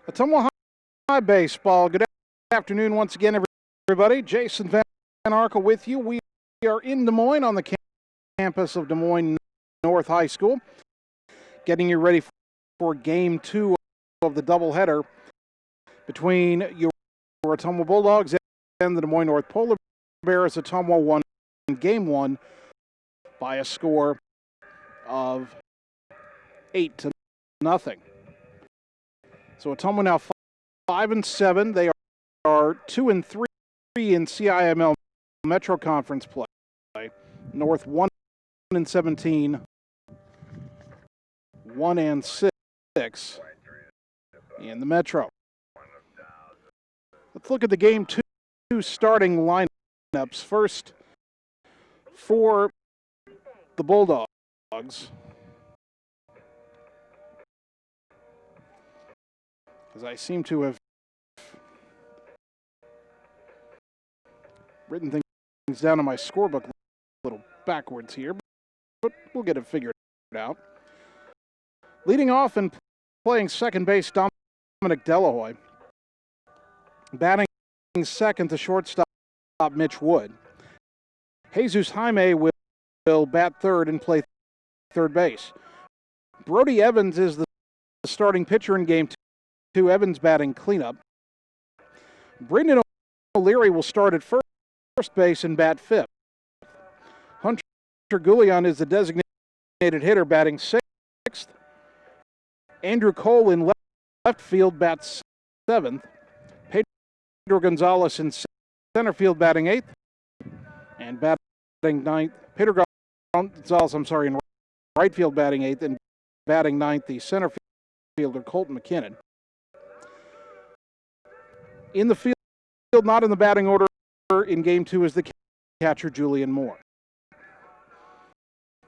Ottumwa High Baseball. Good afternoon once again, everybody. Jason Van Arkel with you. We are in Des Moines on the campus of Des Moines North High School, getting you ready for Game 2 of the doubleheader between your Ottumwa Bulldogs and the Des Moines North Polar Bears. Ottumwa won Game 1 by a score of 8-0. So Ottumwa now 5-7. They are 2-3 in CIML Metro Conference play. North 1-17, 1-6 in the Metro. Let's look at the Game 2 starting lineups. First, for the Bulldogs, as I seem to have written things down on my scorebook a little backwards here, but we'll get it figured out. Leading off and playing second base, Dominic Delahoy. Batting second, the shortstop, Mitch Wood. Jesus Jaime will bat third and play third base. Brody Evans is the starting pitcher in Game 2. Evans batting cleanup. Brendan O'Leary will start at first base and bat fifth. Hunter Goulian is the designated hitter, batting sixth. Andrew Cole in left field bats seventh. Pedro Gonzalez in center field batting eighth. And batting ninth. Pedro Gonzalez, in right field batting eighth, and batting ninth, the center fielder Colton McKinnon. In the field, not in the batting order in Game 2, is the catcher Julian Moore.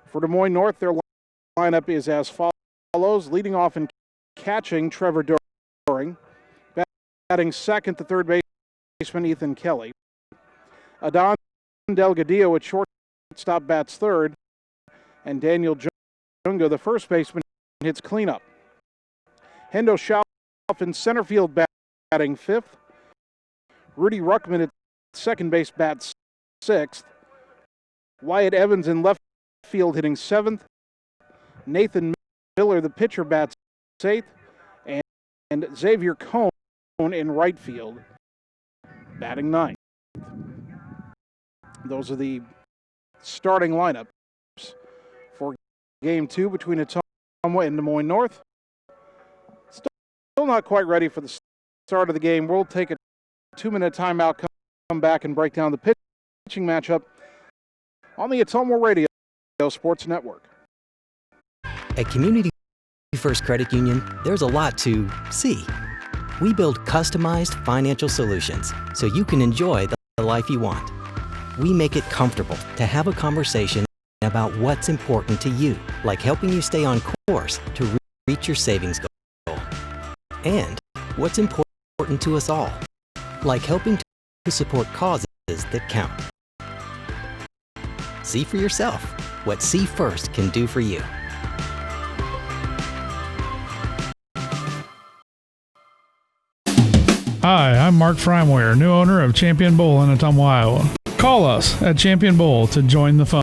For Des Moines North, their lineup is as follows. Leading off and catching, Trevor Doring. Batting second, the third baseman Ethan Kelly. Adon Delgadillo at shortstop bats third. And Daniel Jungo, the first baseman, hits cleanup. Hendo Schauf in center field batting fifth. Rudy Ruckman at second base bats sixth. Wyatt Evans in left field hitting seventh. Nathan Miller, the pitcher, bats eighth. And Xavier Cohn in right field batting ninth. Those are the starting lineups for Game 2 between Ottumwa and Des Moines North. Still not quite ready for the start of the game. We'll take a 2-minute timeout, come back and break down the pitching matchup on the Ottumwa Radio Sports Network. At Community First Credit Union, there's a lot to see. We build customized financial solutions so you can enjoy the life you want. We make it comfortable to have a conversation about what's important to you, like helping you stay on course to reach your savings goal. And what's important to us all, like helping to support causes that count. See for yourself what See First can do for you. Hi, I'm Mark Freimweyer, new owner of Champion Bowl in Ottumwa, Iowa. Call us at Champion Bowl to join the fun.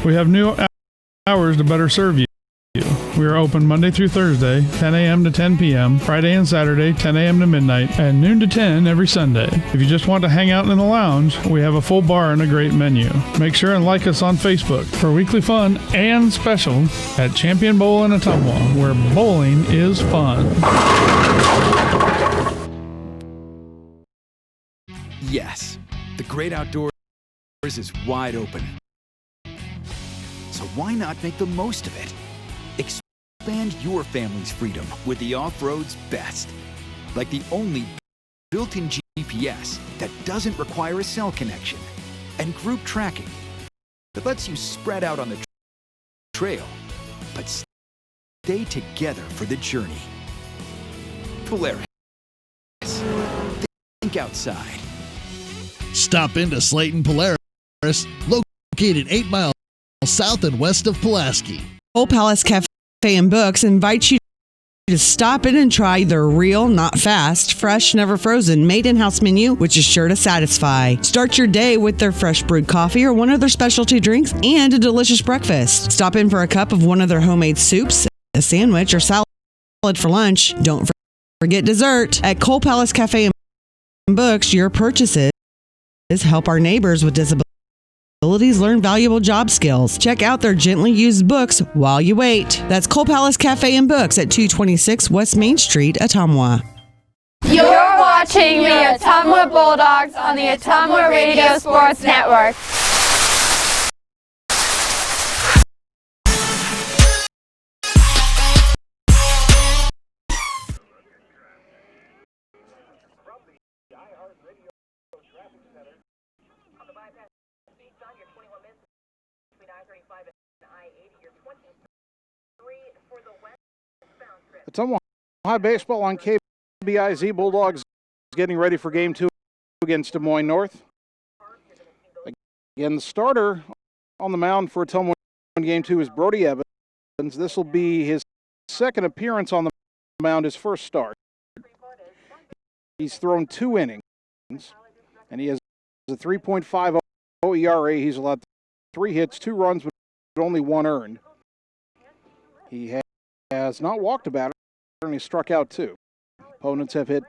We have new hours to better serve you. We are open Monday through Thursday, 10 a.m. to 10 p.m., Friday and Saturday, 10 a.m. to midnight, and noon to 10 every Sunday. If you just want to hang out in the lounge, we have a full bar and a great menu. Make sure and like us on Facebook for weekly fun and special at Champion Bowl in Ottumwa, where bowling is fun. Yes, the great outdoors is wide open. So why not make the most of it? Expand your family's freedom with the off-road's best. Like the only built-in GPS that doesn't require a cell connection. And group tracking that lets you spread out on the trail, but stay together for the journey. Polaris. Think outside. Stop into Slayton Polaris, located 8 miles south and west of Pulaski. Old Palace Cafe and Books invites you to stop in and try their real, not fast, fresh, never frozen, made in-house menu, which is sure to satisfy. Start your day with their fresh brewed coffee or one of their specialty drinks and a delicious breakfast. Stop in for a cup of one of their homemade soups, a sandwich, or salad for lunch. Don't forget dessert. At Cole Palace Cafe and Books, your purchases help our neighbors with disabilities learn valuable job skills. Check out their gently used books while you wait. That's Cole Palace Cafe and Books at 226 West Main Street, Ottumwa. You're watching the Ottumwa Bulldogs on the Ottumwa Radio Sports Network. Ottumwa High Baseball on KBIZ. Bulldogs getting ready for Game 2 against Des Moines North. Again, the starter on the mound for Ottumwa in Game 2 is Brody Evans. This will be his second appearance on the mound, his first start. He's thrown 2 innings, and he has a 3.50 ERA. He's allowed 3 hits, 2 runs, but only 1 earned. He has not walked a batter, and he struck out 2. Opponents have hit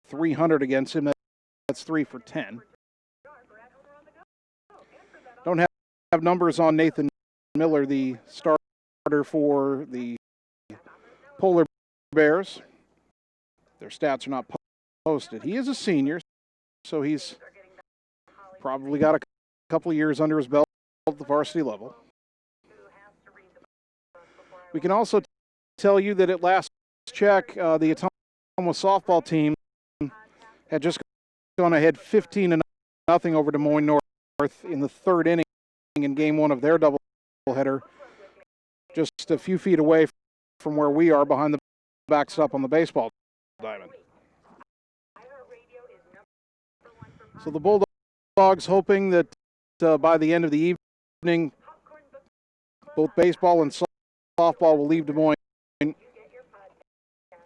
300 against him. That's 3 for 10. Don't have numbers on Nathan Miller, the starter for the Polar Bears. Their stats are not posted. He is a senior, so he's probably got a couple of years under his belt at the varsity level. We can also tell you that at last check, the Ottumwa softball team had just gone ahead 15-0 over Des Moines North in the 3rd inning in Game 1 of their doubleheader, just a few feet away from where we are behind the backstop on the baseball diamond. So the Bulldogs hoping that by the end of the evening, both baseball and softball will leave Des Moines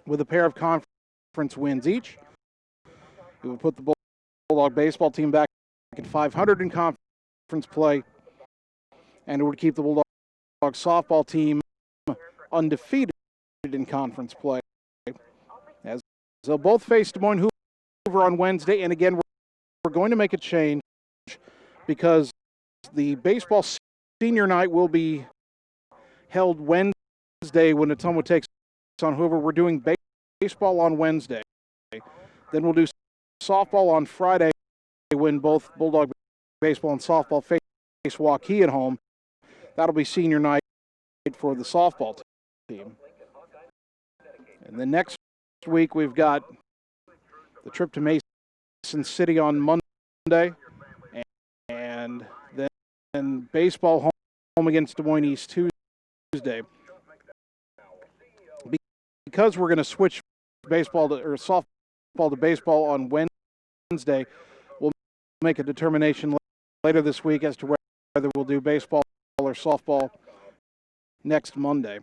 with a pair of conference wins each. It would put the Bulldog baseball team back at 500 in conference play, and it would keep the Bulldog softball team undefeated in conference play, as they'll both face Des Moines Hoover on Wednesday. And again, we're going to make a change because the baseball senior night will be held Wednesday when Ottumwa takes on Hoover. We're doing baseball on Wednesday. Then we'll do softball on Friday when both Bulldog baseball and softball face Waukee at home. That'll be senior night for the softball team. And then next week we've got the trip to Mason City on Monday, and then baseball home against Des Moines East Tuesday. Because we're going to switch softball to baseball on Wednesday, we'll make a determination later this week as to whether we'll do baseball or softball next Monday.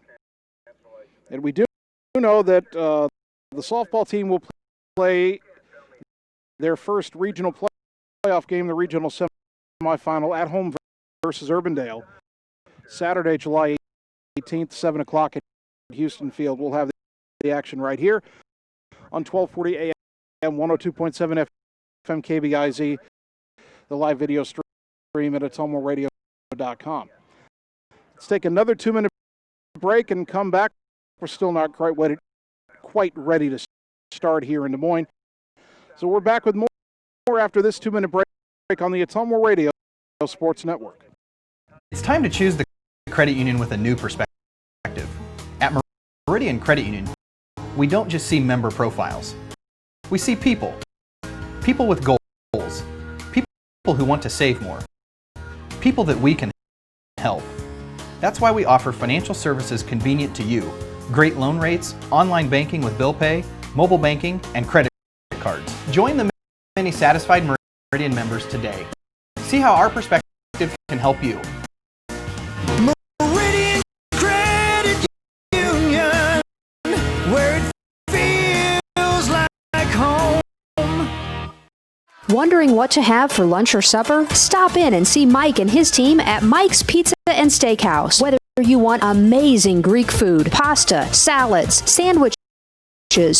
And we do know that the softball team will play their first regional playoff game, the regional semifinal, at home versus Urbandale, Saturday, July 18th, 7 o'clock at Houston Field. We'll have the action right here on 1240 AM, 102.7 FM KBIZ, the live video stream at ottumwaradio.com. Let's take another 2-minute break and come back. We're still not quite ready to start here in Des Moines. So we're back with more after this 2-minute break on the Ottumwa Radio Sports Network. It's time to choose the credit union with a new perspective. At Meridian Credit Union, we don't just see member profiles. We see people. People with goals. People who want to save more. People that we can help. That's why we offer financial services convenient to you. Great loan rates, online banking with bill pay, mobile banking, and credit cards. Join the many satisfied Meridian members today. See how our perspective can help you. Meridian Credit Union, where Wondering what to have for lunch or supper? Stop in and see Mike and his team at Mike's Pizza and Steakhouse. Whether you want amazing Greek food, pasta, salads, sandwiches,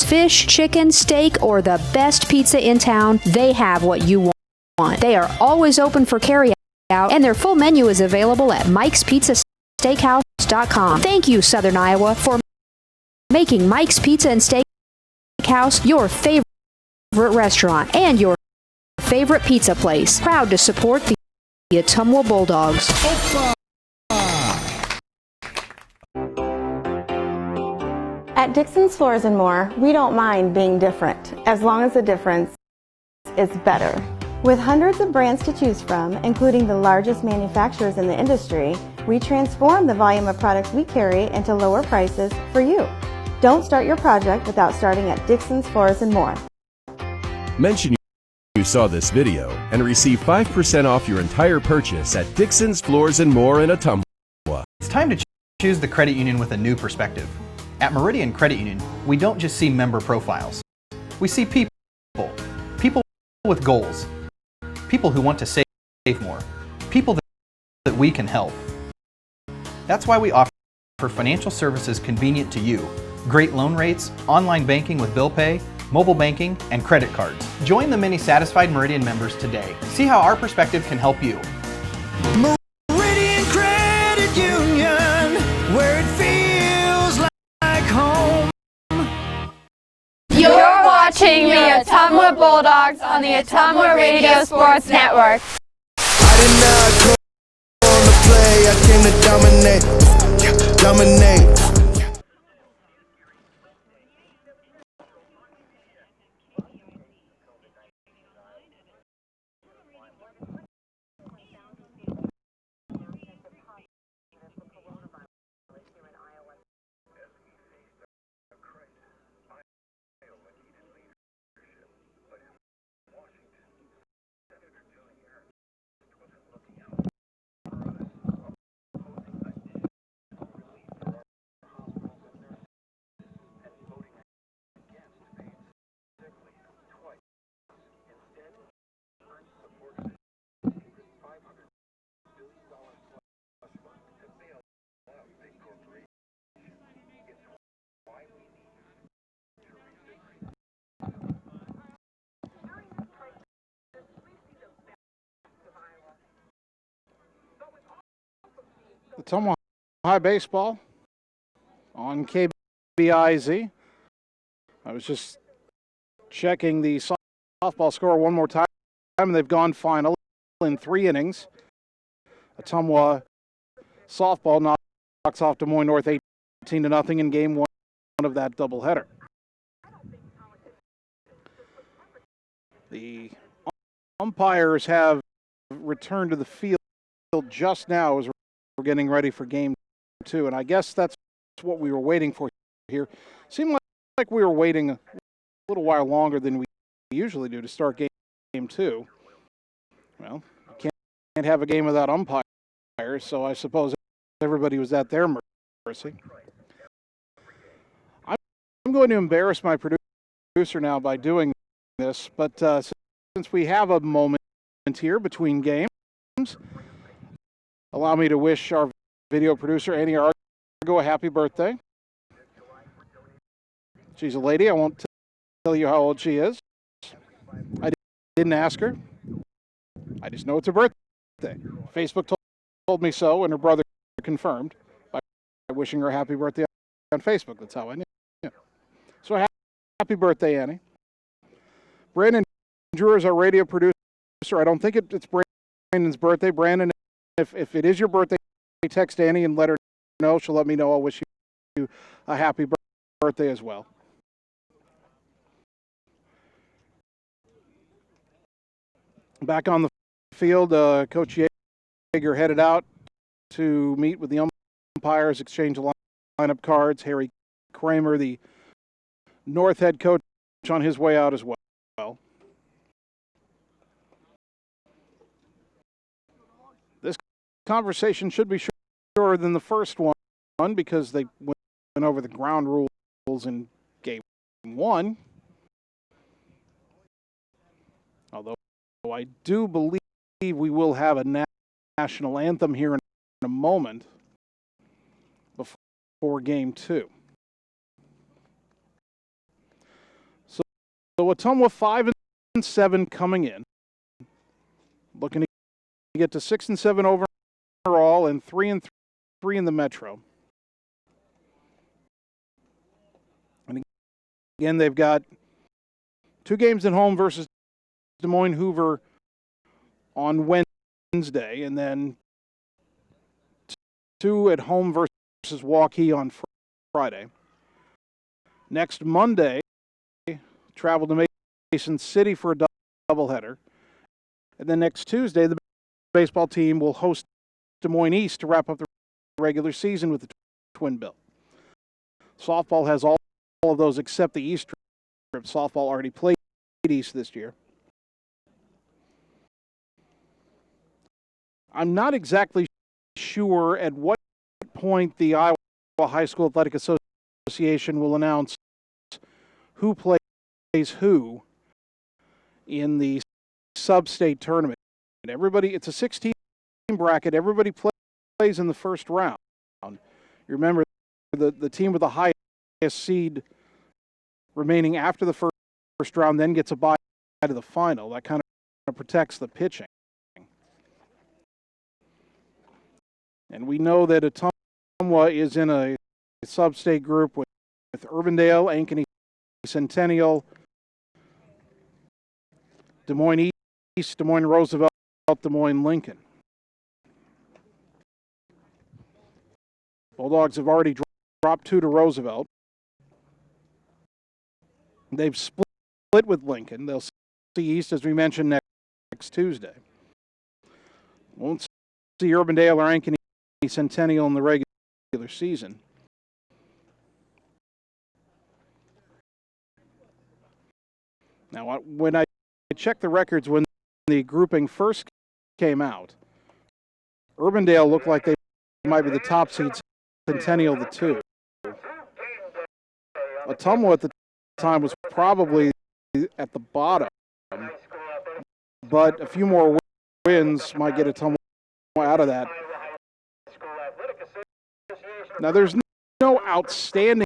fish, chicken, steak, or the best pizza in town, they have what you want. They are always open for carryout, and their full menu is available at Mike'sPizzaSteakhouse.com. Thank you, Southern Iowa, for making Mike's Pizza and Steakhouse your favorite restaurant and your favorite pizza place. Proud to support the Ottumwa Bulldogs. At Dixon's Floors & More, we don't mind being different, as long as the difference is better. With hundreds of brands to choose from, including the largest manufacturers in the industry, we transform the volume of products we carry into lower prices for you. Don't start your project without starting at Dixon's Floors & More. Mention you saw this video and receive 5% off your entire purchase at Dixon's Floors & More in Ottumwa. It's time to choose the credit union with a new perspective. At Meridian Credit Union, we don't just see member profiles. We see people with goals, people who want to save more, people that we can help. That's why we offer financial services convenient to you, great loan rates, online banking with bill pay, mobile banking, and credit cards. Join the many satisfied Meridian members today. See how our perspective can help you. Meridian Credit Union, where it feels like home. You're watching the Ottumwa Bulldogs on the Ottumwa Radio Sports Network. I did not come on to play, I came to dominate. Ottumwa High Baseball on KBIZ. I was just checking the softball score one more time, and they've gone final in 3 innings. Ottumwa softball knocks off Des Moines North 18-0 in game 1 of that doubleheader. The umpires have returned to the field just now as we're getting ready for game 2, and I guess that's what we were waiting for here. Seemed like we were waiting a little while longer than we usually do to start game 2. Well, you can't have a game without umpires, so I suppose everybody was at their mercy. I'm going to embarrass my producer now by doing this, but since we have a moment here between games, allow me to wish our video producer, Annie Argo, a happy birthday. She's a lady. I won't tell you how old she is. I didn't ask her. I just know it's her birthday. Facebook told me so, and her brother confirmed by wishing her a happy birthday on Facebook. That's how I knew. Yeah. So happy birthday, Annie. Brandon Drew is our radio producer. I don't think it's Brandon's birthday. Brandon, if it is your birthday, text Annie and let her know. She'll let me know. I'll wish you a happy birthday as well. Back on the field, Coach Yeager headed out to meet with the umpires, exchange lineup cards. Harry Kramer, the North head coach, on his way out as well. This conversation should be shorter than the first one because they went over the ground rules in game 1. Although I do believe we will have a national anthem here in a moment before Game 2. So Ottumwa 5-7 coming in, looking to get to 6-7 overall and 3-3 in the Metro. And again, they've got 2 games at home versus Des Moines Hoover on Wednesday, and then 2 at home versus Waukee on Friday. Next Monday, travel to Mason City for a doubleheader. And then next Tuesday, the baseball team will host Des Moines East to wrap up the regular season with the Twin Bill. Softball has all of those except the East trip. Softball already played East this year. I'm not exactly sure at what point the Iowa High School Athletic Association will announce who plays who in the sub-state tournament. It's a 16 bracket. Everybody plays in the first round. You remember the team with the highest seed remaining after the first round then gets a bye to the final. That kind of protects the pitching. And we know that Ottumwa is in a sub-state group with Urbandale, Ankeny Centennial, Des Moines East, Des Moines Roosevelt, Des Moines Lincoln. Bulldogs have already dropped 2 to Roosevelt. They've split with Lincoln. They'll see East, as we mentioned, next Tuesday. Won't see Urbandale or Ankeny Centennial in the regular season. Now, when I checked the records when the grouping first came out, Urbandale looked like they might be the top seed, Centennial the 2. Ottumwa at the time was probably at the bottom, but a few more wins might get Ottumwa out of that. Now, there's no outstanding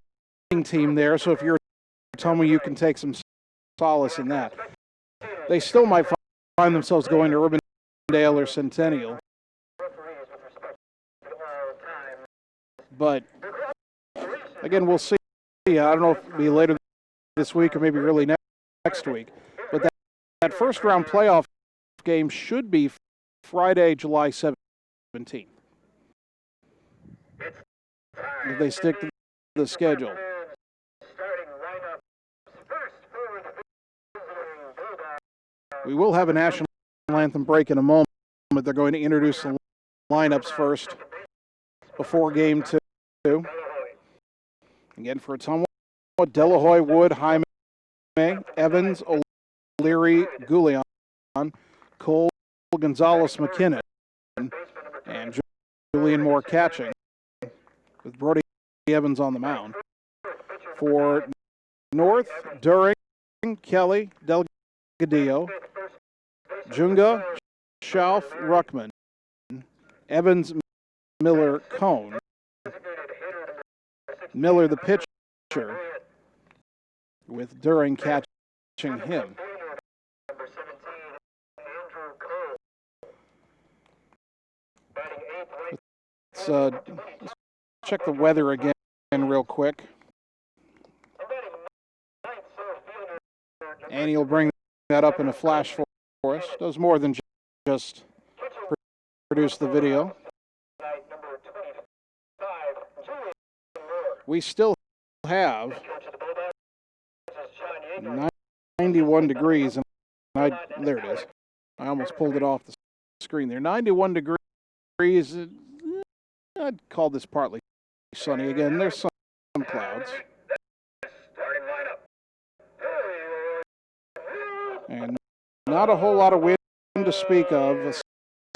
team there, so if you're Ottumwa, you can take some solace in that. They still might find themselves going to Urbandale or Centennial. But, again, we'll see. I don't know if it'll be later this week or maybe early next week. But that first round playoff game should be Friday, July 17th. If they stick to the schedule. We will have a national anthem break in a moment. They're going to introduce the lineups first before Game 2. Again, for Ottumwa, Delahoy, Wood, Jaime, Evans, O'Leary, Goulion, Cole, Gonzalez, McKinnon, and Julian Moore catching, with Brody Evans on the mound. For North, During, Kelly, Delgadillo, Junga, Schauf, Ruckman, Evans, Miller, Cone. Miller, the pitcher, with During catching him. Let's check the weather again real quick. Annie will bring that up in a flash for us. Does more than just produce the video. We still have 91 degrees, and there it is. I almost pulled it off the screen there. 91 degrees. I'd call this partly sunny. Again, there's some clouds. And not a whole lot of wind to speak of. A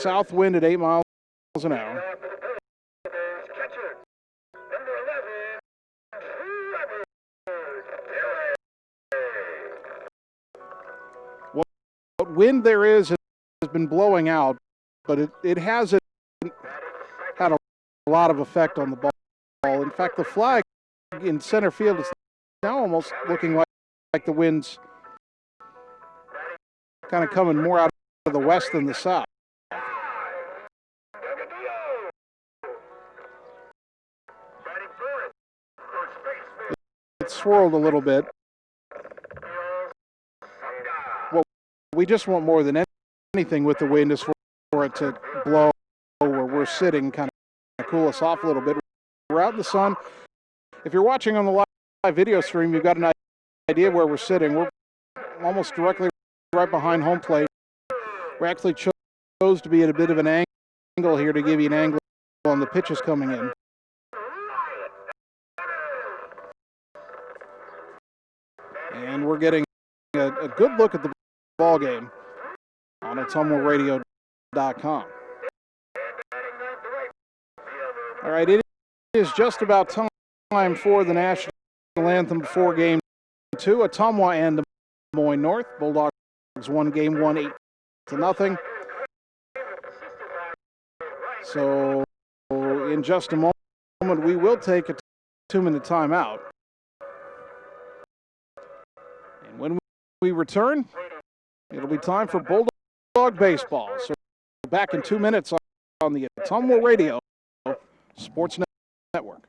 south wind at 8 miles an hour. What wind there is been blowing out, but it hasn't had a lot of effect on the ball. In fact, the flag in center field is now almost looking like the wind's kind of coming more out of the west than the south. It swirled a little bit. What we just want more than anything with the wind is for it to blow where we're sitting, kind of cool us off a little bit. We're out in the sun. If you're watching on the live video stream, you've got an idea where we're sitting. We're almost directly right behind home plate. We actually chose to be at a bit of an angle here to give you an angle on the pitches coming in. And we're getting a good look at the ball game on OttumwaRadio.com. All right, it is just about time for the national anthem before game 2. Ottumwa and Des Moines North. Bulldogs won game 1 8-0. So in just a moment, we will take a 2-minute timeout. And when we return, it'll be time for Bulldog baseball. So back in 2 minutes on the Ottumwa Radio Sports Network.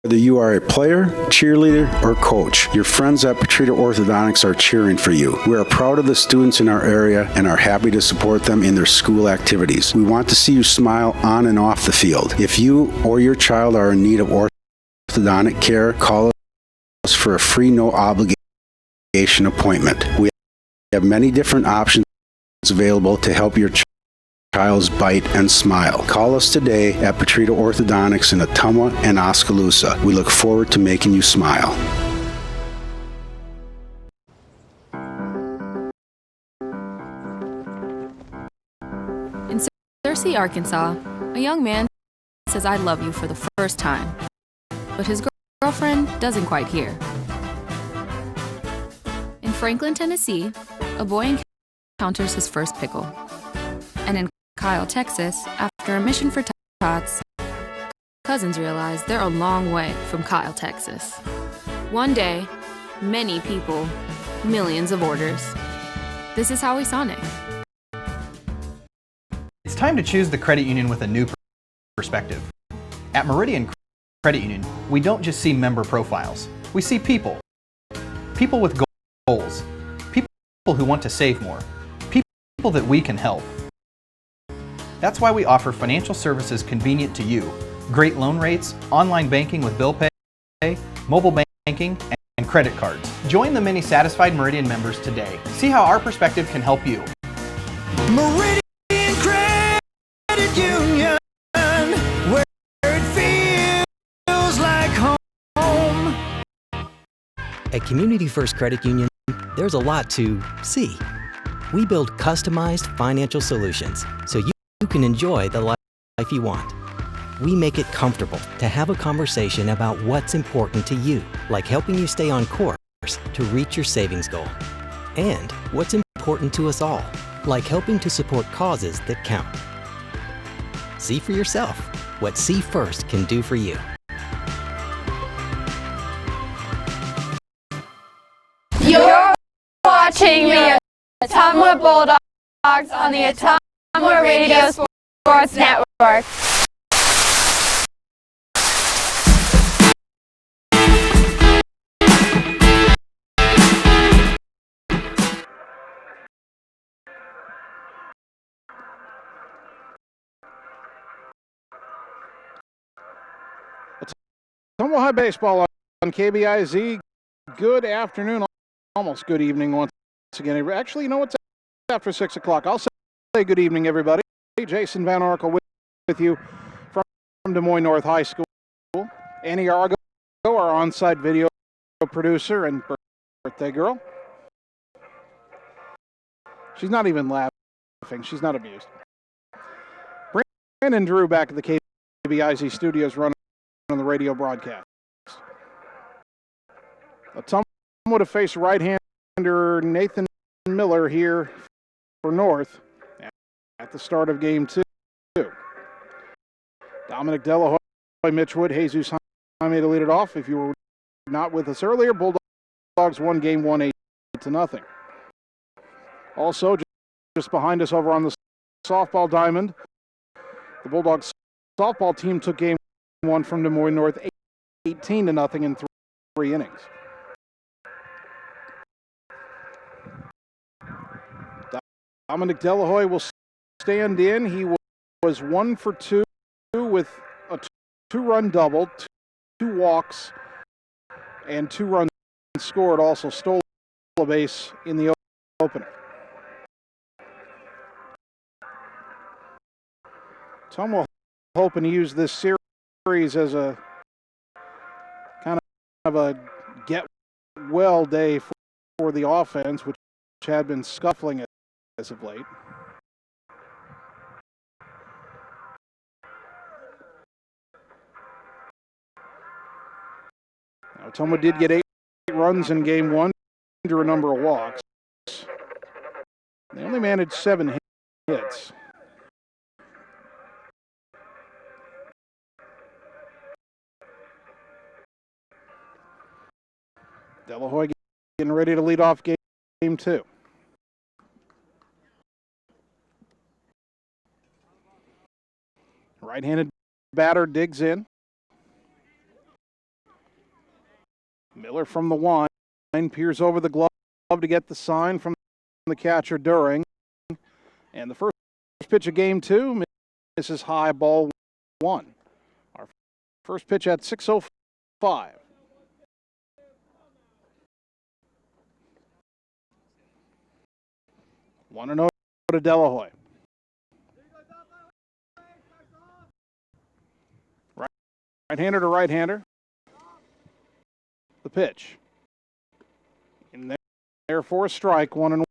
Whether you are a player, cheerleader, or coach, your friends at Petrita Orthodontics are cheering for you. We are proud of the students in our area and are happy to support them in their school activities. We want to see you smile on and off the field. If you or your child are in need of orthodontic care, call us for a free, no obligation appointment. We have many different options available to help your child's bite and smile. Call us today at Petrita Orthodontics in Ottumwa and Oskaloosa. We look forward to making you smile. In Searcy, Arkansas, a young man says I love you for the first time, but his girlfriend doesn't quite hear. In Franklin, Tennessee, a boy encounters his first pickle. And in Kyle, Texas, after a mission for tots, cousins realize they're a long way from Kyle, Texas. One day, many people, millions of orders. This is Howie Sonic. It's time to choose the credit union with a new perspective. At Meridian Credit Union, we don't just see member profiles. We see people. People with goals. People who want to save more. People that we can help. That's why we offer financial services convenient to you. Great loan rates, online banking with bill pay, mobile banking, and credit cards. Join the many satisfied Meridian members today. See how our perspective can help you. Meridian Credit Union, where it feels like home. At Community First Credit Union, there's a lot to see. We build customized financial solutions so you can enjoy the life you want. We make it comfortable to have a conversation about what's important to you, like helping you stay on course to reach your savings goal. And what's important to us all, like helping to support causes that count. See for yourself what See First can do for you. You're watching the Ottumwa Bulldogs on the Ottumwa Radio Sports Network. Ottumwa High Baseball on KBIZ. Good afternoon, almost good evening once again. Actually, you know what's after 6 o'clock. I'll say good evening, everybody. Jason Van Arkel with you from Des Moines North High School. Annie Argo, our on-site video producer and birthday girl. She's not even laughing. She's not amused. Brandon Drew back at the KBIZ studios running on the radio broadcast. Ottumwa to face right-hander Nathan Miller here for North. at the start of game 2. Dominic Delahoy, Mitch Wood, Jesus Jaime to lead it off. If you were not with us earlier, Bulldogs won game 1 8-0. Also, just behind us over on the softball diamond, the Bulldogs softball team took game 1 from Des Moines North 18-0 in 3 innings. Dominic Delahoy will stand in. He was 1 for 2 with a 2-run double, 2 walks, and 2 runs scored. Also stole a base in the opener. Ottumwa hoping to use this series as a kind of a get-well day for the offense, which had been scuffling as of late. Now, Ottumwa did get 8 runs in game 1 under a number of walks. They only managed 7 hits. Delahoy getting ready to lead off game 2. Right-handed batter digs in. Miller from the line peers over the glove to get the sign from the catcher During. And the first pitch of game 2 misses high, ball 1. Our first pitch at 6:05. One and 0 to Delahoy. Right-hander to right-hander. The pitch. In there for a strike, 1-1.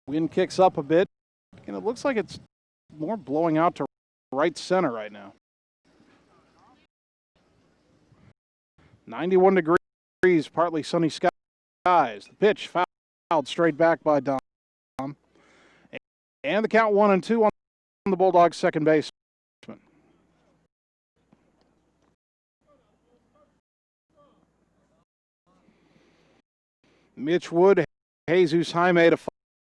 Wind kicks up a bit, and it looks like it's more blowing out to right center right now. 91 degrees, partly sunny skies. The pitch fouled straight back by Dom. And the count 1-2 on the Bulldogs' second baseman. Mitch Wood, Jesus Jaime to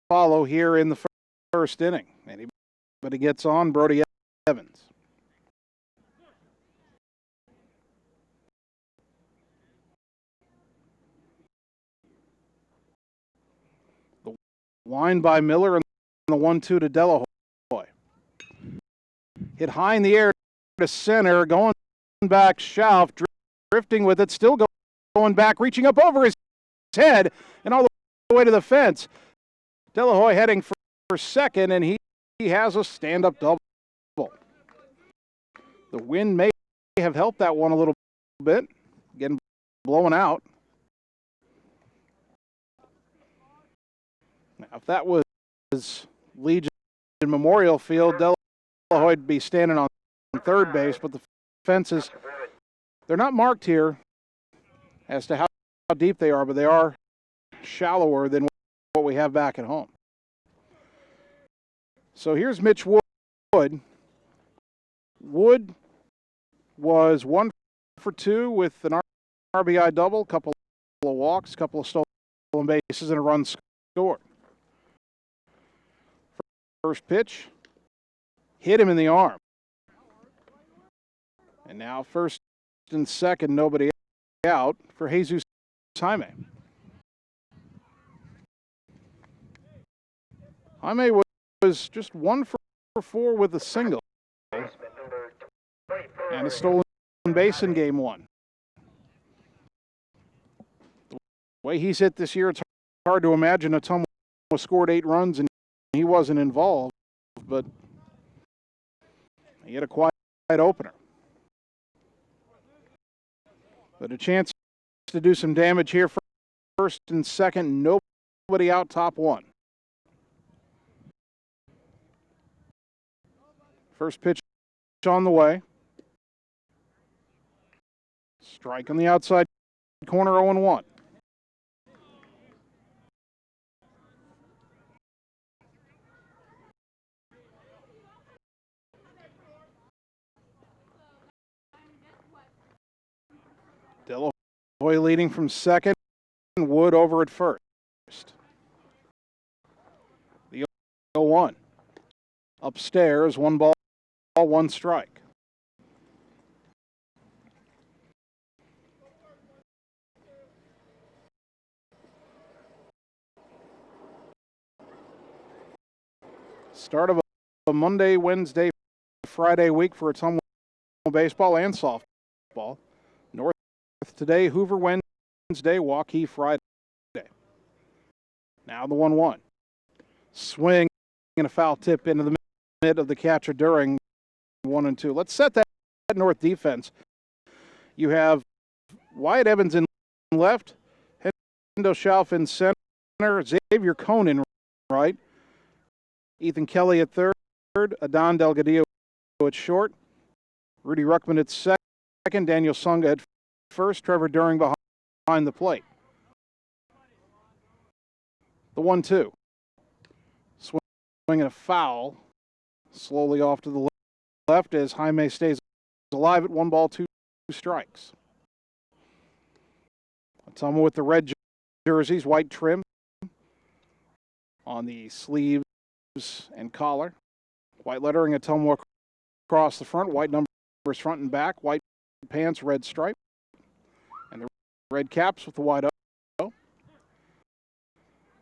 follow here in the first inning. Anybody gets on, Brody Evans. The wind by Miller and the 1-2 to Delahoy. Hit high in the air to center, going back Schauf, drifting with it, still going back, reaching up over his head and all the way to the fence. Delahoy heading for second, and he has a stand-up double. The wind may have helped that one a little bit, getting blown out. Now, if that was Legion Memorial Field, Delahoy would be standing on third base, but the fences, they're not marked here as to how deep they are, but they are shallower than what we have back at home. So here's Mitch Wood. Wood was 1 for 2 with an RBI double, couple of walks, couple of stolen bases, and a run scored. First pitch, hit him in the arm. And now first and second, nobody out for Jesus Jaime. Jaime was just 1 for 4 with a single and a stolen base in game 1. The way he's hit this year, it's hard to imagine Ottumwa scored 8 runs and he wasn't involved, but he had a quiet opener. But a chance to do some damage here. First and second, nobody out, top 1. First pitch on the way. Strike on the outside corner, 0-1. Delahoy leading from second, Wood over at first. The 0-1. Upstairs, 1 ball, 1 strike. Start of a Monday, Wednesday, Friday week for Ottumwa baseball and softball. North today, Hoover Wednesday, Waukee Friday. Now the 1-1. Swing and a foul tip into the mid of the catcher during 1 and 2. Let's set that North defense. You have Wyatt Evans in left, Hendo Schauf in center, Xavier Cohn in right, Ethan Kelly at third, Adon Delgadillo at short, Rudy Ruckman at second, Daniel Sunga at first, Trevor During behind the plate. The 1-2. Swing and a foul. Slowly off to the left as Jaime stays alive at 1 ball, 2 strikes. Ottumwa with the red jerseys, white trim on the sleeves and collar. White lettering, Ottumwa across the front, white numbers front and back, white pants, red stripe. And the red caps with the white O.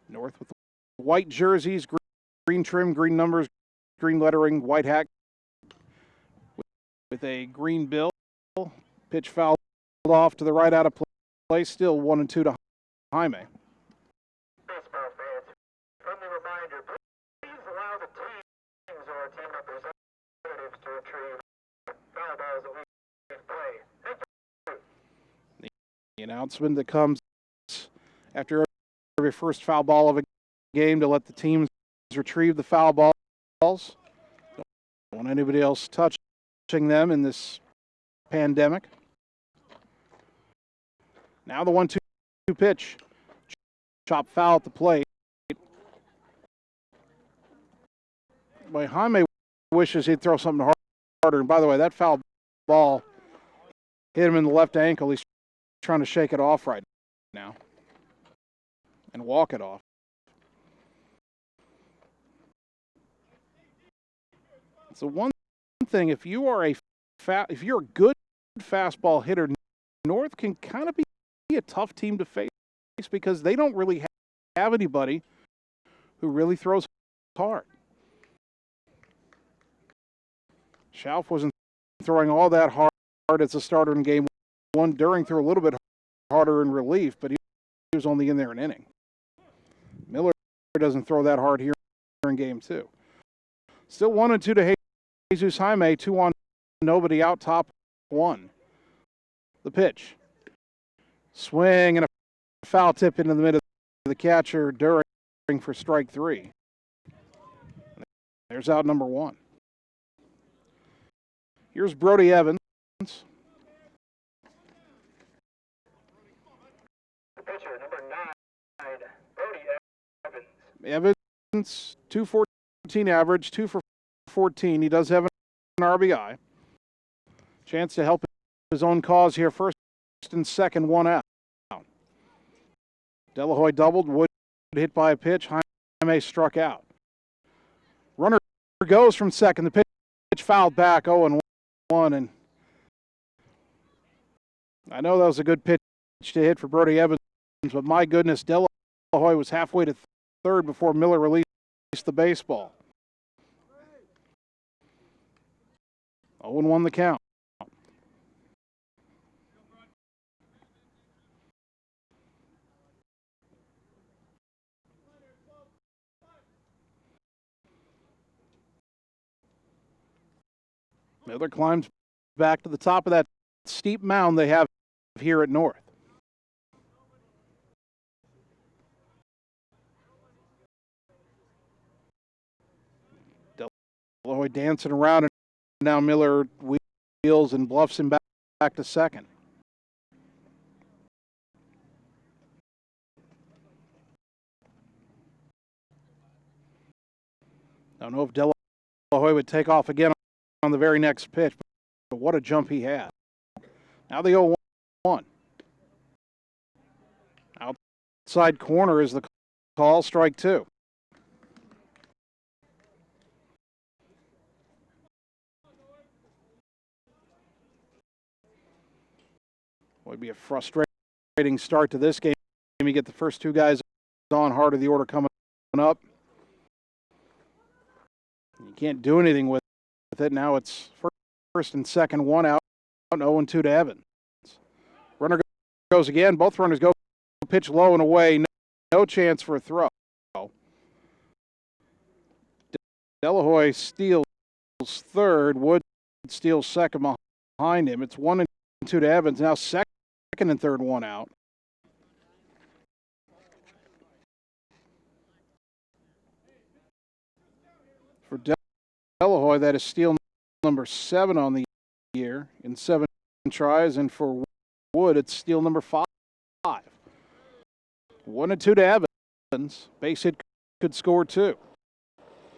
North with the white jerseys, green trim, green numbers, green lettering, white hat with a green bill. Pitch fouled off to the right out of play. Still 1 and 2 to Jaime. Baseball fans, friendly reminder, please allow the teams or team representatives to retrieve foul balls that we play. Thank you. The announcement that comes after every first foul ball of a game to let the teams retrieve the foul balls. Don't want anybody else touching them in this pandemic. Now the 1-2 pitch. Chop foul at the plate. Boy, Jaime wishes he'd throw something harder. And by the way, that foul ball hit him in the left ankle. He's trying to shake it off right now and walk it off. So one thing, if you are if you're a good fastball hitter, North can kind of be a tough team to face because they don't really have anybody who really throws hard. Schauf wasn't throwing all that hard as a starter in game 1. During threw a little bit harder in relief, but he was only in there an inning. Miller doesn't throw that hard here in game 2. Still 1 and 2 to Jesus Jaime, 2 on, nobody out, top 1. The pitch. Swing and a foul tip into the middle of the catcher during for strike 3. There's out number 1. Here's Brody Evans. The pitcher, number 9, Brody Evans. Evans, 214 average, 2 for 14. He does have an RBI. Chance to help his own cause here. First and second, 1 out. Delahoy doubled. Wood hit by a pitch. Jaime struck out. Runner goes from second. The pitch fouled back, 0-1. And I know that was a good pitch to hit for Brody Evans, but my goodness, Delahoy was halfway to third before Miller released the baseball. 0-1 the count. Miller climbs back to the top of that steep mound they have here at North. Delahoy dancing around, and now Miller wheels and bluffs him back to second. Don't know if Delahoy would take off again on the very next pitch, but what a jump he had. Now the 0-1. Outside corner is the call, strike two. Would be a frustrating start to this game. You get the first two guys on, heart of the order coming up. You can't do anything with it. Now it's first and second, one out, 0-2 to Evans. Runner goes again. Both runners go pitch low and away. No chance for a throw. Delahoy steals third. Wood steals second behind him. It's 1-2 to Evans. Now second and third, one out. For Delahoy, that is steal number 7 on the year in 7 tries, and for Wood, it's steal number 5. 1-2 to Evans. Base hit could score 2.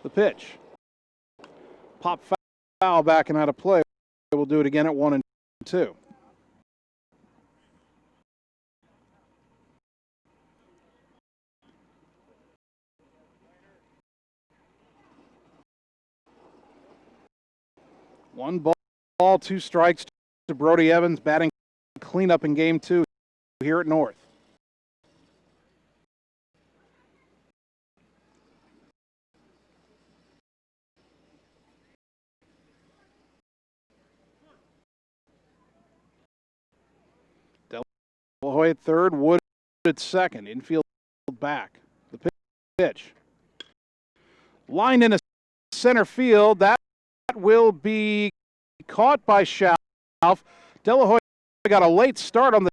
The pitch. Pop foul back and out of play. We'll do it again at 1-2. One ball, 2 strikes to Brody Evans, batting cleanup in game 2 here at North. Delahoy at third, Wood at second, infield back. The pitch. Line in a center field, that will be caught by Schauf. Delahoy got a late start on the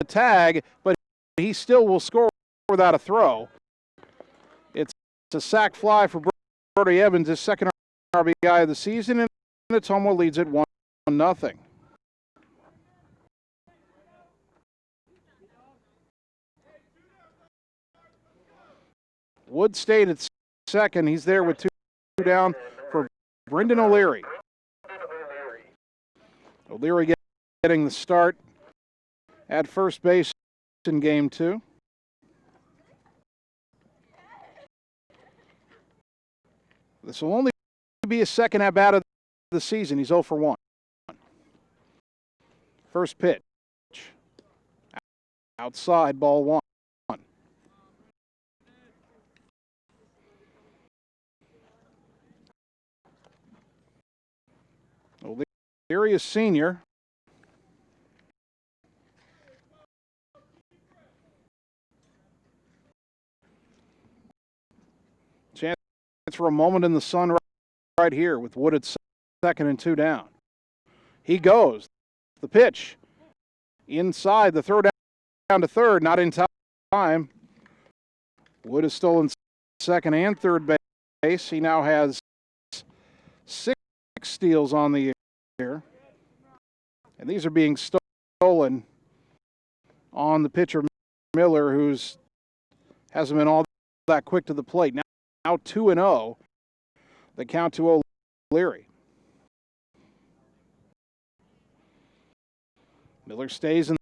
tag, but he still will score without a throw. It's a sac fly for Brody Evans, his second RBI of the season, and Ottumwa leads it 1-0. Wood stayed at second. He's there with 2 down for Brendan O'Leary. O'Leary getting the start at first base in game 2. This will only be his second at bat of the season. He's 0 for 1. First pitch. Outside, ball 1. O'Leary is senior. Chance for a moment in the sun right here with Wood at second and 2 down. He goes. The pitch. Inside, the throw down to third, not in time. Wood is still in second and third base. He now has 6 steals on the year. And these are being stolen on the pitcher Miller, who's hasn't been all that quick to the plate. Now 2-0. The count to O'Leary. Miller stays in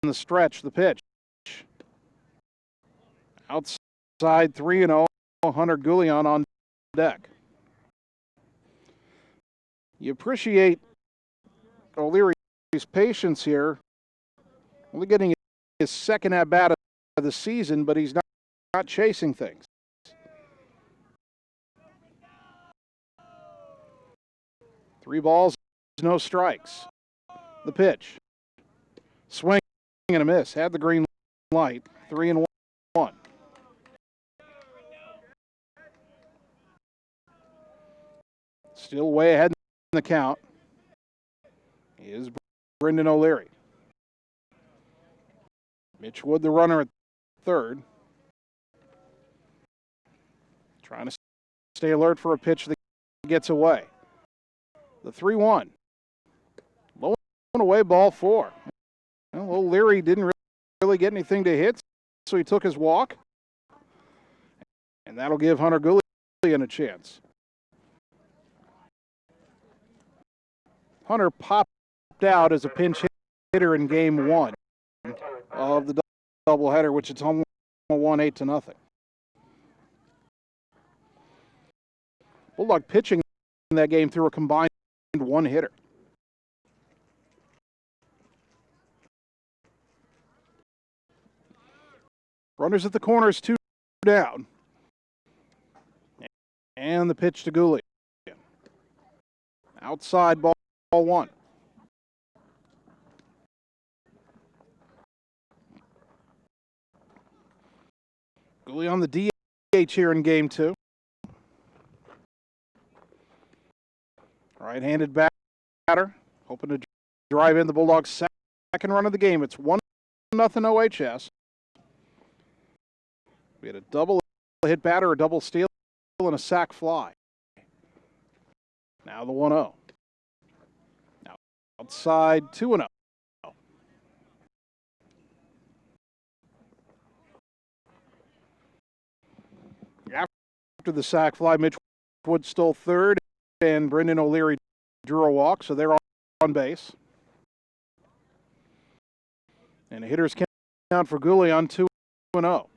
the stretch. The pitch. Outside 3-0. Hunter Goulion on deck. You appreciate O'Leary's patience here. Only getting his second at bat of the season, but he's not chasing things. Three balls, no strikes. The pitch. Swing and a miss. Had the green light. 3-1. Still way ahead in the count is Brendan O'Leary. Mitch Wood, the runner at third. Trying to stay alert for a pitch that gets away. The 3-1. Low and away, ball 4. Well, O'Leary didn't really get anything to hit, so he took his walk. And that'll give Hunter Goulion a chance. Hunter popped out as a pinch hitter in game one of the doubleheader, which Ottumwa won 8-0. Bulldog pitching in that game through a combined one hitter. Runners at the corners, 2 down. And the pitch to Goulian. Outside ball 1. Goulian on the DH here in game 2. Right-handed batter, hoping to drive in the Bulldogs' second run of the game. It's 1-0 OHS. We had a double hit batter, a double steal, and a sac fly. Now the 1-0. Now outside 2-0. After the sac fly, Mitch Wood stole third, and Brendan O'Leary drew a walk, so they're on base. And a hitter's count for Goulian, 2-0.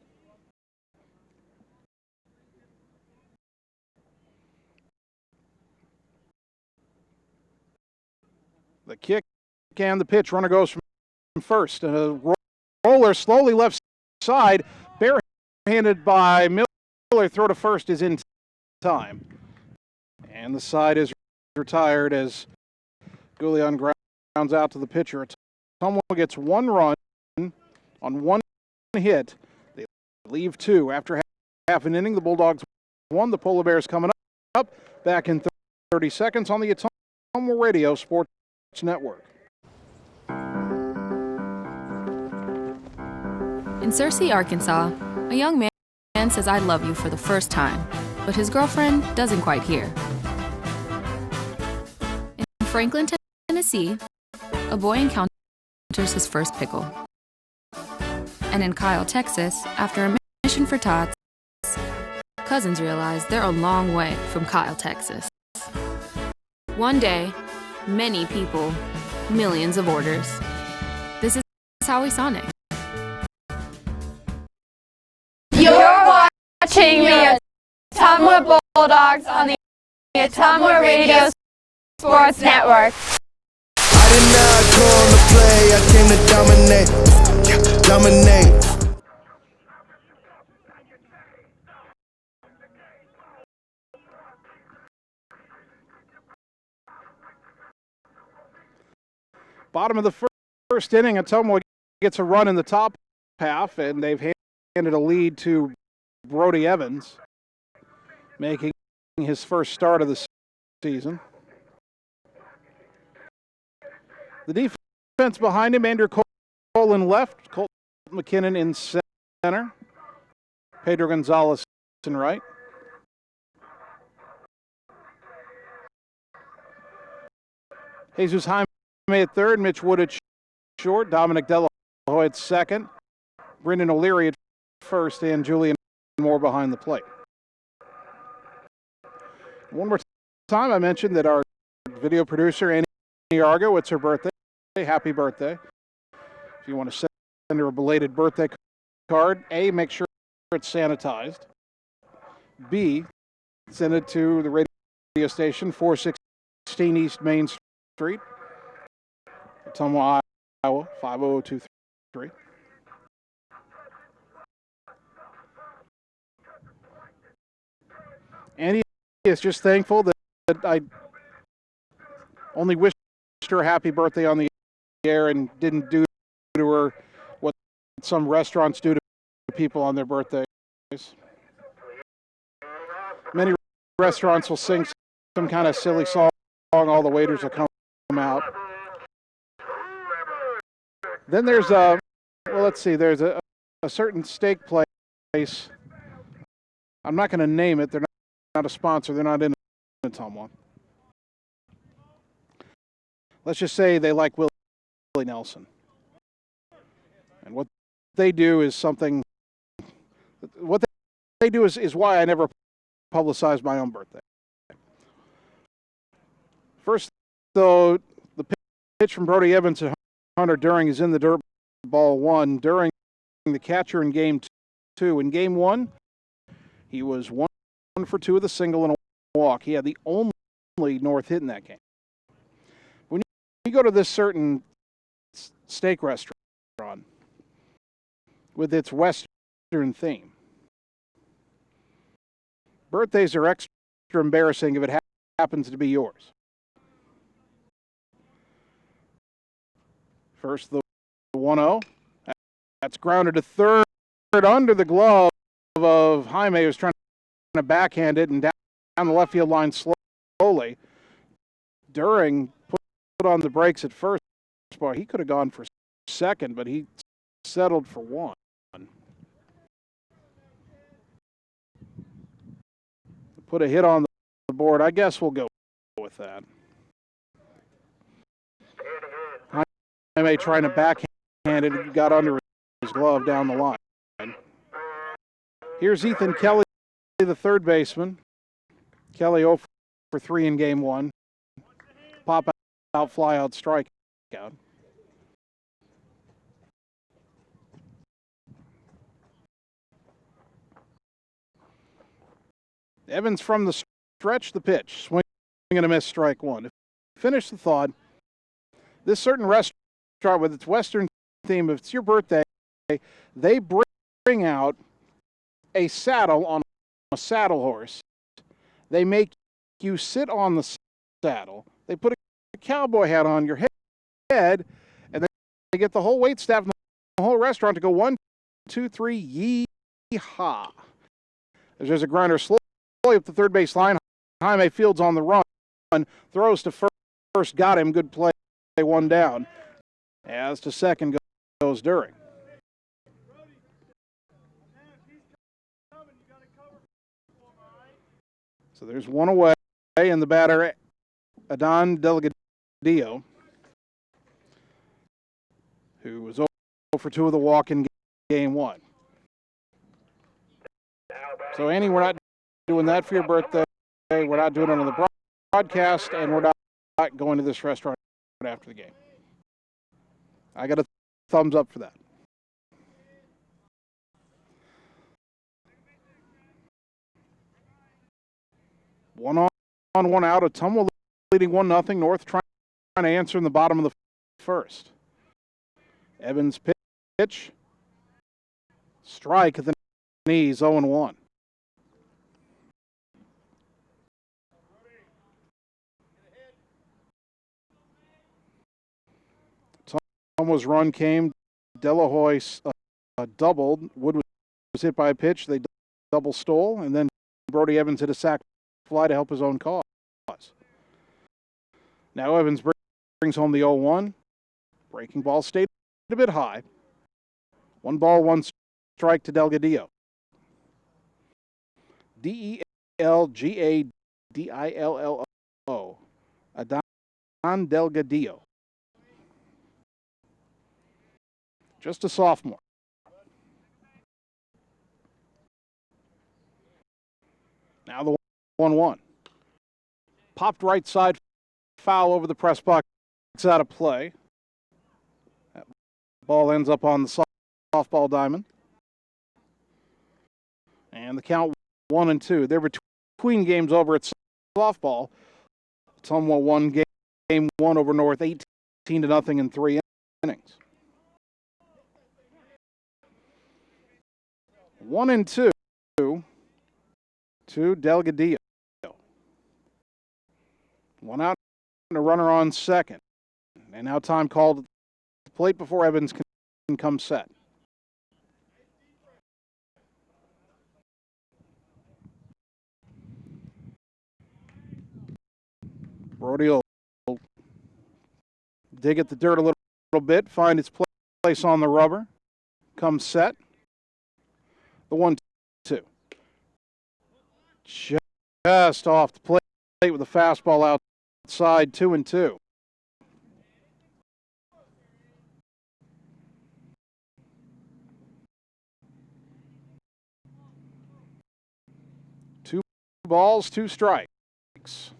The kick and the pitch. Runner goes from first. And a roller slowly left side. Barehanded by Miller. Throw to first is in time. And the side is retired as Goulian grounds out to the pitcher. Ottumwa gets 1 run on 1 hit. They leave 2. After half an inning, the Bulldogs won. The Polar Bears coming up. Back in 30 seconds on the Ottumwa Radio Sports Network. In Searcy, Arkansas, a young man says I love you for the first time, but his girlfriend doesn't quite hear. In Franklin, Tennessee, a boy encounters his first pickle. And in Kyle, Texas, after a mission for tots, cousins realize they're a long way from Kyle, Texas. One day, many people, millions of orders. This is how we Sonic. You're watching the Ottumwa Bulldogs on the Ottumwa Radio Sports Network. I did not come to play, I came to dominate. Dominate. Bottom of the first inning, Ottumwa gets a run in the top half, and they've handed a lead to Brody Evans, making his first start of the season. The defense behind him, Andrew Cole in left, Colt McKinnon in center, Pedro Gonzalez in right. Jesus Jaime at third, Mitch Wood at short, Dominic Delahoy at second, Brendan O'Leary at first, and Julian Moore behind the plate. One more time, I mentioned that our video producer, Annie Argo, it's her birthday. Happy birthday. If you want to send her a belated birthday card, A, make sure it's sanitized. B, send it to the radio station, 416 East Main Street, Ottumwa, Iowa, 50023. Annie is just thankful that I only wished her a happy birthday on the air and didn't do to her what some restaurants do to people on their birthdays. Many restaurants will sing some kind of silly song, all the waiters will come out. Then there's there's a certain steak place. I'm not going to name it. They're not a sponsor. They're not in Ottumwa. Let's just say they like Willie Nelson. And what they do is something, what they do is why I never publicize my own birthday. First, though, pitch from Brody Evans to Hunter During is in the dirt, ball one. During the catcher in game two. In game one, he was 1 for 2 with a single and a walk. He had the only North hit in that game. When you go to this certain steak restaurant with its Western theme, birthdays are extra embarrassing if it happens to be yours. First, the 1-0. That's grounded to third under the glove of Jaime, who's trying to backhand it and down the left field line slowly. During put on the brakes at first. Boy, he could have gone for second, but he settled for one. Put a hit on the board. I guess we'll go with that. Jaime trying to backhand it, got under his glove down the line. Here's Ethan Kelly, the third baseman. Kelly 0 for 3 in game one. Pop out, fly out, strikeout. Evans from the stretch, the pitch. Swing and a miss, strike one. To finish the thought, this certain restaurant with its Western theme, if it's your birthday, they bring out a saddle on a saddle horse. They make you sit on the saddle. They put a cowboy hat on your head, and they get the whole wait staff and the whole restaurant to go 1, 2, 3, yee-haw. There's a grinder slowly up the third base line. Jaime fields on the run, throws to first, got him, good play, one down. As to second goes During. So there's one away, and the batter, Adon Delgadillo, who was 0 for 2 with a walk in game one. So, Annie, we're not doing that for your birthday. We're not doing it on the broadcast, and we're not going to this restaurant after the game. I got a thumbs up for that. One on, one out. Ottumwa leading 1-0. North trying to answer in the bottom of the first. Evans pitch. Strike at the knees, 0-1. Ottumwa's run came. Delahoy doubled. Wood was hit by a pitch. They double stole, and then Brody Evans hit a sac fly to help his own cause. Now Evans brings home the 0-1. Breaking ball stayed a bit high. 1 ball, 1 strike to Delgadillo. Delgadillo. Adon Delgadillo. Just a sophomore. Now the 1-1. Popped right side, foul over the press box, out of play. That ball ends up on the softball diamond. And the count 1-2. They're between games over at softball. Ottumwa won game one over North 18-0 in 3 innings. 1-2 to Delgadillo. 1 out and a runner on second. And now time called at the plate before Evans can come set. Brody will dig at the dirt a little bit, find its place on the rubber, come set. The 1-2. Just off the plate with a fastball outside, 2-2. Two balls, 2 strikes.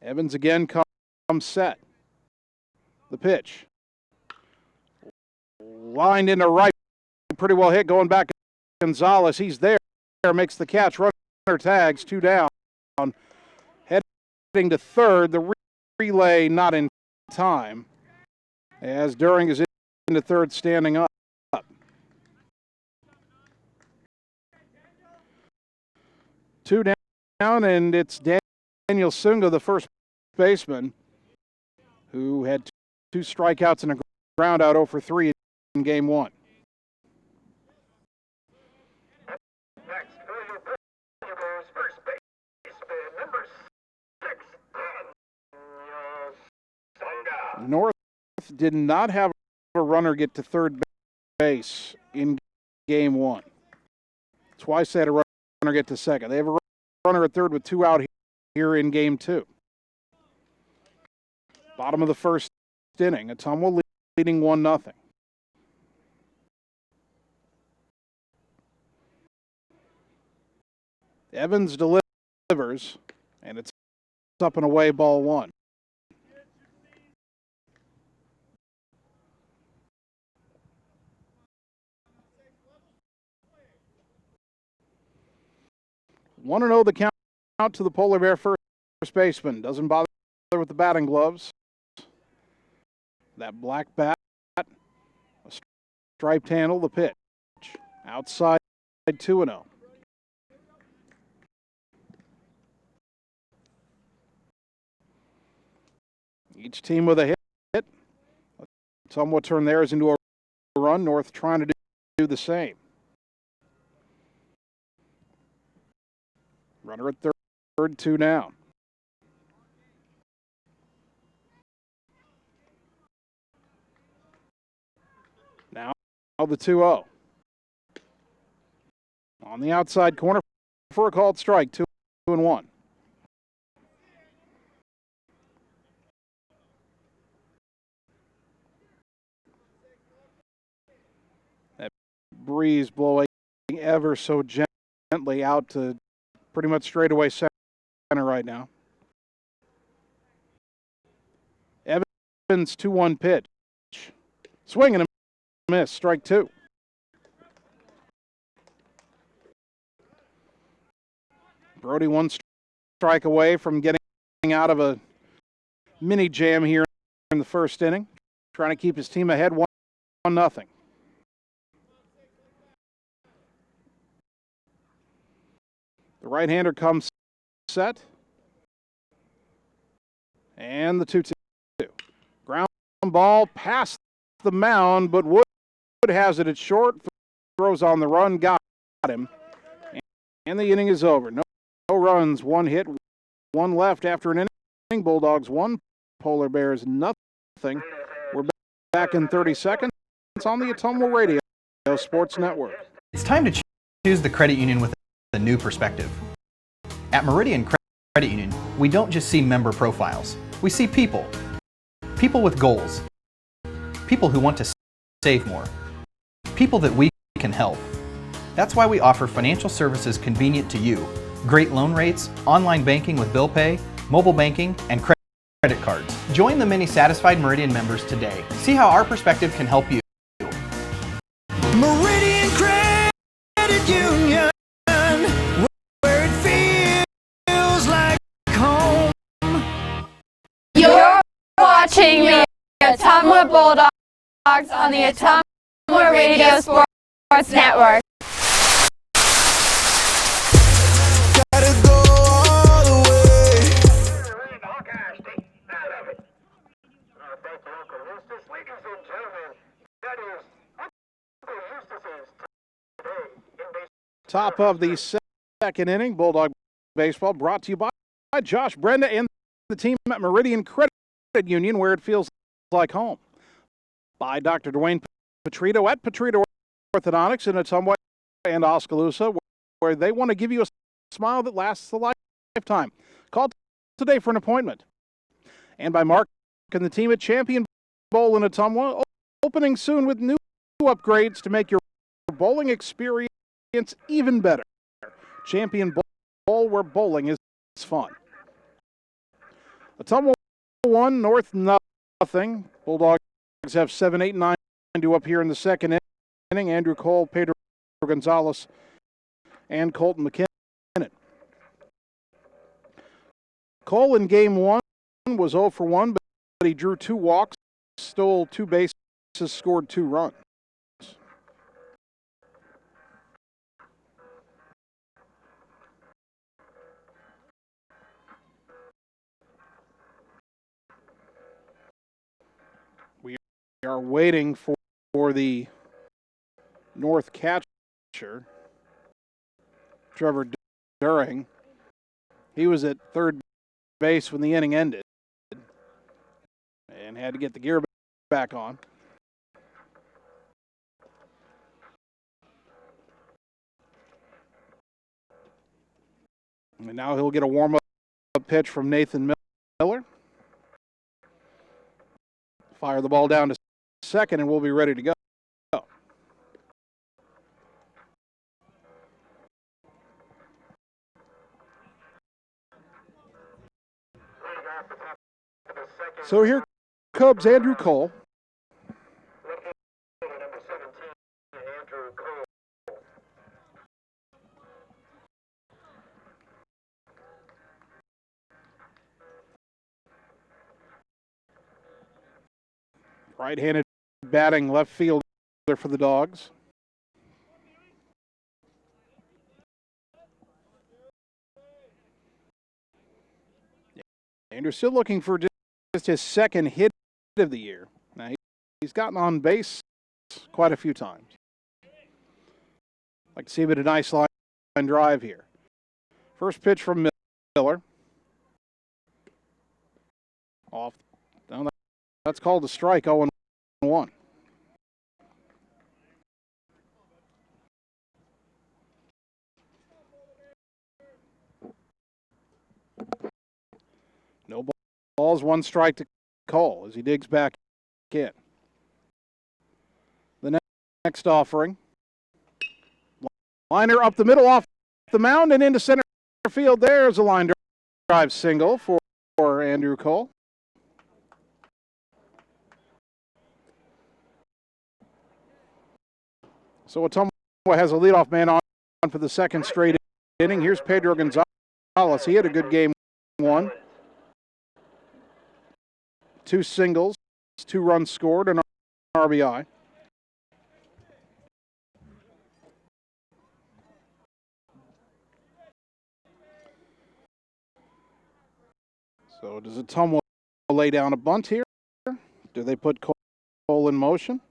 Evans again comes set. The pitch. Lined into right. Pretty well hit going back. Gonzalez, he's there. Makes the catch. Runner tags, 2 down. Heading to third. The relay not in time. As During is into third standing up. 2 down, and it's Daniel Sunga, the first baseman, who had 2 strikeouts and a ground out 0 for 3 in game 1. Next for your Bulldogs, first baseman, number 6, Sunga. North did not have a runner get to third base in game 1. Twice they had a runner get to second. They have a runner at third with 2 out here in game 2. Bottom of the first inning. Ottumwa leading 1-0. Evans delivers, and it's up and away, ball 1. Want to know the count to the Polar Bear first baseman. Doesn't bother with the batting gloves. That black bat, a striped handle, the pitch. Outside 2-0. Each team with a hit. Ottumwa turn theirs into a run. North trying to do the same. Runner at third, 2 down. Now the 2-0. On the outside corner for a called strike, 2-1. That breeze blowing ever so gently out to pretty much straightaway center right now. Evans 2-1 pitch. Swing and a miss, strike 2. Brody 1 strike away from getting out of a mini jam here in the first inning. Trying to keep his team ahead 1-0. The right-hander comes set. And the 2-2. Ground ball past the mound, but Wood has it at short. Throws on the run, got him. And the inning is over. No runs, 1 hit, 1 left after an inning. Bulldogs 1, Polar Bears nothing. We're back in 30 seconds on the Ottumwa Radio Sports Network. It's time to choose the credit union with a new perspective. At Meridian Credit Union, we don't just see member profiles. We see people. People with goals. People who want to save more. People that we can help. That's why we offer financial services convenient to you. Great loan rates, online banking with bill pay, mobile banking, and credit cards. Join the many satisfied Meridian members today. See how our perspective can help you. Meridian Credit Union, where it feels like home. You're watching the Ottumwa Bulldogs on the Ottumwa Radio Sports Network. Gotta go all the way. Thank you, Uncle Eustace. Ladies and gentlemen, that is Uncle Eustace's today in baseball. Top of the second inning, Bulldog Baseball brought to you by Josh Brenda and the team at Meridian Credit Union, where it feels like home. By Dr. Dwayne Petrito at Petrito Orthodontics in Ottumwa and Oskaloosa, where they want to give you a smile that lasts a lifetime. Call today for an appointment. And by Mark and the team at Champion Bowl in Ottumwa, opening soon with new upgrades to make your bowling experience even better. Champion Bowl, where bowling is fun. Ottumwa 1, North nothing. Bulldogs have 7, 8, 9 to up here in the second inning. Andrew Cole, Pedro Gonzalez, and Colton McKinnon. Cole in game 1 was 0 for 1, but he drew 2 walks, stole 2 bases, scored 2 runs. We are waiting for the North catcher, Trevor During. He was at third base when the inning ended and had to get the gear back on. And now he'll get a warm-up pitch from Nathan Miller. Fire the ball down to second, and we'll be ready to go. So here comes Andrew Cole. Right-handed batting left fielder for the Dogs. Andrew's still looking for just his second hit of the year. Now, he's gotten on base quite a few times. Like to see him at a nice line drive here. First pitch from Miller. Off. No, that's called a strike, 0-1. No balls, 1 strike to Cole as he digs back in. The next offering. Liner up the middle off the mound and into center field. There's a line drive single for Andrew Cole. So Ottumwa has a leadoff man on for the second straight inning. Here's Pedro Gonzalez. He had a good game 1. 2 singles, 2 runs scored, and an RBI. So does Ottumwa lay down a bunt here? Do they put Cole in motion?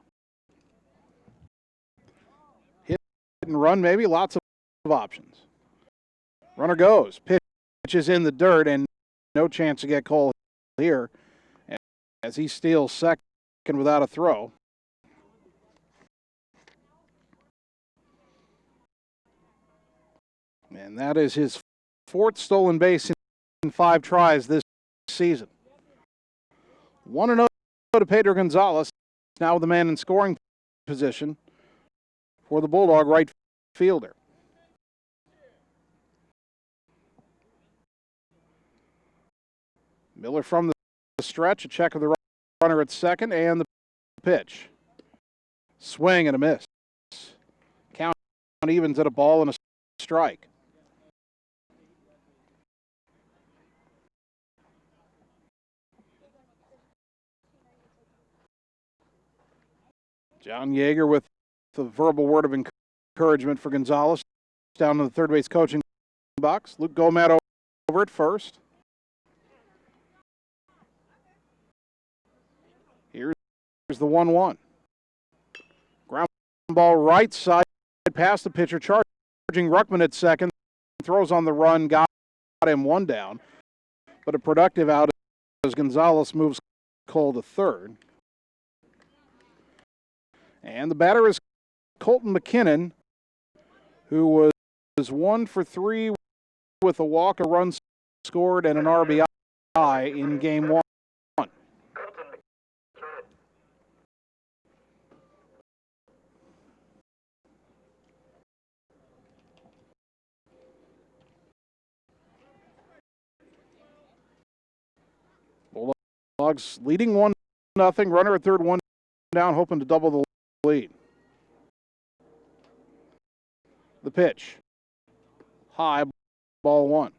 Hit and run maybe, lots of options. Runner goes, pitches in the dirt, and no chance to get Cole here as he steals second without a throw. And that is his 4th stolen base in 5 tries this season. 1-0 to Pedro Gonzalez, now the man in scoring position for the Bulldog right fielder. Miller from the stretch, a check of the runner at second, and the pitch. Swing and a miss. Count evens at a ball and a strike. John Yeager with the verbal word of encouragement for Gonzalez down to the third base coaching box. Luke Gomad over at first. Here's the 1-1. Ground ball right side past the pitcher, charging Ruckman at second. Throws on the run, got him 1 down. But a productive out as Gonzalez moves Cole to third. And the batter is Colton McKinnon, who was 1 for 3 with a walk, a run scored, and an RBI in game 1. Bulldogs leading 1-0. Runner at third, one down, hoping to double the lead. The pitch. High, ball one.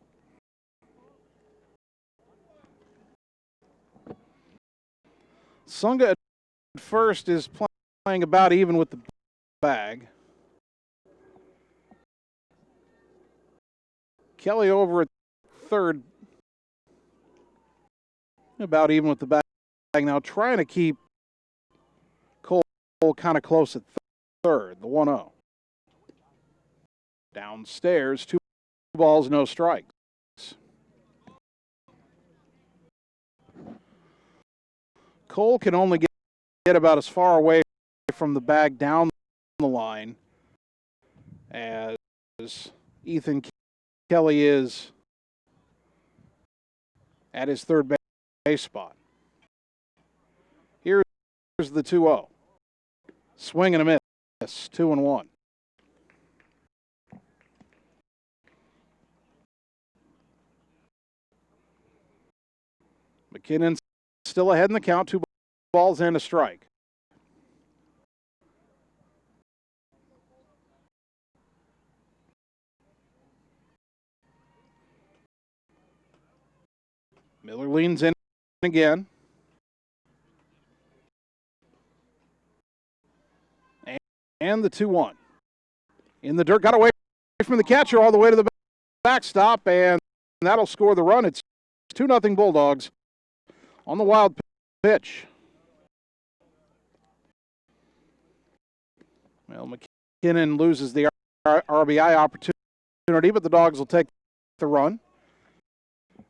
Sunga at first is playing about even with the bag. Kelly over at third, about even with the bag. Now trying to keep Cole kind of close at third, the 1-0. Downstairs, 2 balls, no strikes. Cole can only get about as far away from the bag down the line as Ethan Kelly is at his third base spot. Here's the 2-0. Swing and a miss, 2-1. McKinnon still ahead in the count, 2 balls and a strike. Miller leans in again. And the 2-1. In the dirt, got away from the catcher all the way to the backstop, and that'll score the run. It's 2-0 Bulldogs on the wild pitch. Well, McKinnon loses the RBI opportunity, but the Dogs will take the run.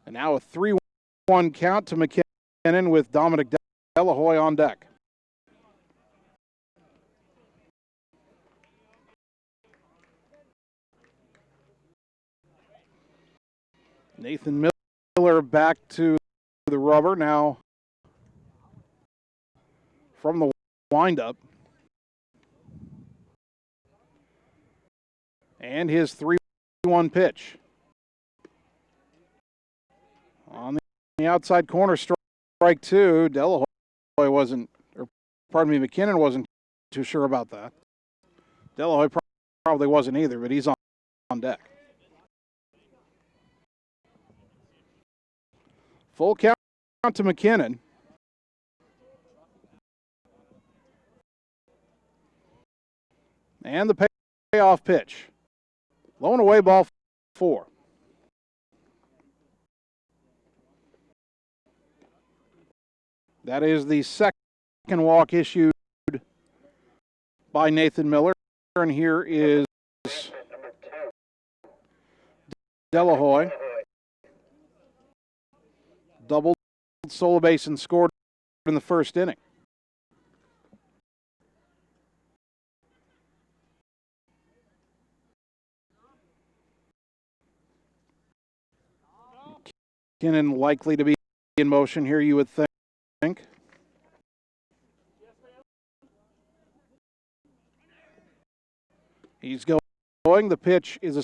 And now a 3-1 count to McKinnon with Dominic Delahoy on deck. Nathan Miller back to the rubber now from the windup. And his 3-1 pitch. On the outside corner, strike 2. Delahoy McKinnon wasn't too sure about that. Delahoy probably wasn't either, but he's on deck. Full count to McKinnon. And the payoff pitch. Low and away, ball 4. That is the second walk issued by Nathan Miller. And here is Delahoy. Doubled, solo base, and scored in the first inning. McKinnon likely to be in motion here, you would think. He's going. The pitch is a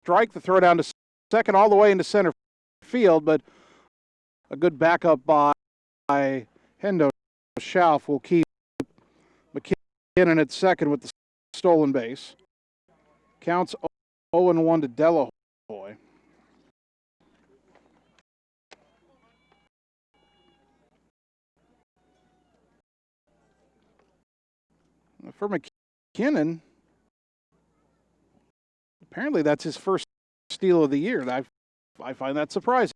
strike. The throw down to second, all the way into center field, but a good backup by Hendo Schauf will keep McKinnon at second with the stolen base. Counts 0-1 to Delahoy. For McKinnon, apparently that's his first steal of the year. I find that surprising.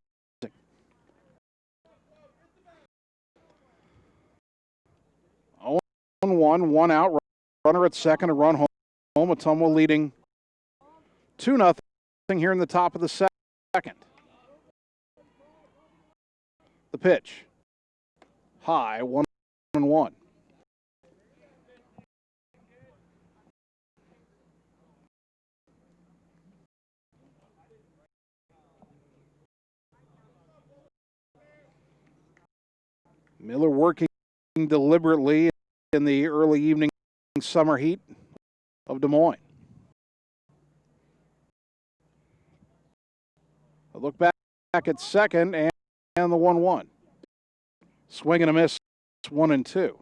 0-1, 1 out, runner at second, a run home. Ottumwa leading 2-0 here in the top of the second. The pitch. High, 1-1. Miller working deliberately in the early evening summer heat of Des Moines. A look back at second and the 1-1. Swing and a miss, 1-2.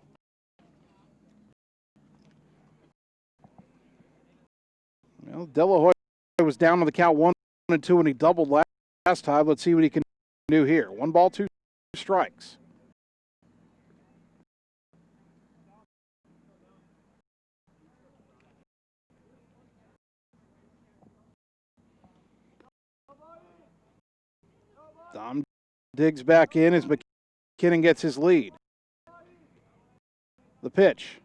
Well, De La Hoya was down on the count 1-2 when he doubled last time. Let's see what he can do here. 1 ball, 2 strikes. Dom digs back in as McKinnon gets his lead. The pitch.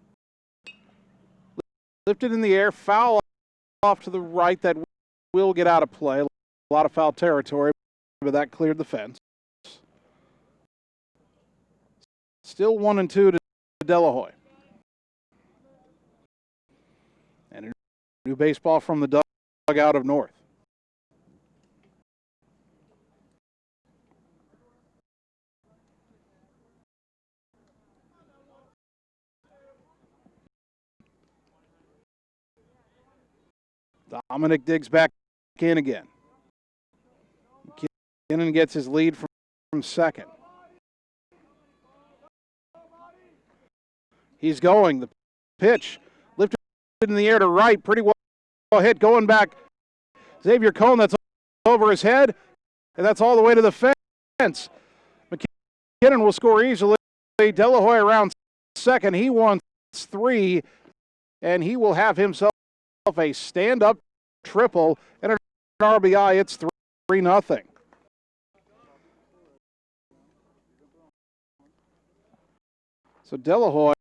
Lifted in the air, foul off to the right that will get out of play. A lot of foul territory, but that cleared the fence. Still 1-2 to De La Hoya. And a new baseball from the dugout of North. Dominic digs back in again. McKinnon gets his lead from second. He's going. The pitch lifted in the air to right. Pretty well hit. Going back. Xavier Cohn, that's over his head. And that's all the way to the fence. McKinnon will score easily. De La Hoya around second. He wants 3. And he will have himself a stand-up triple and an RBI. It's 3-0. So De La Hoya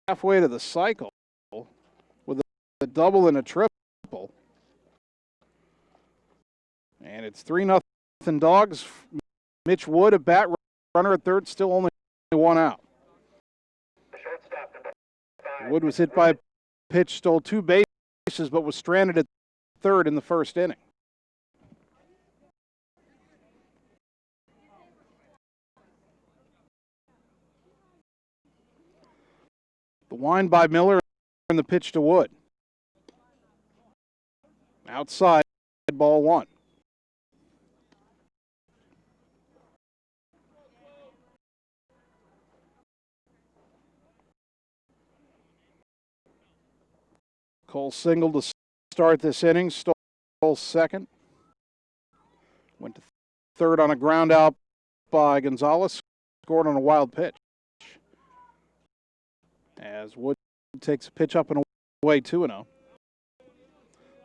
halfway to the cycle with a double and a triple. And it's 3-0 Dogs. Mitch Wood at bat, runner at third, still only 1 out. Wood was hit by a pitch, stole 2 bases, but was stranded at third in the first inning. The wind by Miller and the pitch to Wood. Outside, ball 1. Cole singled to start this inning, stole second. Went to third on a ground out by Gonzalez, scored on a wild pitch. As Wood takes a pitch up and away, 2-0.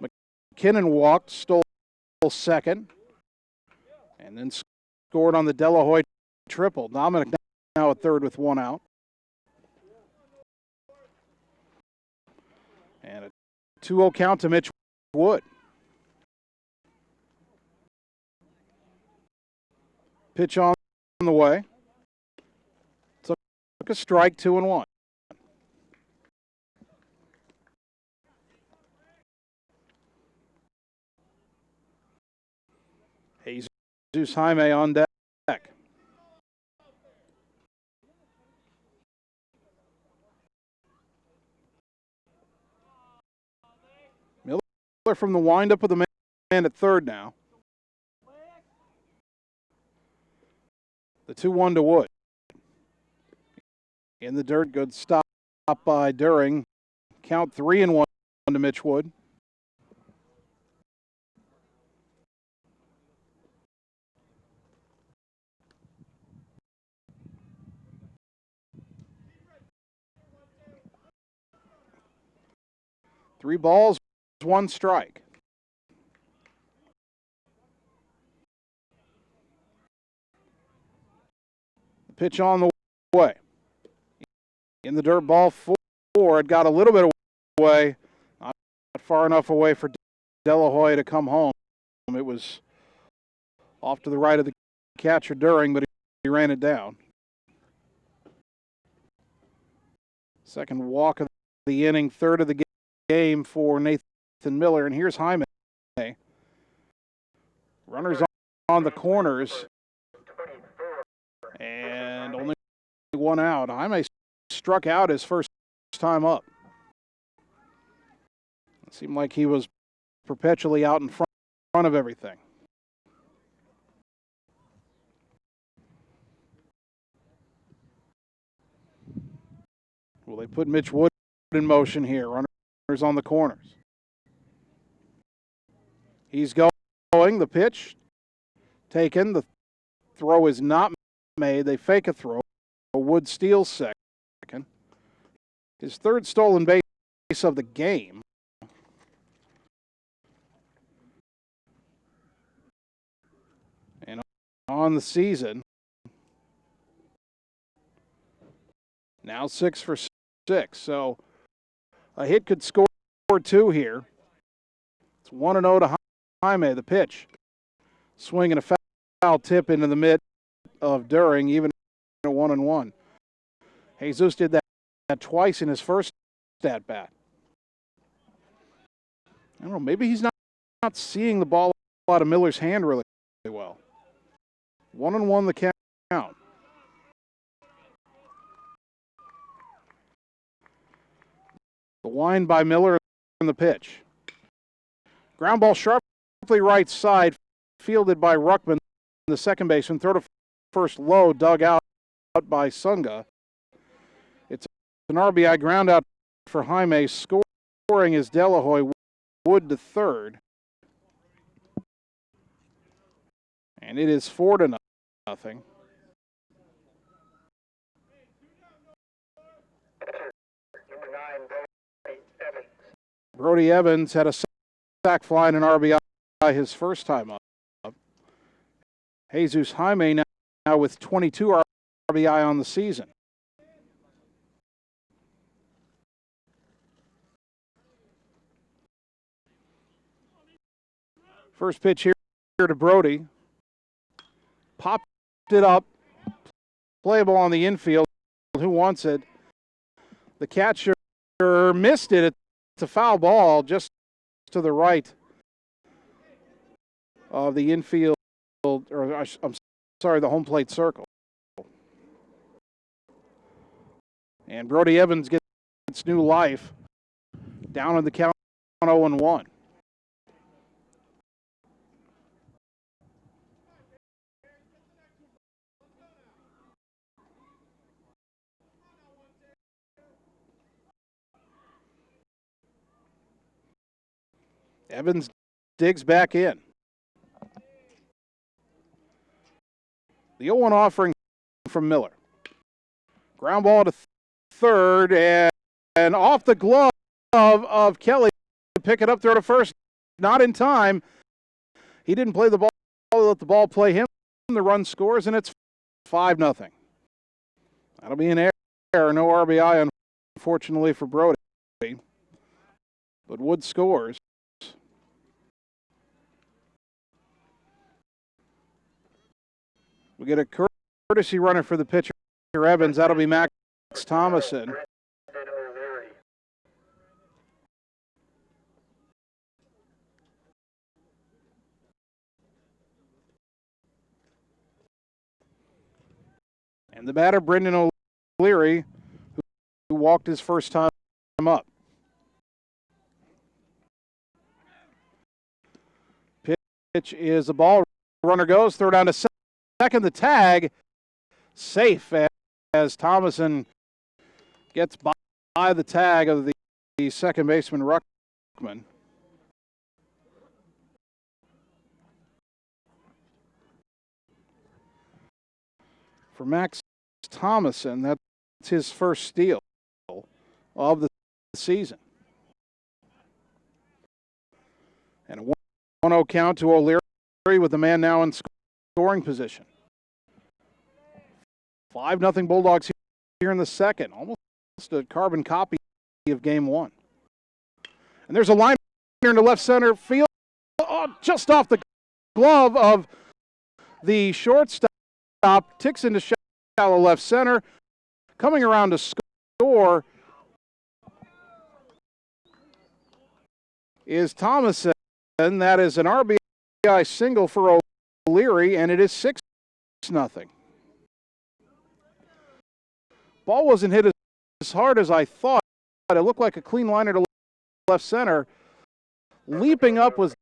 McKinnon walked, stole second, and then scored on the De La Hoya triple. Dominic now at third with 1 out. And a 2-0 count to Mitch Wood. Pitch on the way. Took a strike, 2-1. Jesus Jaime on deck. Miller from the windup with the man at third now. The 2-1 to Wood. In the dirt, good stop by During. Count 3-1 to Mitch Wood. Three balls, 1 strike. The pitch on the way. In the dirt, ball 4. It got a little bit away. Not far enough away for De La Hoya to come home. It was off to the right of the catcher During, but he ran it down. Second walk of the inning, third of the game for Nathan Miller. And here's Jaime. Runners on the corners. And only 1 out. Jaime struck out his first time up. It seemed like he was perpetually out in front of everything. Will they put Mitch Wood in motion here? Runners on the corners. He's going. The pitch taken. The throw is not made. They fake a throw. Wood steals second. His third stolen base of the game. And on the season, now 6 for 6. So a hit could score 2 here. It's 1-0 to Jaime. The pitch. Swing and a foul tip into the mid of During, even at 1-1. Jesus did that twice in his first at bat. I don't know, maybe he's not seeing the ball out of Miller's hand really well. 1-1 the count. The wind by Miller in the pitch. Ground ball sharply right side, fielded by Ruckman, the second baseman. Throw to first low, dug out by Sunga. It's an RBI ground out for Jaime. Scoring is Delahoy. Wood to third. And it is 4-0. Brody Evans had a sac fly and an RBI his first time up. Jesus Jaime now with 22 RBI on the season. First pitch here to Brody. Popped it up. Playable on the infield. Who wants it? The catcher missed it. It's a foul ball just to the right of the infield, or I'm sorry, the home plate circle. And Brody Evans gets new life. Down in the count 0-1. Evans digs back in. The 0-1 offering from Miller. Ground ball to third and off the glove of Kelly to pick it up, throw to first. Not in time. He didn't play the ball, let the ball play him. The run scores, and it's 5-0. That'll be an error. No RBI, unfortunately, for Brody. But Wood scores. We get a courtesy runner for the pitcher, Evans. That'll be Max Thomason. And the batter, Brendan O'Leary, who walked his first time up. Pitch is a ball. Runner goes. Throw down to second. The tag. Safe as Thomason gets by the tag of the second baseman, Ruckman. For Max Thomason, that's his first steal of the season. And a 1-0 count to O'Leary with the man now in scoring position. 5-0 Bulldogs here in the second. Almost a carbon copy of game one. And there's a line here into left center field. Oh, just off the glove of the shortstop. Ticks into shallow left center. Coming around to score is Thomason. That is an RBI single for O'Leary, and it is 6-0. Ball wasn't hit as hard as I thought. It looked like a clean liner to left center. Leaping up was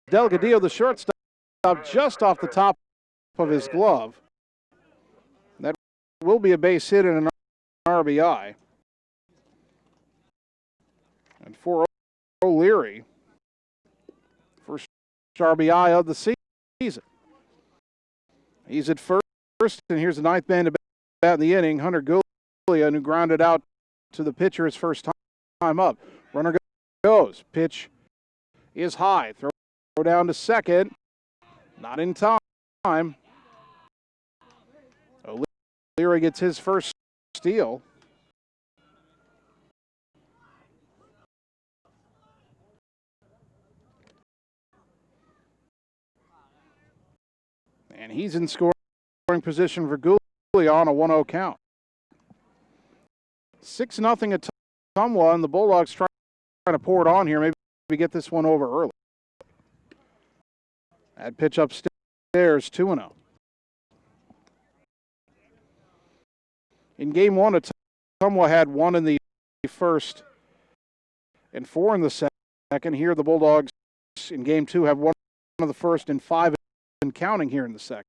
Delgadillo, the shortstop, just off the top of his glove. That will be a base hit and an RBI. And for O'Leary, first RBI of the season. He's at first, and here's the ninth man to bat in the inning, Hunter Gulian, who grounded out to the pitcher his first time up. Runner goes. Pitch is high. Throw down to second. Not in time. O'Leary gets his first steal. And he's in scoring position for Gulian on a 1-0 count. 6-0 at Ottumwa, and the Bulldogs trying to pour it on here. Maybe get this one over early. That pitch upstairs, 2-0. In game one, Ottumwa had 1 in the first and 4 in the second. Here, the Bulldogs in game 2 have 1 in the first and 5 and counting here in the second.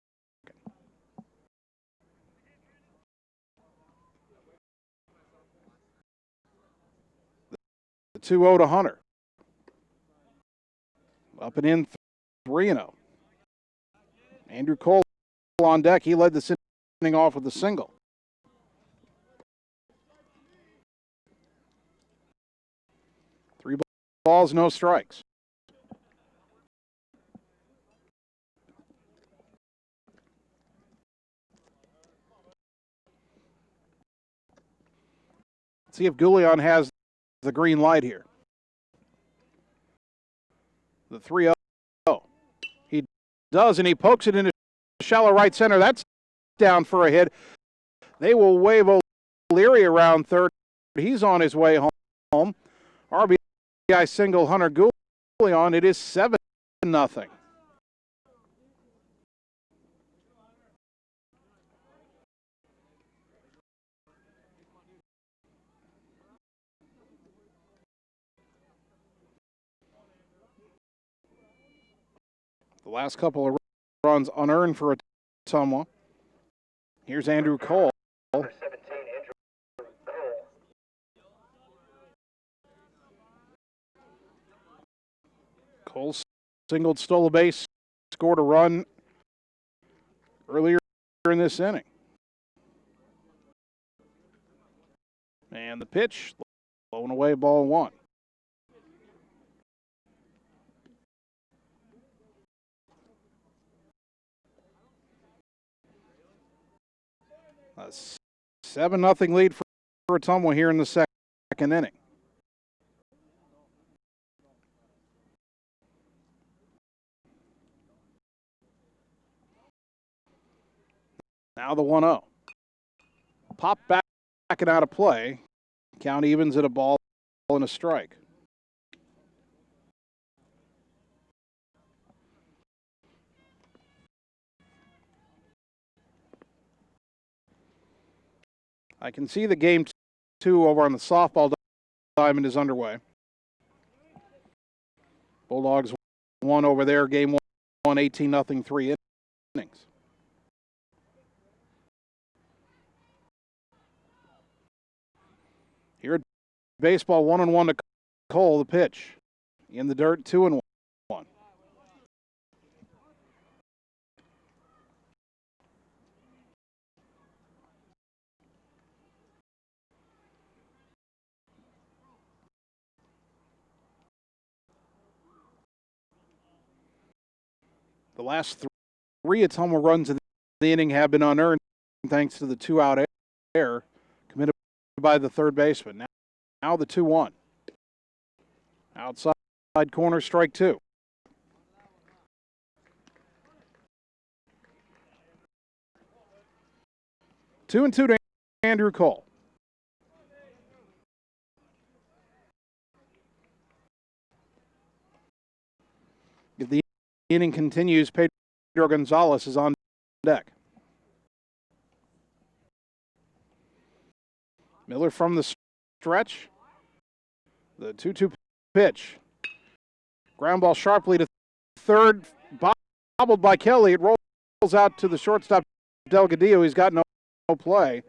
The 2-0 to Hunter. Up and in, 3-0. Andrew Cole on deck. He led this inning off with a single. Three balls, no strikes. Let's see if Gulian has the green light here. The 3-0. He does, and he pokes it into shallow right center. That's down for a hit. They will wave O'Leary around third. He's on his way home. RBI single Hunter Gulian. It is 7-0. The last couple of runs unearned for Ottumwa. Here's Andrew Cole. Cole singled, stole a base, scored a run earlier in this inning. And the pitch, blown away, ball 1. A 7-0 lead for Ottumwa here in the second inning. Now the 1-0. Pop back and out of play. Count evens at a ball and a strike. I can see the game 2 over on the softball diamond is underway. Bulldogs won over there. Game 1, 18-0, 3 innings. Here at baseball, 1-1 to Cole. The pitch in the dirt, 2-1. The last 3 Ottumwa runs in the inning have been unearned thanks to the 2-out error committed by the third baseman. Now the 2-1. Outside corner, strike 2. Two and 2 to Andrew Cole. If the inning continues, Pedro Gonzalez is on deck. Miller from the stretch. The 2-2 pitch. Ground ball sharply to third. Bobbled by Kelly. It rolls out to the shortstop, Delgadillo. He's got no play.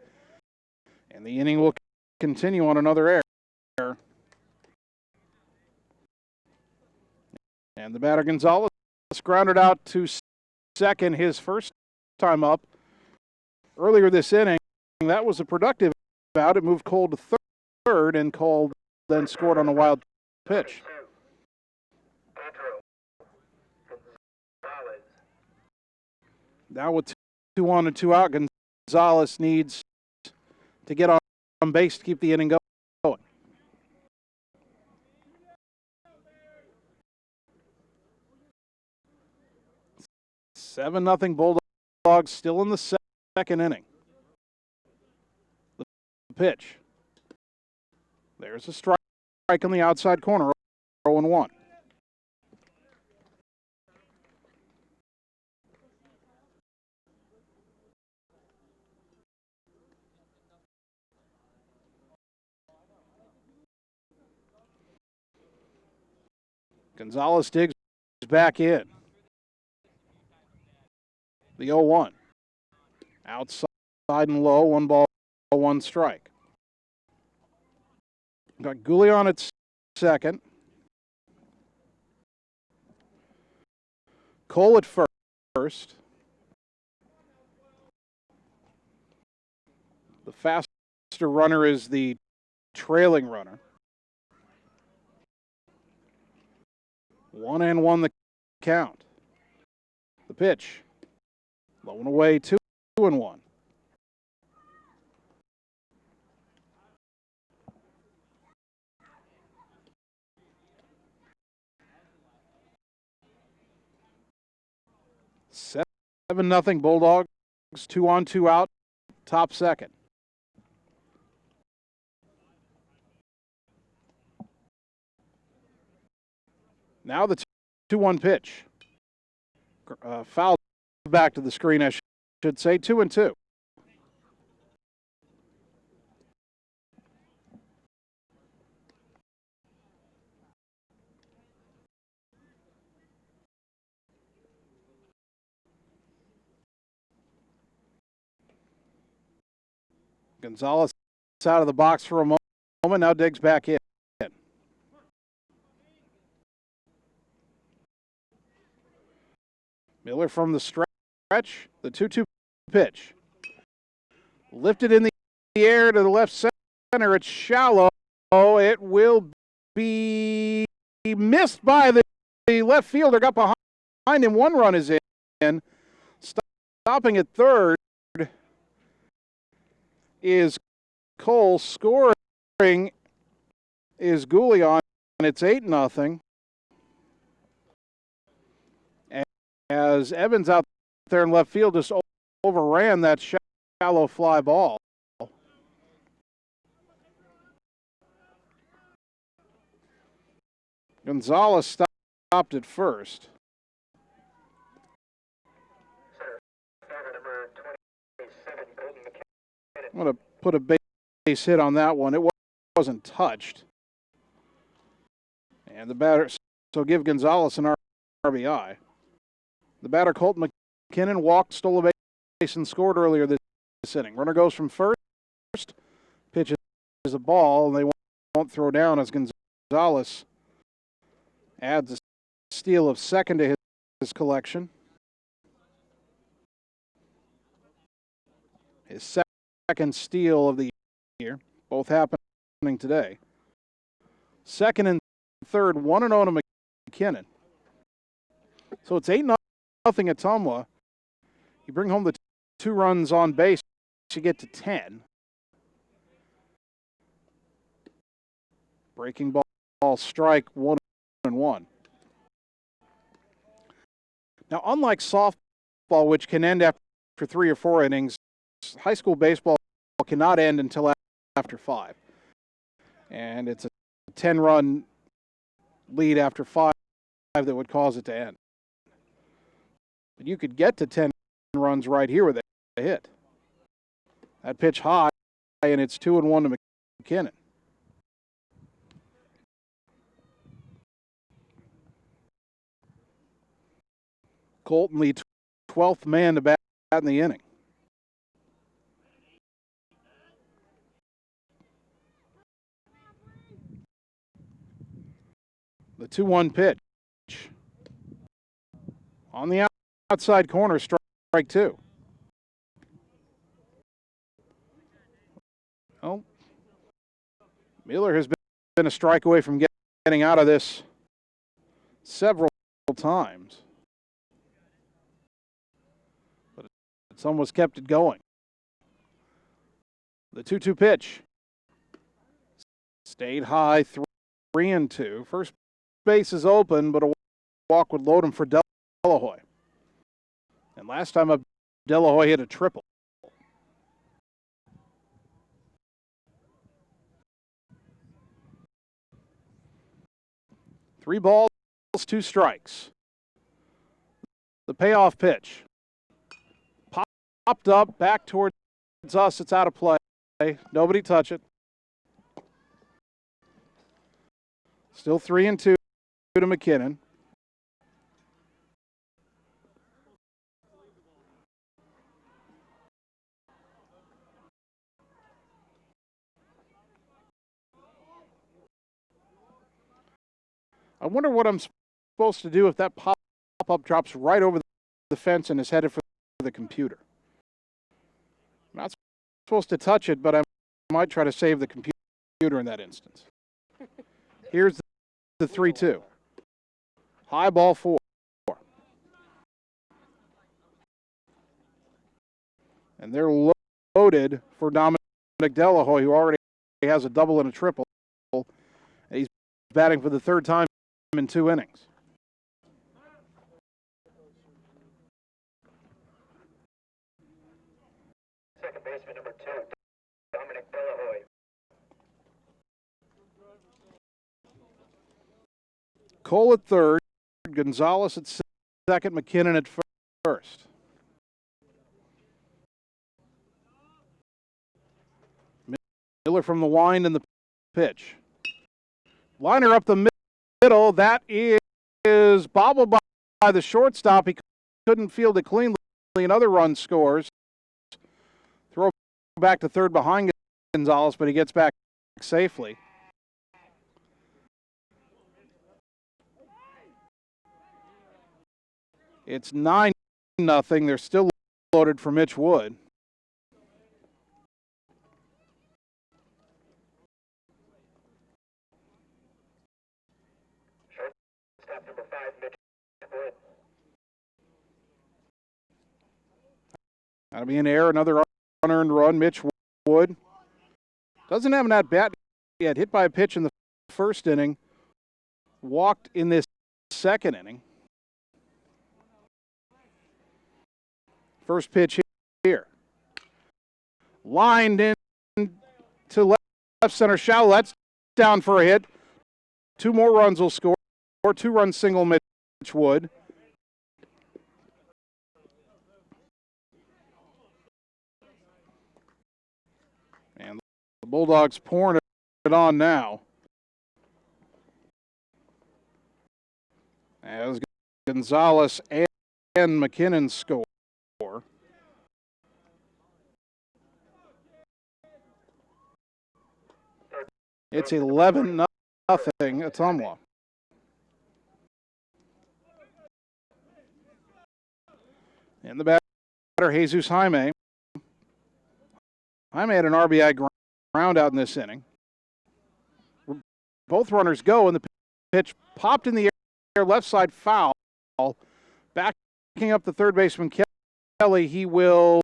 And the inning will continue on another error. And the batter Gonzalez grounded out to second his first time up earlier this inning. That was a productive out. It moved Cole to third, and Cole then scored on a wild pitch. Now with 2 on and 2 out, Gonzalez needs to get on base to keep the inning going. Seven nothing Bulldogs still in the second inning. The pitch. There's a strike on the outside corner, 0-1. Gonzalez digs back in. The 0-1. Outside and low, 1 ball, 1 strike. Got Goulion at second. Cole at first. The faster runner is the trailing runner. 1-1 the count. The pitch. Low and away, 2-1. Seven nothing Bulldogs. 2 on, 2 out. Top second. Now the 2-1 pitch. Foul back to the screen, I should say. 2-2. Gonzalez out of the box for a moment, now digs back in. Miller from the stretch, the 2-2 pitch. Lifted in the air to the left center, it's shallow. It will be missed by the left fielder, got behind him, 1 run is in. Stopping at third is Cole, scoring is Goulion, and it's 8-0. As Evans out there in left field just overran that shallow fly ball. Gonzalez stopped at first. I'm going to put a base hit on that one. It wasn't touched. And the batter, so give Gonzalez an RBI. The batter, Colton McKinnon, walked, stole a base, and scored earlier this inning. Runner goes from first. Pitch is a ball, and they won't throw down as Gonzalez adds a steal of second to his collection. His second steal of the year, both happening today. Second and third, 1-0 to McKinnon. So it's 8-0 Ottumwa. You bring home the 2 runs on base, you get to 10. Breaking ball strike, 1-1. Now, unlike softball, which can end after 3 or 4 innings, high school baseball cannot end until after 5. And it's a 10-run lead after 5 that would cause it to end. But you could get to 10 runs right here with a hit. That pitch high, and it's 2-1 to McKinnon. Colton, the 12th man to bat in the inning. The 2-1 pitch. On the outside corner, strike two. Well, Miller has been a strike away from getting out of this several times. But it's almost kept it going. The 2-2 pitch. Stayed high, 3-2. First base is open, but a walk would load him for Delahoy. And last time up, Delahoy hit a triple. Three balls, two strikes. The payoff pitch. Popped up, back towards us. It's out of play. Nobody touch it. Still 3-2 to McKinnon. I wonder what I'm supposed to do if that pop-up drops right over the fence and is headed for the computer. I'm not supposed to touch it, but I might try to save the computer in that instance. Here's the 3-2. High ball 4. And they're loaded for Dominic Delahoy, who already has a double and a triple. And he's batting for the third time in 2 innings. Second baseman number 2, Dominic Delahoy. Cole at third, Gonzalez at second, McKinnon at first. Miller from the wind and the pitch. Liner up the middle. That is bobbled by the shortstop. He couldn't field it cleanly. Another run scores. Throw back to third behind Gonzalez, but he gets back safely. It's 9-0. They're still loaded for Mitch Wood. Shortstop number 5, Mitch Wood. That'll be an error. Another unearned run. Mitch Wood doesn't have an at-bat yet. Hit by a pitch in the first inning. Walked in this second inning. First pitch here. Lined in to left center shallow. That's down for a hit. 2 more runs will score. 2-run single Mitch Wood. And the Bulldogs pouring it on now. As Gonzalez and McKinnon score. It's 11-0 Ottumwa. And the batter, Jesus Jaime. Jaime had an RBI ground out in this inning. Both runners go, and the pitch popped in the air, left side foul. Backing up the third baseman, Kelly. He will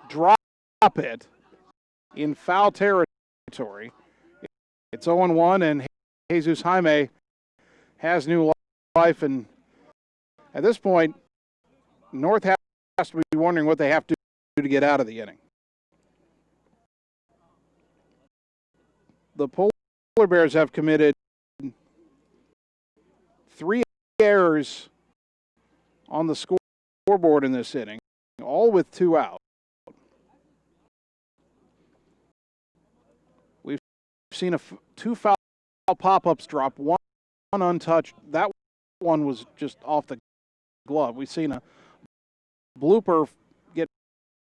drop it in foul territory. It's 0-1, and Jesus Jaime has new life. And at this point, North has to be wondering what they have to do to get out of the inning. The Polar Bears have committed 3 errors on the scoreboard in this inning, all with 2 out. We've seen 2 foul pop-ups drop, 1 untouched. That one was just off the glove. We've seen a blooper get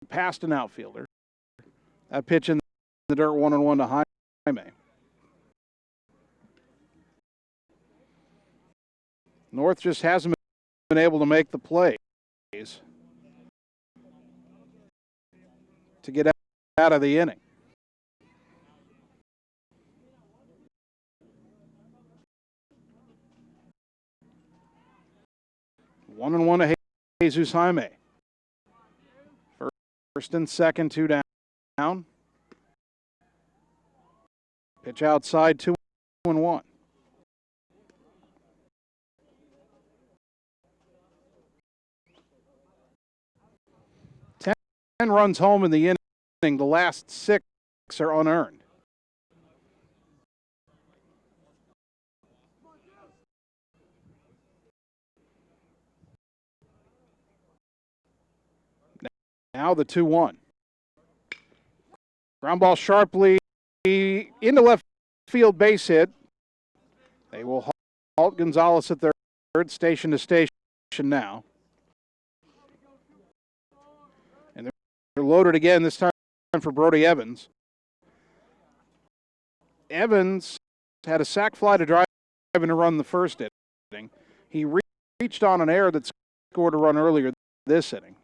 past an outfielder. That pitch in the dirt, 1-1 to Jaime. North just hasn't been able to make the plays to get out of the inning. One and one to Jesus Jaime. First and second, 2 down. Pitch outside, 2-1. Ten runs home in the inning. The last 6 are unearned. Now the 2-1. Ground ball sharply into left field, base hit. They will halt Gonzalez at third, station to station now. And they're loaded again, this time for Brody Evans. Evans had a sac fly to drive in a run the first inning. He reached on an error that scored a run earlier this inning.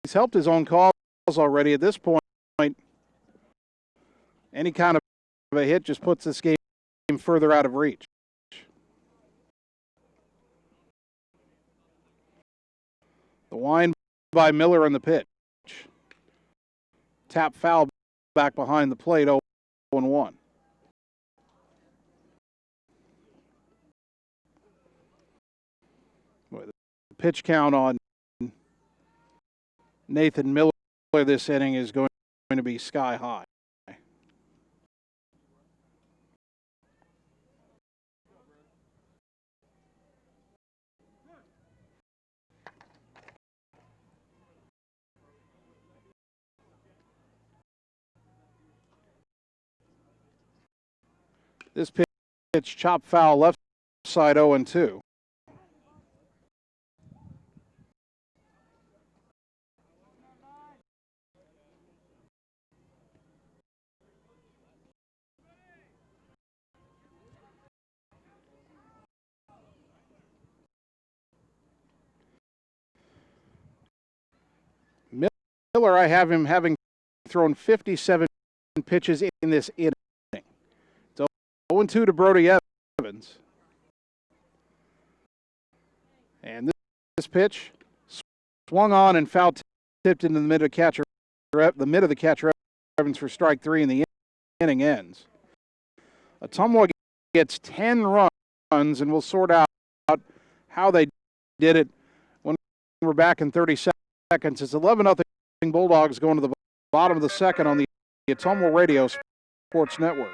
He's helped his own calls already at this point. Any kind of a hit just puts this game further out of reach. The wind by Miller in the pitch. Tap foul back behind the plate, 0-1. The pitch count on Nathan Miller this inning is going to be sky high. This pitch chop foul left side, 0-2. Miller, I have him having thrown 57 pitches in this inning. It's 0-2 to Brody Evans. And this pitch swung on and foul tipped into the mid of the catcher Evans for strike 3, and the inning ends. Ottumwa gets 10 runs, and we'll sort out how they did it when we're back in 30 seconds. It's 11-0 Bulldogs going to the bottom of the second on the Ottumwa Radio Sports Network.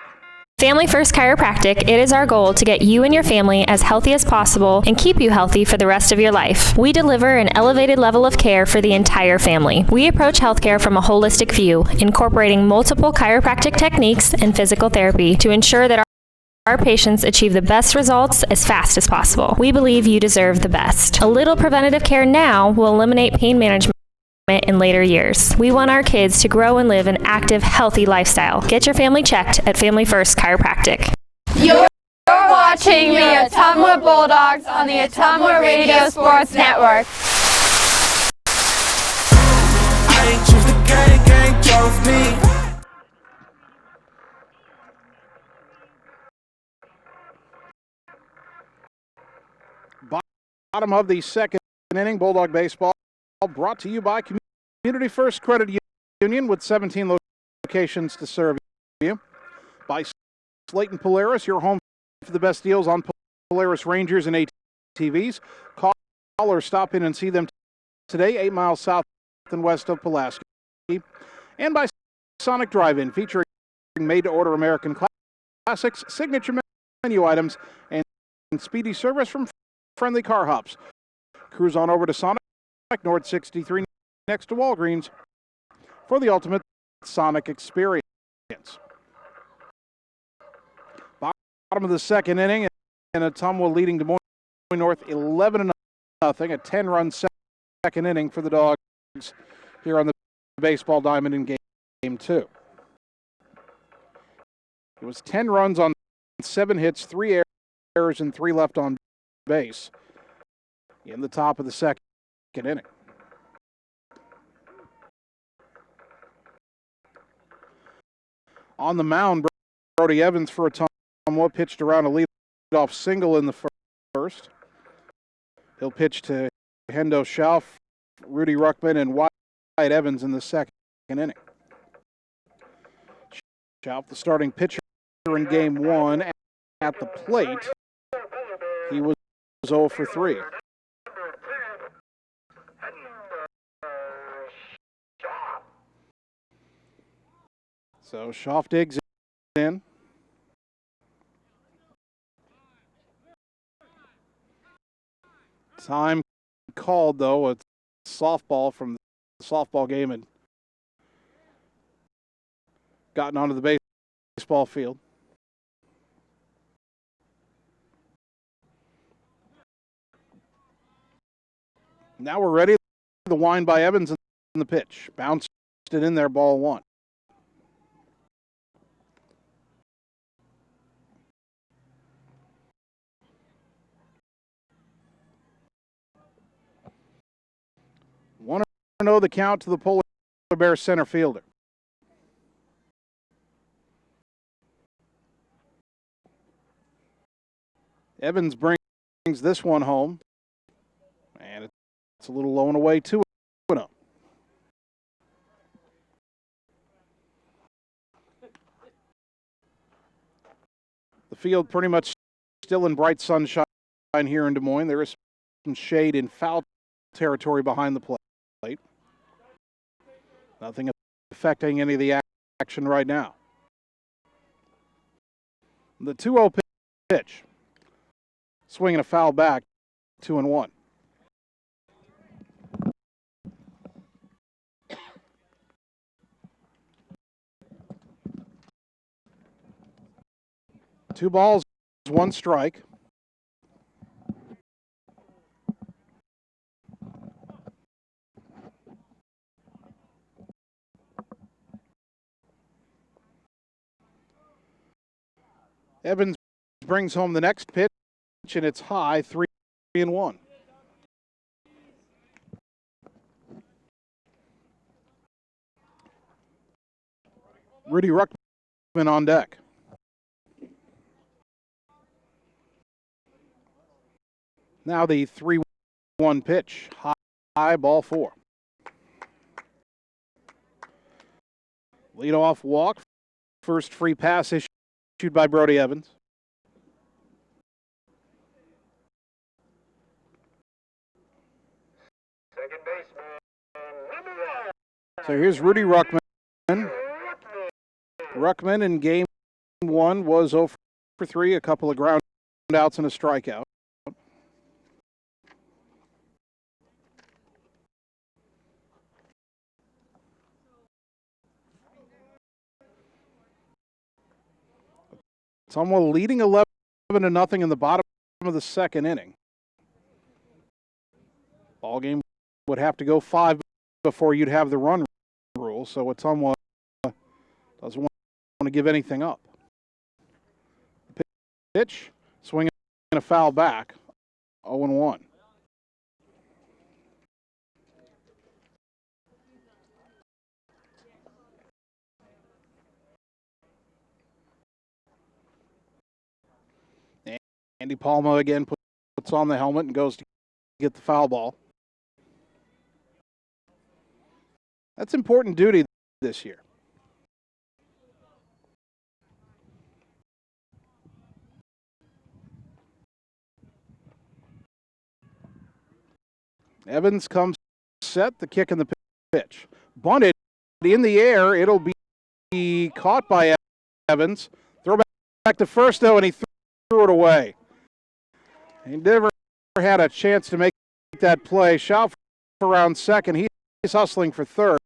Family First Chiropractic, it is our goal to get you and your family as healthy as possible and keep you healthy for the rest of your life. We deliver an elevated level of care for the entire family. We approach healthcare from a holistic view, incorporating multiple chiropractic techniques and physical therapy to ensure that our patients achieve the best results as fast as possible. We believe you deserve the best. A little preventative care now will eliminate pain management in later years. We want our kids to grow and live an active, healthy lifestyle. Get your family checked at Family First Chiropractic. You're watching the Ottumwa Bulldogs on the Ottumwa Radio Sports Network. I ain't choose the gang chose me. Bottom of the second inning, Bulldog baseball brought to you by Community First Credit Union with 17 locations to serve you. By Slayton Polaris, your home for the best deals on Polaris Rangers and ATVs. Call or stop in and see them today, 8 miles south and west of Pulaski. And by Sonic Drive-In, featuring made-to-order American classics, signature menu items, and speedy service from friendly car hops. Cruise on over to Sonic, North 63, next to Walgreens, for the ultimate Sonic experience. Bottom of the second inning, and Ottumwa leading Des Moines North 11-0, a 10-run second inning for the Dogs here on the baseball diamond in game 2. It was 10 runs on 7 hits, 3 errors, and 3 left on base in the top of the second inning. On the mound, Brody Evans for Ottumwa pitched around a leadoff single in the first. He'll pitch to Hendo Schauf, Rudy Ruckman, and Wyatt Evans in the second inning. Schauf, the starting pitcher in game 1, at the plate. He was 0 for 3. So Schauf digs in. Time called, though. It's softball from the softball game and gotten onto the baseball field. Now we're ready. The wind by Evans in the pitch. Bounced it in there, ball 1. Want to know the count to the Polar Bear center fielder. Evans brings this one home, and it's a little low and away 2-0. The field pretty much still in bright sunshine here in Des Moines. There is some shade in foul territory behind the plate. Nothing affecting any of the action right now. The 2-0 pitch. Swinging a foul back, 2-1. Two balls, 1 strike. Evans brings home the next pitch, and it's high, 3-1. Rudy Ruckman on deck. Now the 3-1 pitch, high, ball 4. Leadoff walk, first free pass issued by Brody Evans. Second baseman, so here's Rudy Ruckman. Ruckman in game 1 was 0 for 3, a couple of ground outs and a strikeout. Ottumwa leading 11-0 in the bottom of the second inning. Ball game would have to go 5 before you'd have the run rule, so Ottumwa doesn't want to give anything up. Pitch, swinging a foul back, 0-1. Andy Palma again puts on the helmet and goes to get the foul ball. That's important duty this year. Evans comes set, the kick and the pitch. Bunted in the air, it'll be caught by Evans. Throw back to first, though, and he threw it away. He never had a chance to make that play. Schauf around second. He's hustling for third.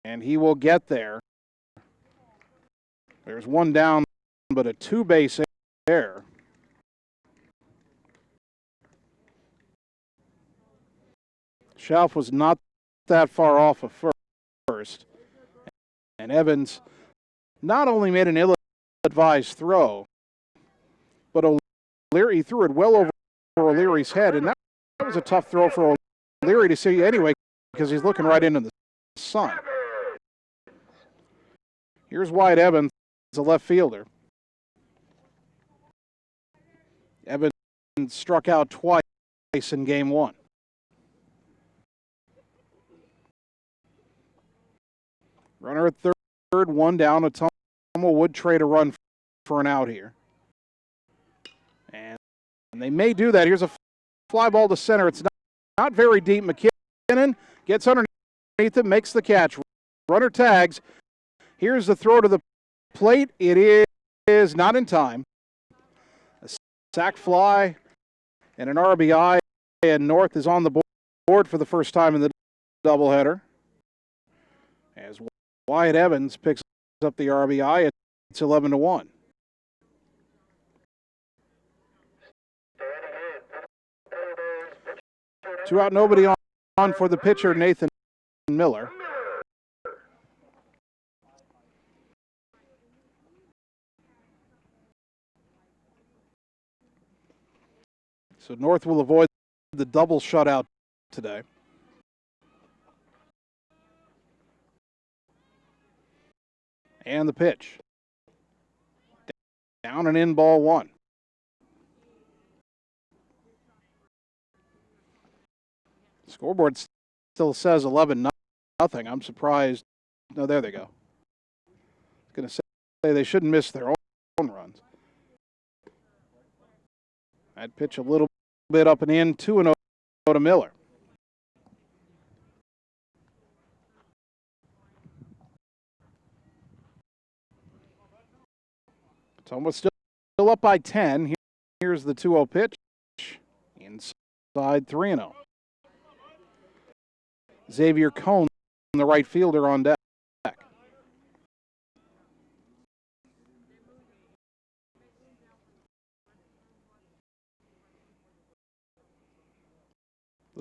And he will get there. There's one down, but a 2-base error. Schauf was not that far off of first. And Evans not only made an ill-advised throw, but O'Leary threw it well over O'Leary's head, and that was a tough throw for O'Leary to see anyway because he's looking right into the sun. Here's Wyatt Evans, a left fielder. Evans struck out twice in game one. Runner at third, one down. Ottumwa would trade a run for an out here. And they may do that. Here's a fly ball to center. It's not very deep. McKinnon gets underneath it, makes the catch. Runner tags. Here's the throw to the plate. It is not in time. A sac fly and an RBI, and North is on the board for the first time in the doubleheader. As Wyatt Evans picks up the RBI, it's 11-1. Two out, nobody on for the pitcher, Nathan Miller. So North will avoid the double shutout today. And the pitch. Down and in, ball one. Scoreboard still says 11-0. I'm surprised. No, there they go. I was going to say they shouldn't miss their own runs. I'd pitch a little bit up and in, 2-0 to Miller. It's almost still up by 10. Here's the 2-0 pitch. Inside 3-0. Xavier Cohn, the right fielder, on deck. The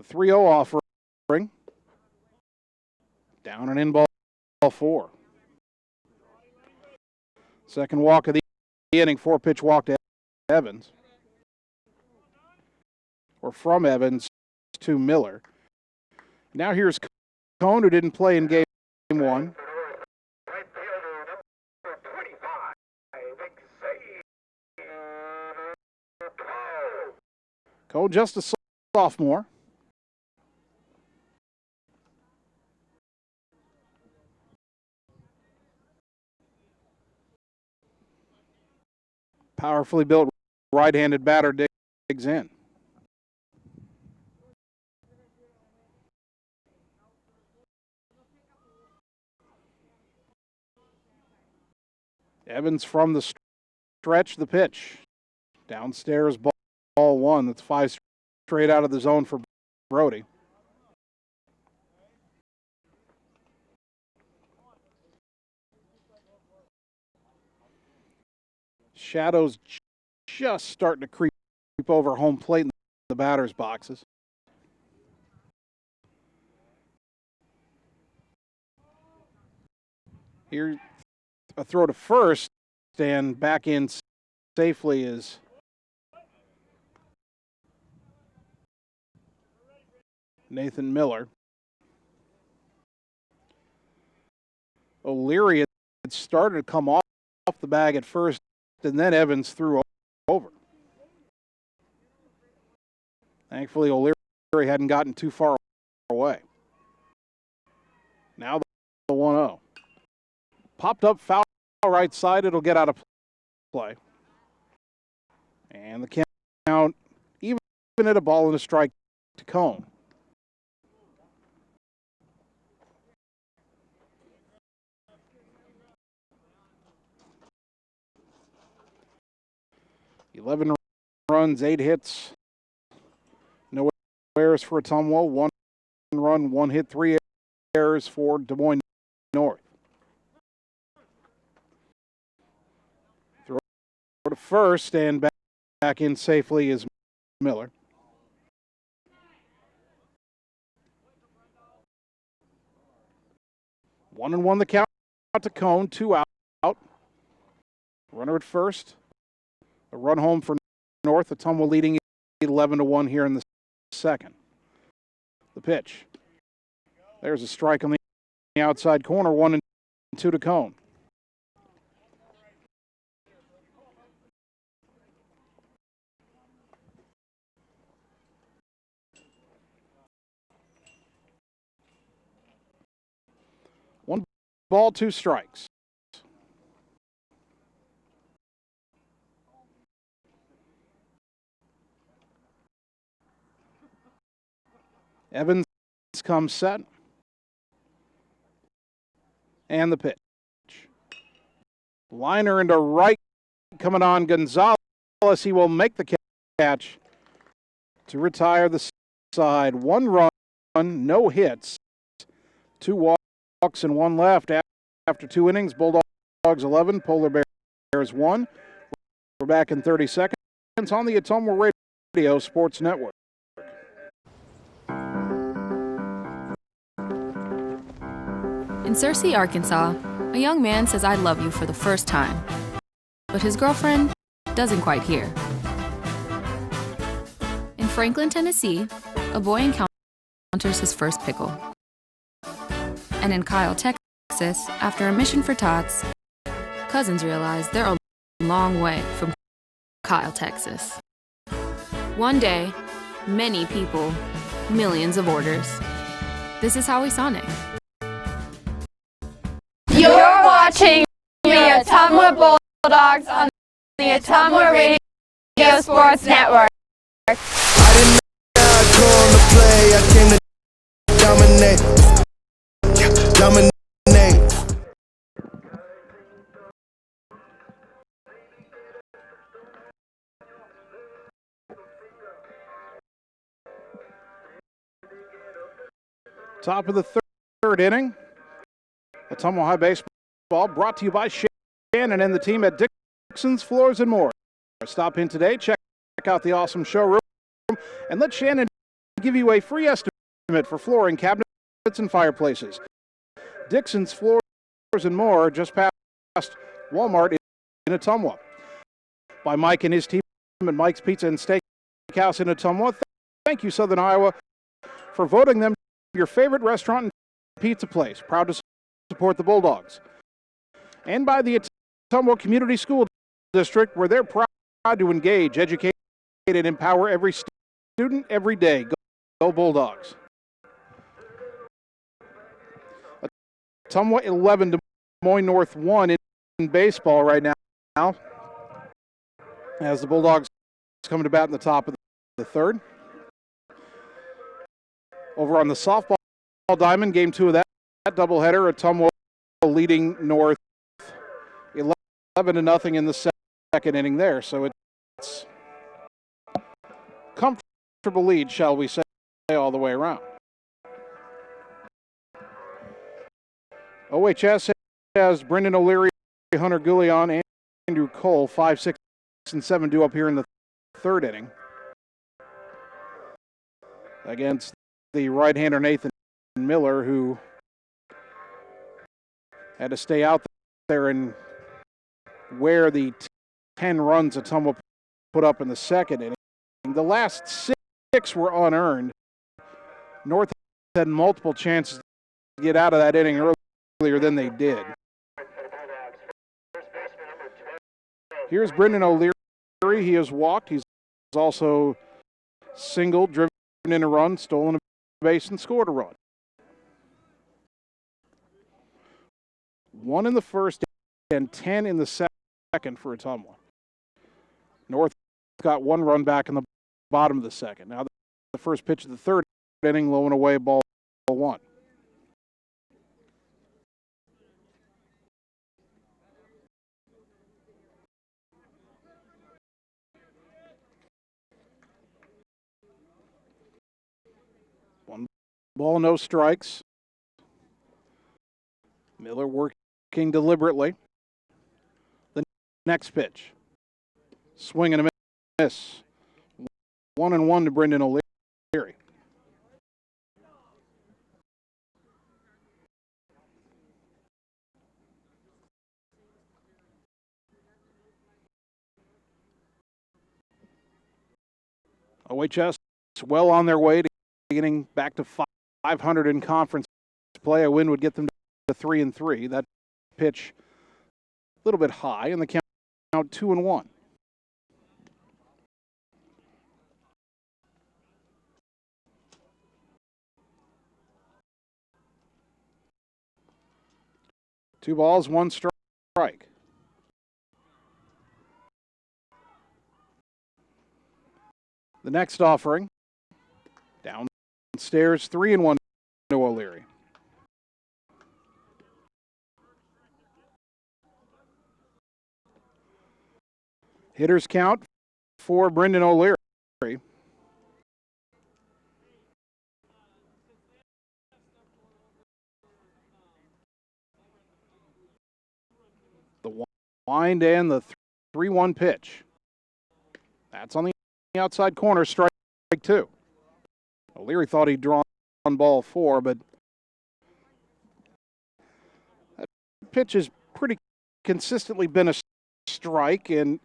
3-0 offering. Down and in, ball four. Second walk of the inning, 4-pitch walk to Evans. Or from Evans to Miller. Now here's Cohn, who didn't play in game one. Cohn, just a sophomore. Powerfully built right-handed batter digs in. Evans from the stretch, the pitch. Downstairs, ball one. That's 5 straight out of the zone for Brody. Shadows just starting to creep over home plate in the batter's boxes. Here, a throw to first, and back in safely is Nathan Miller. O'Leary had started to come off the bag at first, and then Evans threw over. Thankfully, O'Leary hadn't gotten too far away. Now the 1-0. Popped up foul right side. It'll get out of play. And the count, even at a ball and a strike to Cohn. $11 runs, 8 hits. No errors for Ottumwa. 1 run, 1 hit, 3 errors for Des Moines North. Throw to first, and back in safely is Miller. One and one the count to Cone, 2 out. Runner at first. A run home for North. Ottumwa leading 11-1 here in the second. The pitch. There's a strike on the outside corner, 1-2 to Cone. One ball, 2 strikes. Evans comes set. And the pitch. Liner into right, coming on Gonzalez. He will make the catch to retire the side. 1 run, no hits. 2 walks and 1 left after 2 innings. Bulldogs 11, Polar Bears 1. We're back in 30 seconds on the Ottumwa Radio Sports Network. In Searcy, Arkansas, a young man says I love you for the first time, but his girlfriend doesn't quite hear. In Franklin, Tennessee, a boy encounters his first pickle. And in Kyle, Texas, after a mission for tots, cousins realize they're a long way from Kyle, Texas. One day, many people, millions of orders. This is Howie Sonic. You're watching the Ottumwa Bulldogs on the Ottumwa Radio Sports Network. I did not come to play, I came to dominate. Dominate. Top of the third inning. Ottumwa High Baseball brought to you by Shannon and the team at Dixon's Floors and More. Stop in today, check out the awesome showroom, and let Shannon give you a free estimate for flooring, cabinets, and fireplaces. Dixon's Floors and More, just past Walmart in Ottumwa. By Mike and his team at Mike's Pizza and Steakhouse in Ottumwa. Thank you, Southern Iowa, for voting them your favorite restaurant and pizza place. Proud to support the Bulldogs. And by the Ottumwa Community School District, where they're proud to engage, educate, and empower every student every day. Go Bulldogs. Ottumwa 11 to Moines North 1 in baseball right now, as the Bulldogs come to bat in the top of the third. Over on the softball diamond, game 2 of that doubleheader, Ottumwa leading North 11-0 in the second inning there. So it's comfortable lead, shall we say, all the way around. OHS has Brendan O'Leary, Hunter Goulion, and Andrew Cole, 5, 6, and 7 due up here in the third inning against the right-hander Nathan Miller, who had to stay out there and wear the 10 runs Ottumwa put up in the second inning. The last 6 were unearned. North had multiple chances to get out of that inning earlier than they did. Here's Brendan O'Leary. He has walked. He's also singled, driven in a run, stolen a base, and scored a run. 1 in the first and 10 in the second for Ottumwa. North got 1 run back in the bottom of the second. Now the first pitch of the third inning, low and away, ball 1. One ball, no strikes. Miller working deliberately. The next pitch. Swing and a miss. 1-1 to Brendan O'Leary. OHS well on their way to getting back to 500 in conference play. A win would get them to 3-3. That pitch a little bit high, and the count 2-1. Two balls, one strike. The next offering, downstairs, 3-1 to O'Leary. Hitters count for Brendan O'Leary. The wind and the 3-1 pitch. That's on the outside corner, strike two. O'Leary thought he'd drawn ball 4, but that pitch has pretty consistently been a strike, and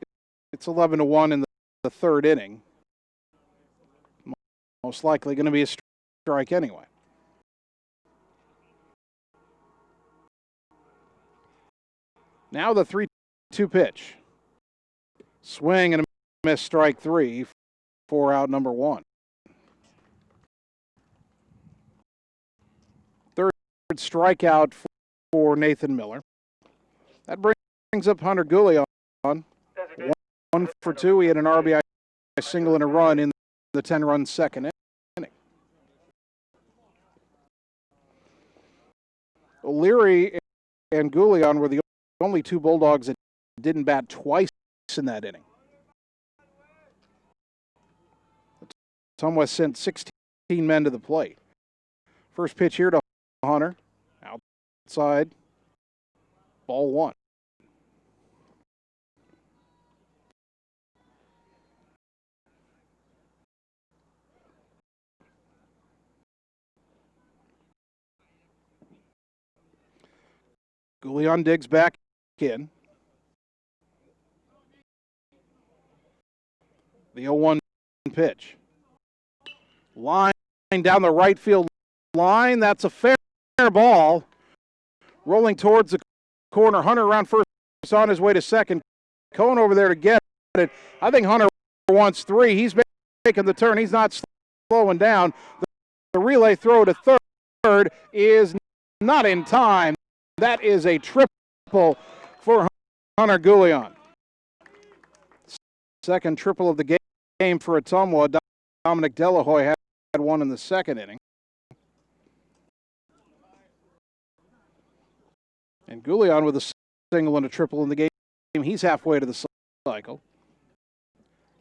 it's 11-1 in the third inning. Most likely going to be a strike anyway. Now the 3-2 pitch. Swing and a miss, strike 3, 4 out, number 1. Third strikeout for Nathan Miller. That brings up Hunter Goulion. 1 for 2. He had an RBI single and a run in the 10-run second inning. O'Leary and Goulion were the only two Bulldogs that didn't bat twice in that inning. Ottumwa sent 16 men to the plate. First pitch here to Hunter. Outside. Ball 1. Goulion digs back in. The 0-1 pitch. Line down the right field line. That's a fair ball. Rolling towards the corner. Hunter around first, on his way to second. Cohen over there to get it. I think Hunter wants 3. He's making the turn. He's not slowing down. The relay throw to third is not in time. That is a triple for Hunter Goulion. Second triple of the game for Ottumwa. Dominic Delahoy had one in the second inning. And Goulion with a single and a triple in the game. He's halfway to the cycle.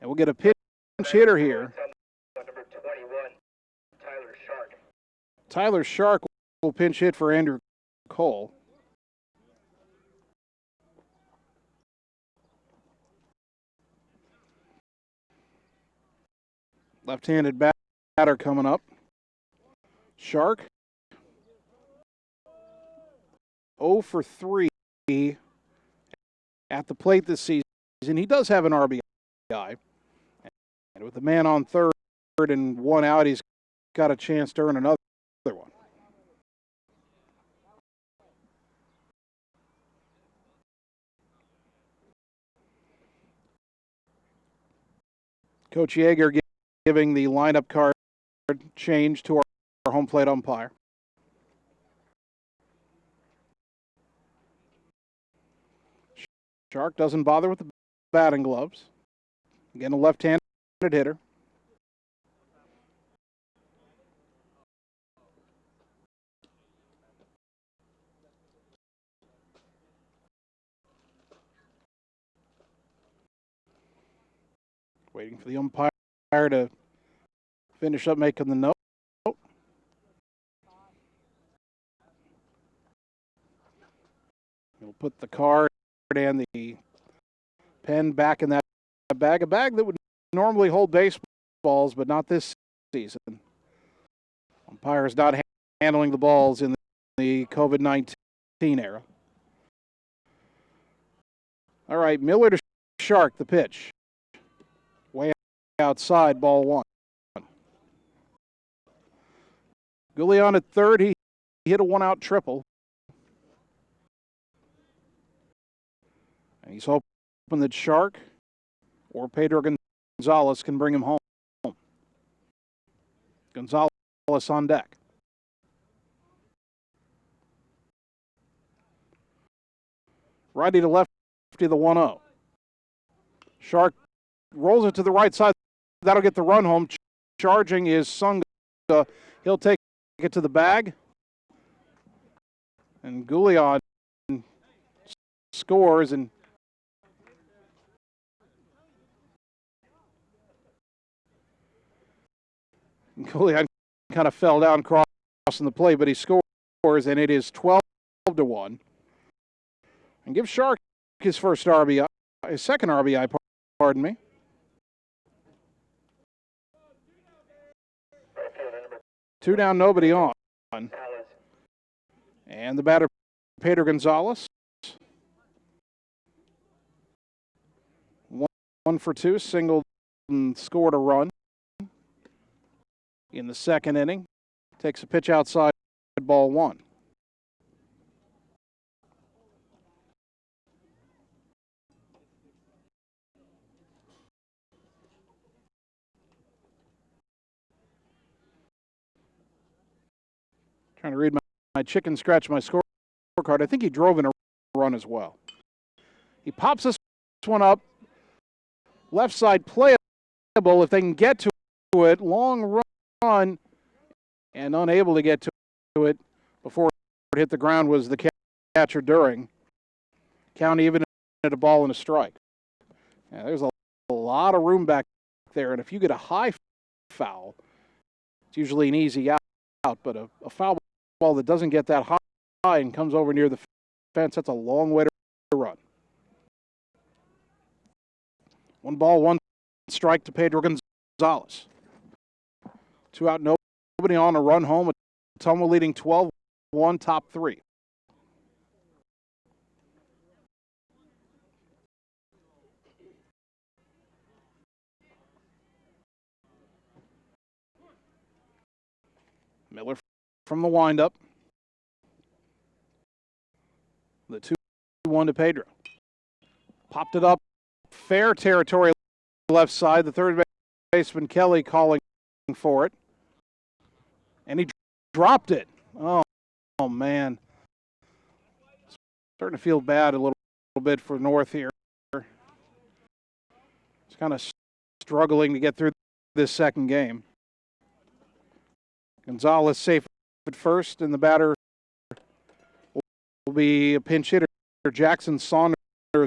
And we'll get a pinch hitter here. Number 21, Tyler Shark. Tyler Shark will pinch hit for Andrew Cole. Left-handed batter coming up. Shark 0 for 3 at the plate this season. He does have an RBI. And with the man on third and 1 out, he's got a chance to earn another one. Coach Yeager giving the lineup card change to our home plate umpire. Shark doesn't bother with the batting gloves. Again, a left-handed hitter. Waiting for the umpire to finish up making the note. He'll put the card and the pen back in that bag, a bag that would normally hold baseballs, but not this season. Umpire is not handling the balls in the COVID-19 era. All right, Miller to Shark, the pitch. Way outside, ball 1. Goulion at third. He hit a one-out triple. And he's hoping that Shark or Pedro Gonzalez can bring him home. Gonzalez on deck. Righty to lefty, the 1-0. Shark rolls it to the right side. That'll get the run home. Charging is Sunga. He'll take it to the bag. And Goulion scores, and Goulion kind of fell down crossing the play, but he scores, and it is 12-1. And gives Shark his first RBI, his second RBI, pardon me. Two down, nobody on. And the batter, Pedro Gonzalez. 1 for 2, singled and scored a run in the second inning. Takes a pitch outside, ball 1. Trying to read my chicken scratch my scorecard. I think he drove in a run as well. He pops this one up. Left side playable if they can get to it. Long run and unable to get to it before it hit the ground was the catcher During. Count even at a ball and a strike. Yeah, there's a lot of room back there, and if you get a high foul, it's usually an easy out. But a foul ball that doesn't get that high and comes over near the fence, that's a long way to run. 1 ball, 1 strike to Pedro Gonzalez. 2 out, nobody on, a run home. Ottumwa leading 12-1, top 3. Miller from the windup. The 2-1 to Pedro. Popped it up. Fair territory left side. The third baseman Kelly calling for it. And he dropped it. Oh man. Starting to feel bad a little bit for North here. It's kind of struggling to get through this second game. Gonzalez safe at first, and the batter will be a pinch hitter. Jackson Saunders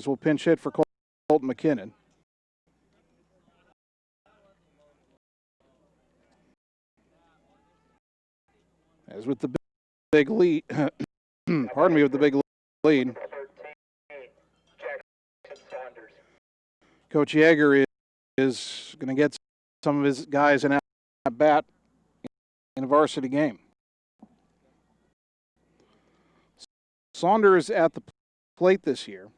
will pinch hit for Colton McKinnon. As with the big lead, pardon me, with the big lead, Coach Yeager is going to get some of his guys in at bat in a varsity game. Saunders at the plate this year.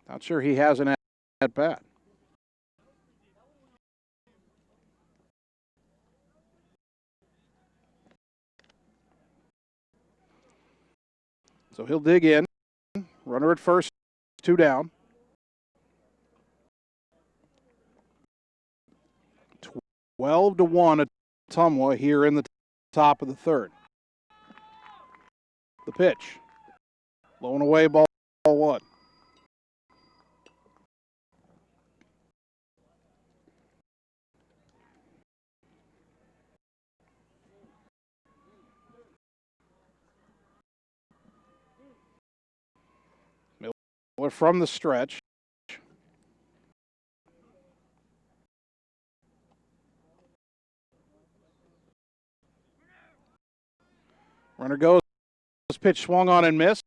Not sure he has an at bat. So he'll dig in. Runner at first, 2 down. 12-1 Ottumwa here in the top of the third. The pitch. Low and away, ball 1. Miller from the stretch. Runner goes, pitch swung on and missed.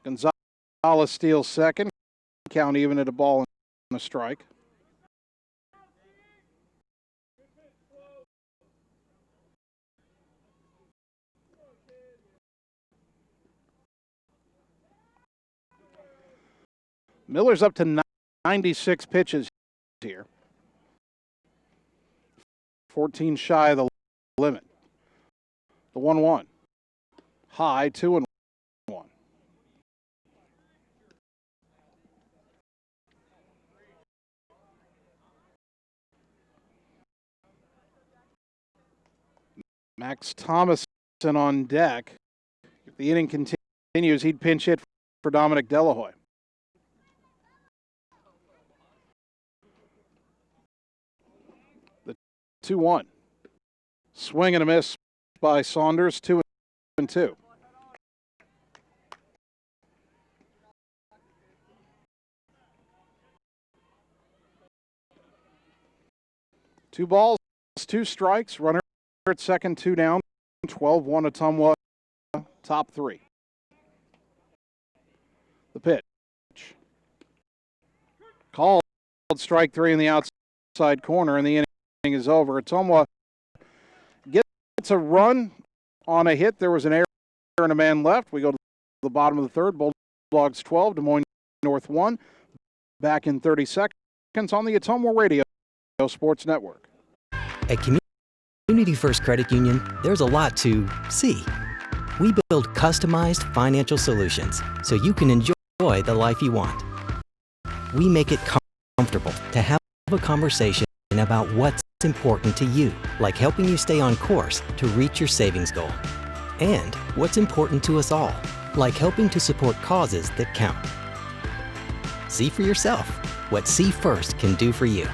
Gonzalez steals second. Count even at a ball and a strike. Miller's up to 96 pitches here. 14 shy of the limit. The 1-1. High, 2-1. Max Thomason on deck. If the inning continues, he'd pinch hit for Dominic Delahoy. The 2-1. Swing and a miss by Saunders, 2-2. Two balls, two strikes, runner at second, two down, 12-1 Ottumwa, top three. The pitch. Called strike three in the outside corner, and the inning is over. Ottumwa gets a run on a hit. There was an error and a man left. We go to the bottom of the third. Bulldogs 12, Des Moines North 1. Back in 30 seconds on the Ottumwa Radio Sports Network. At Community First Credit Union, there's a lot to see. We build customized financial solutions so you can enjoy the life you want. We make it comfortable to have a conversation about what's important to you, like helping you stay on course to reach your savings goal. And what's important to us all, like helping to support causes that count. See for yourself what See First can do for you.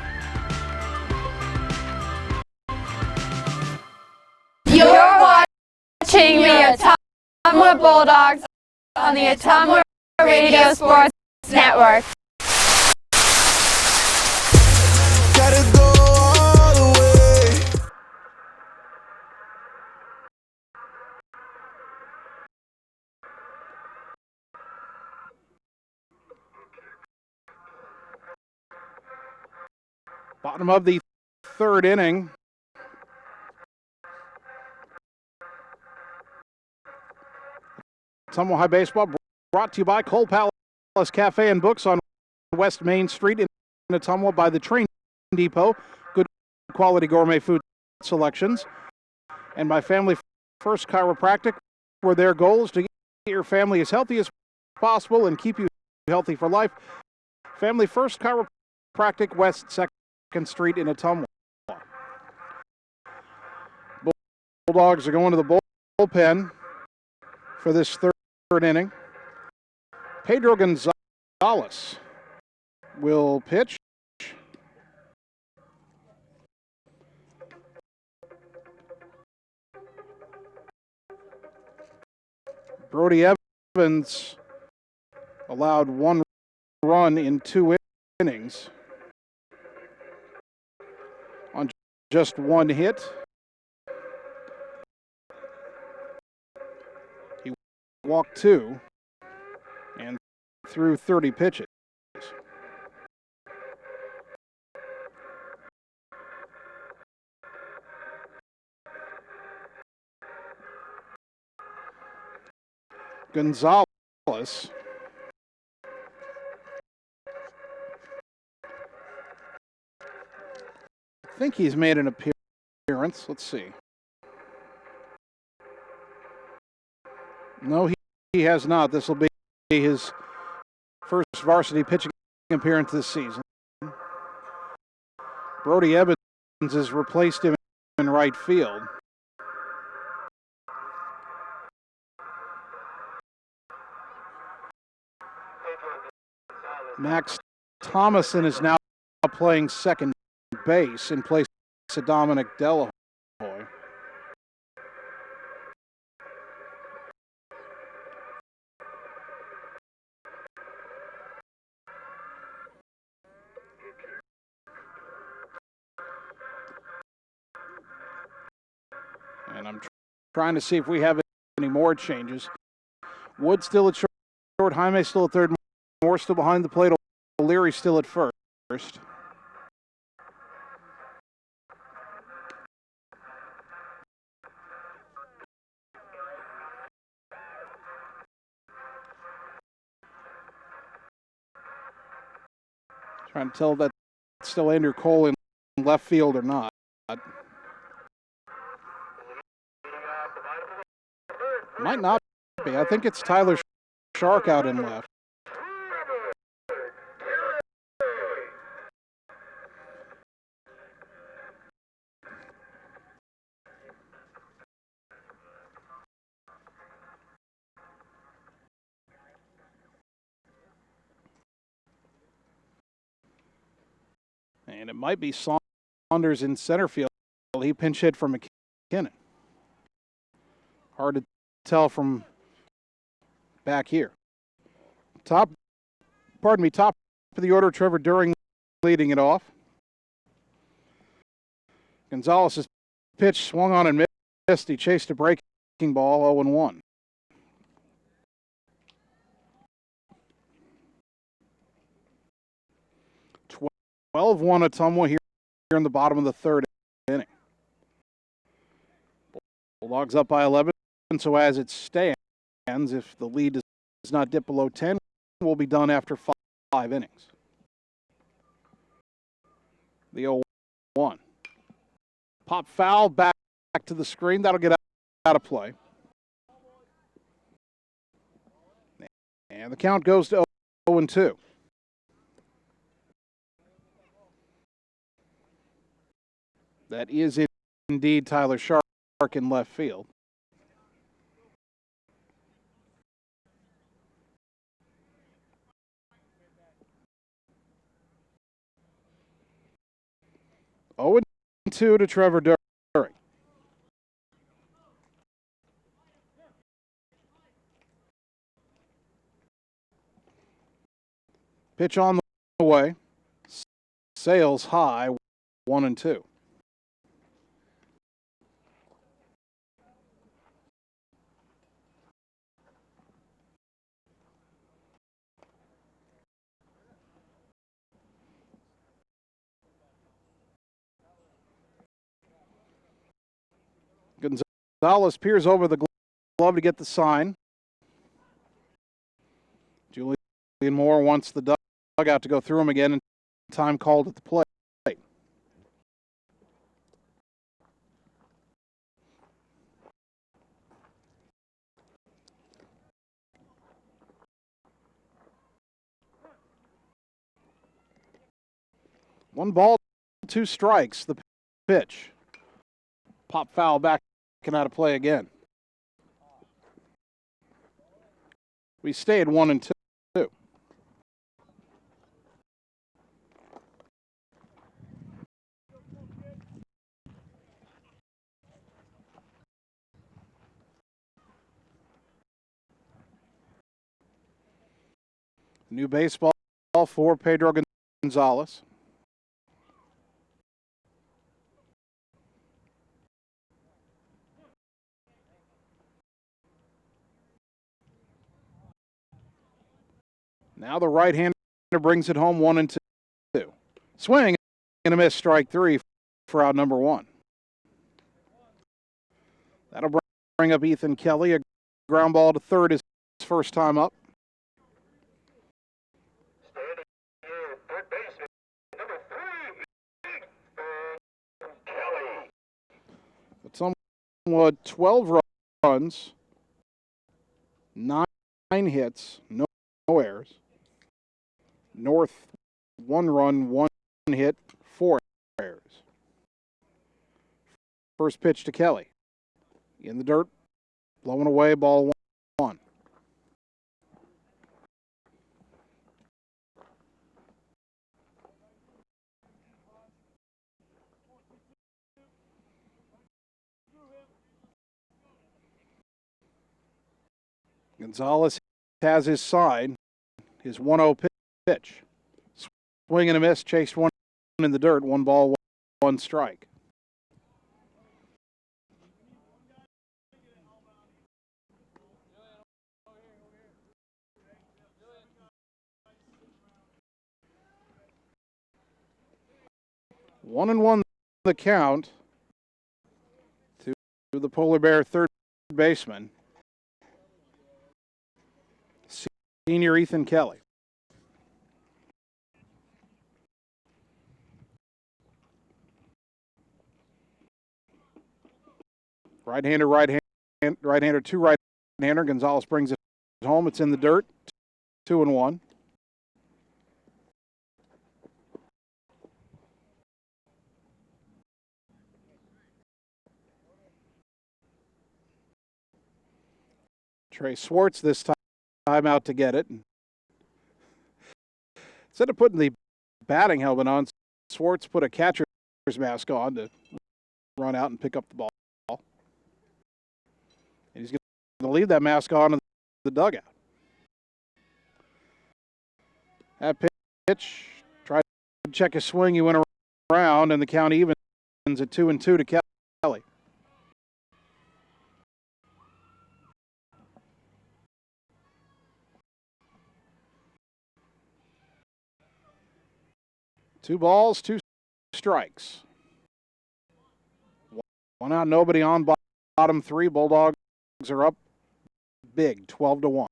You're watching the Ottumwa Bulldogs on the Ottumwa Radio Sports Network. Gotta go all the way. Bottom of the third inning. Ottumwa High Baseball brought to you by Cole Palace Cafe and Books on West Main Street in Ottumwa by the Train Depot. Good quality gourmet food selections. And by Family First Chiropractic, where their goal is to get your family as healthy as possible and keep you healthy for life. Family First Chiropractic, West 2nd Street in Ottumwa. Bulldogs are going to the bullpen for this third inning. Pedro Gonzalez will pitch. Brody Evans allowed one run in 2 innings on just one hit. He walked 2 and threw 30 pitches. Gonzalez I think he's made an appearance. Let's see. No, he has not. This will be his first varsity pitching appearance this season. Brody Evans has replaced him in right field. Max Thomason is now playing second base in place of Dominic Delahoy. And I'm trying to see if we have any more changes. Wood still at short, Jaime still at third, Moore still behind the plate, O'Leary still at first. Trying to tell that still Andrew Cole in left field or not. Might not be. I think it's Tyler Shark out in left. And it might be Saunders in center field. He pinch hit for McKinnon. Hard to tell from back here. Top of the order, Trevor During leading it off. Gonzalez's pitch swung on and missed. He chased a breaking ball, 0-1. Twelve 1 Ottumwa here in the bottom of the third inning. Bulldogs up by 11, so as it stands, if the lead does not dip below 10, we'll be done after five innings. The 0-1. Pop foul back to the screen. That'll get out of play. And the count goes to 0-2. That is indeed Tyler Shark in left field. Oh, 0-2 to Trevor During. Pitch on the way. Sails high, 1-2. Gonzalez peers over the glove to get the sign. Julian Moore wants the dugout to go through him again, and time called at the plate. One ball, 2 strikes. The pitch. Pop foul back and out of play again. We stay at 1-2. New baseball for Pedro Gonzalez. Now the right-hander brings it home, 1-2. Swing and a miss, strike 3 for out number 1. That'll bring up Ethan Kelly. A ground ball to third his first time up. Third baseman, number 3, Kelly. It's somewhat 12 runs, 9 hits, no errors. North, 1 run, 1 hit, 4 errors. First pitch to Kelly. In the dirt, blowing away, ball 1. Gonzalez has his sign, his 1-0 pitch. Swing and a miss, chased 1 in the dirt, 1 ball, 1 strike. One and 1 the count to the Polar Bear third baseman, senior Ethan Kelly. Right-hander, right-hander, two right-hander. Gonzalez brings it home. It's in the dirt. 2-1. Trey Swartz this time out to get it. Instead of putting the batting helmet on, Swartz put a catcher's mask on to run out and pick up the ball. And he's going to leave that mask on in the dugout. That pitch, tried to check his swing. He went around, and the count evens at 2-2 to Kelly. Two balls, two strikes. One out, nobody on, bottom three. Bulldogs are up big, 12-1.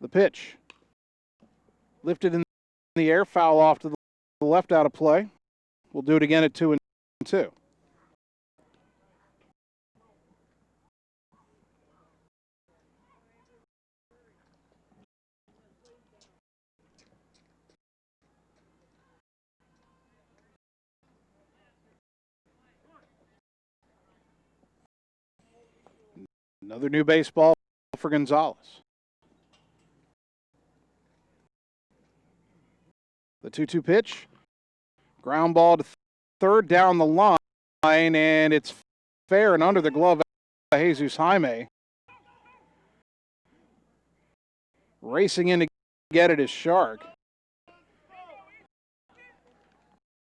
The pitch. Lifted in the air, foul off to the left, out of play. We'll do it again at 2-2. Another new baseball for Gonzalez. The 2-2 pitch. Ground ball to third down the line, and it's fair and under the glove of Jesus Jaime. Racing in to get it is Shark.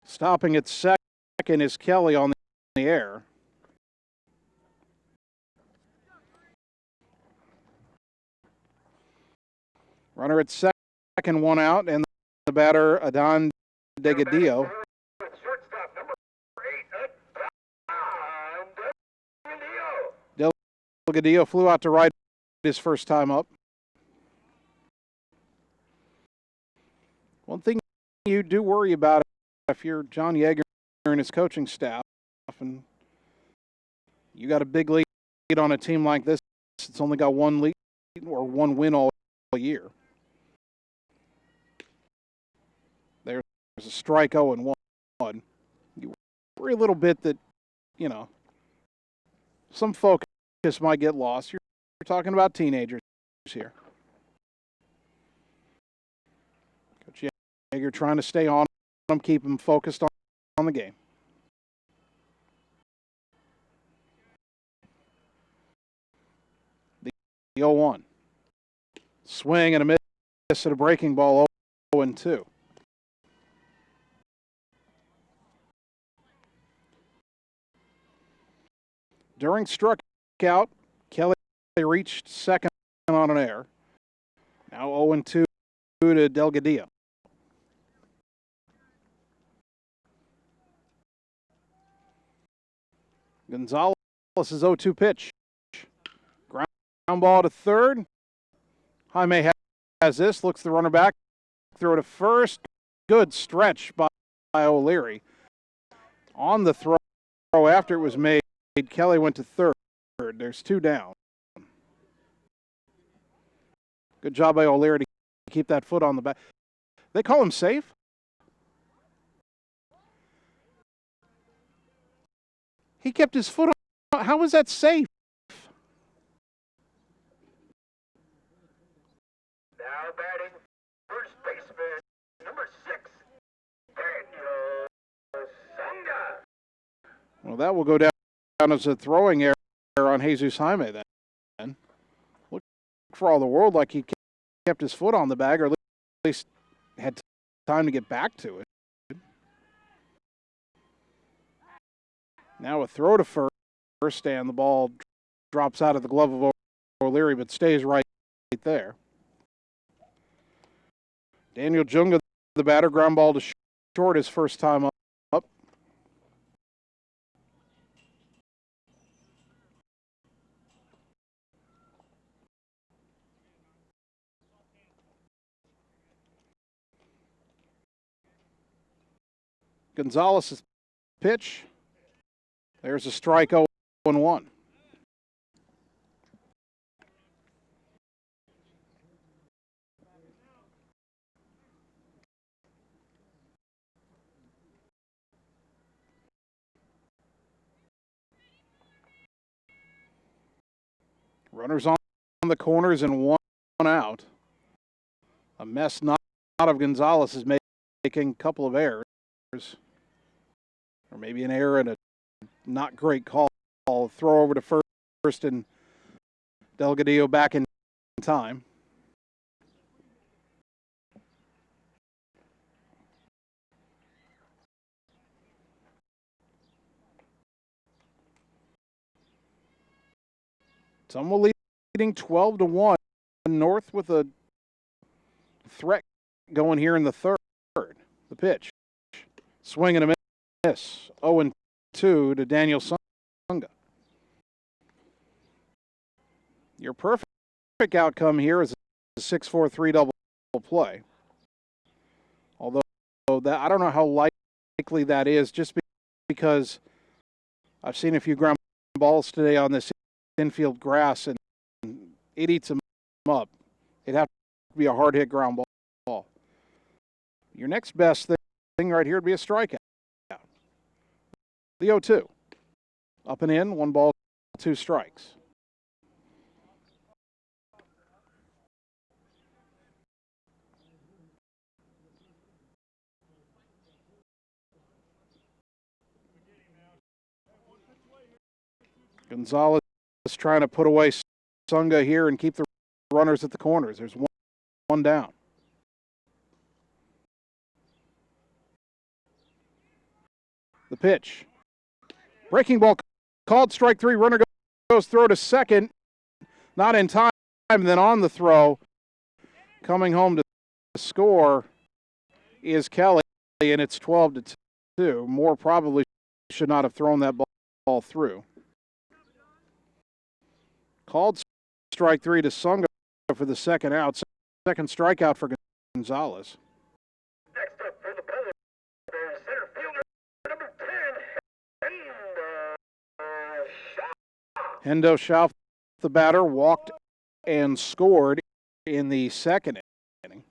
Stopping at second is Kelly on the air. Runner at second, one out, and the batter, Adon Delgadillo. Delgadillo flew out to right his first time up. One thing you do worry about if you're John Yeager and his coaching staff, and you got a big lead on a team like this, it's only got one lead or one win all year. There's a strike 0-1. You worry a little bit that, some focus might get lost. You're talking about teenagers here. Coach Yeager trying to stay on them, keep them focused on the game. The 0-1. Swing and a miss at a breaking ball, 0-2. During strikeout, Kelly reached second on an error. Now 0-2 to Delgadillo. Gonzalez's 0-2 pitch. Ground ball to third. Jaime has this, looks the runner back, throw to first. Good stretch by O'Leary. On the throw after it was made, Kelly went to third. There's two down. Good job by O'Leary to keep that foot on the back. They call him safe? He kept his foot on. How was that safe? Now batting first baseman, number 6, Daniel Songa. Well, that will go down as a throwing error on Jesus Jaime then. Looked for all the world like he kept his foot on the bag, or at least had time to get back to it. Now a throw to first, and the ball drops out of the glove of O'Leary, but stays right there. Daniel Junga, the batter, ground ball to short his first time up. Gonzalez pitch. There's a strike 0-1. Runners on the corners and one out. A mess not of Gonzalez is making a couple of errors. Or maybe an error and a not great call. Throw over to first and Delgadillo back in time. Ottumwa leading 12-1. North with a threat going here in the third. The pitch. Swing and a miss. 0-2 to Daniel Sunga. Your perfect outcome here is a 6-4-3 double play. Although that I don't know how likely that is, just because I've seen a few ground balls today on this infield grass and it eats them up. It'd have to be a hard hit ground ball. Your next best thing right here would be a strikeout. The 0-2. Up and in, 1 ball, 2 strikes. Gonzalez is trying to put away Sunga here and keep the runners at the corners. There's one down. The pitch. Breaking ball called, strike 3. Runner goes throw to second. Not in time. Then on the throw, coming home to score is Kelly, and it's 12-2. Moore probably should not have thrown that ball through. Called strike 3 to Sunga for the second out. Second strikeout for Gonzalez. Next up for the Bulldogs, center fielder number 10, Hendo Schauf, the batter, walked and scored in the second inning.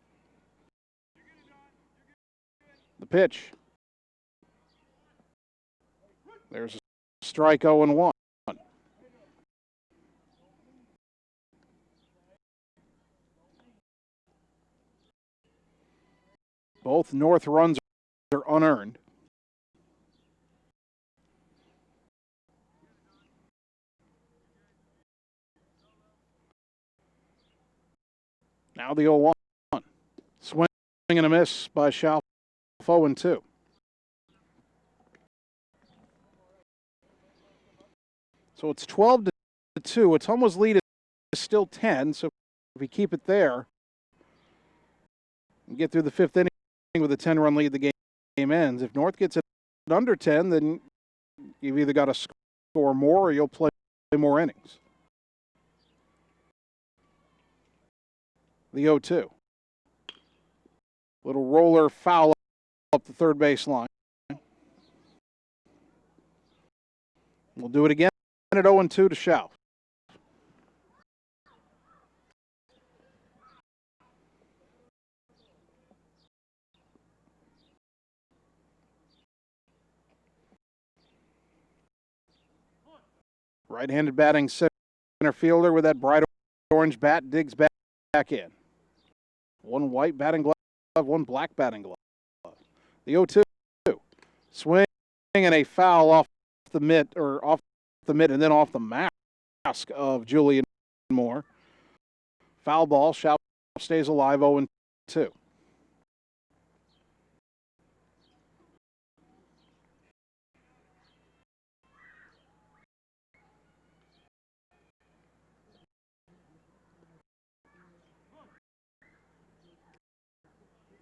The pitch. There's a strike 0-1. Both North runs are unearned. Now the 0-1. Swing and a miss by Schauf, 0-2. So it's 12-2. Ottumwa's lead is still 10, so if we keep it there and get through the 5th inning with a 10-run lead, the game ends. If North gets it under 10, then you've either got to score more or you'll play more innings. The 0-2. Little roller foul up the third base line. We'll do it again at 0-2 to Schauf. Right-handed batting center fielder with that bright orange bat digs back in. 1 white batting glove, 1 black batting glove. The 0-2. Swing and a foul off the mitt, and then off the mask of Julian Moore. Foul ball. Schauf stays alive, 0-2.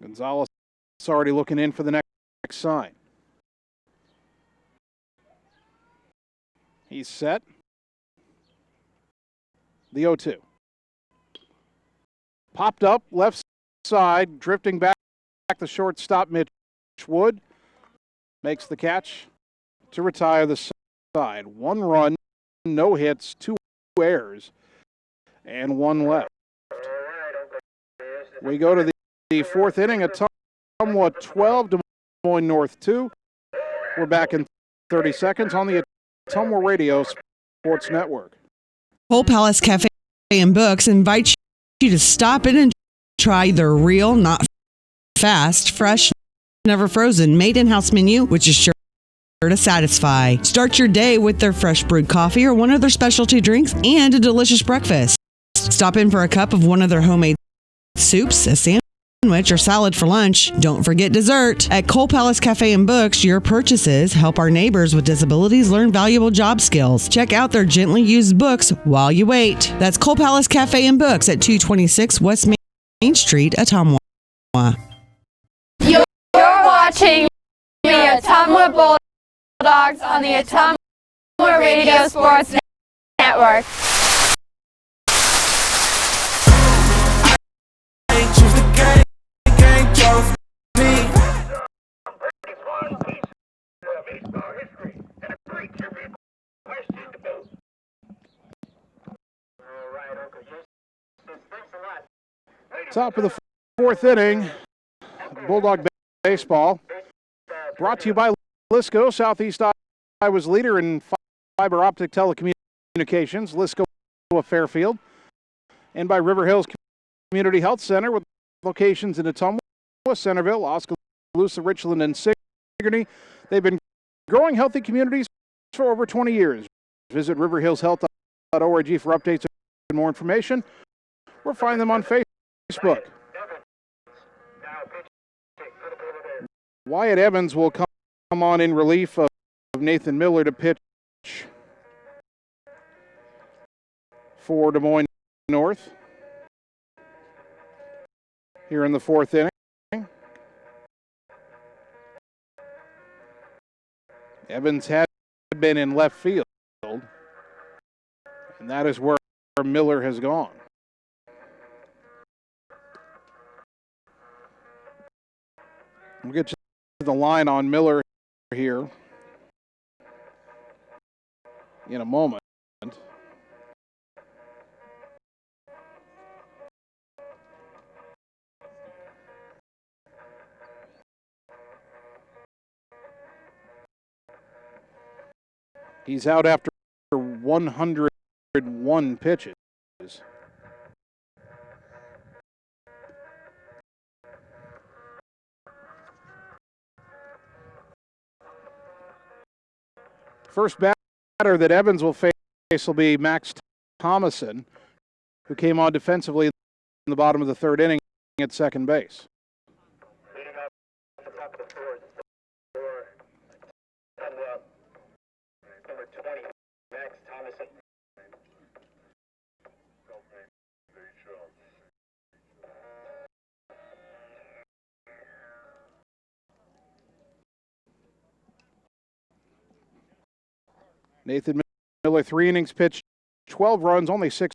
Gonzalez is already looking in for the next sign. He's set. The 0-2. Popped up, left side, drifting back the shortstop, Mitch Wood. Makes the catch to retire the side. 1 run, no hits, 2 errors, and 1 left. We go to the 4th inning, Ottumwa 12, Des Moines North 2. We're back in 30 seconds on the Ottumwa Radio Sports Network. Coal Palace Cafe and Books invites you to stop in and try their real, not fast, fresh, never frozen, made in-house menu, which is sure to satisfy. Start your day with their fresh brewed coffee or one of their specialty drinks and a delicious breakfast. Stop in for a cup of one of their homemade soups, a sandwich, or salad for lunch. Don't forget dessert. At Coal Palace Cafe and Books, your purchases help our neighbors with disabilities learn valuable job skills. Check out their gently used books while you wait. That's Coal Palace Cafe and Books at 226 West Main Street, Ottumwa. You're watching the Ottumwa Bulldogs on the Ottumwa Radio Sports Network. Top of the 4th inning, Bulldog baseball, brought to you by Lisco, Southeast Iowa's leader in fiber optic telecommunications, Lisco of Fairfield, and by River Hills Community Health Center with locations in Ottumwa, Centerville, Oskaloosa, Richland, and Sigourney. They've been growing healthy communities for over 20 years. Visit riverhillshealth.org for updates and more information, or find them on Facebook. Wyatt Evans will come on in relief of Nathan Miller to pitch for Des Moines North here in the 4th inning. Evans had been in left field, and that is where Miller has gone. We'll get to the line on Miller here in a moment. He's out after 101 pitches. First batter that Evans will face will be Max Thomason, who came on defensively in the bottom of the 3rd inning at second base. Leading off at the top of the 4th for number 20, Max Thomason. Nathan Miller, 3 innings pitched, 12 runs, only 6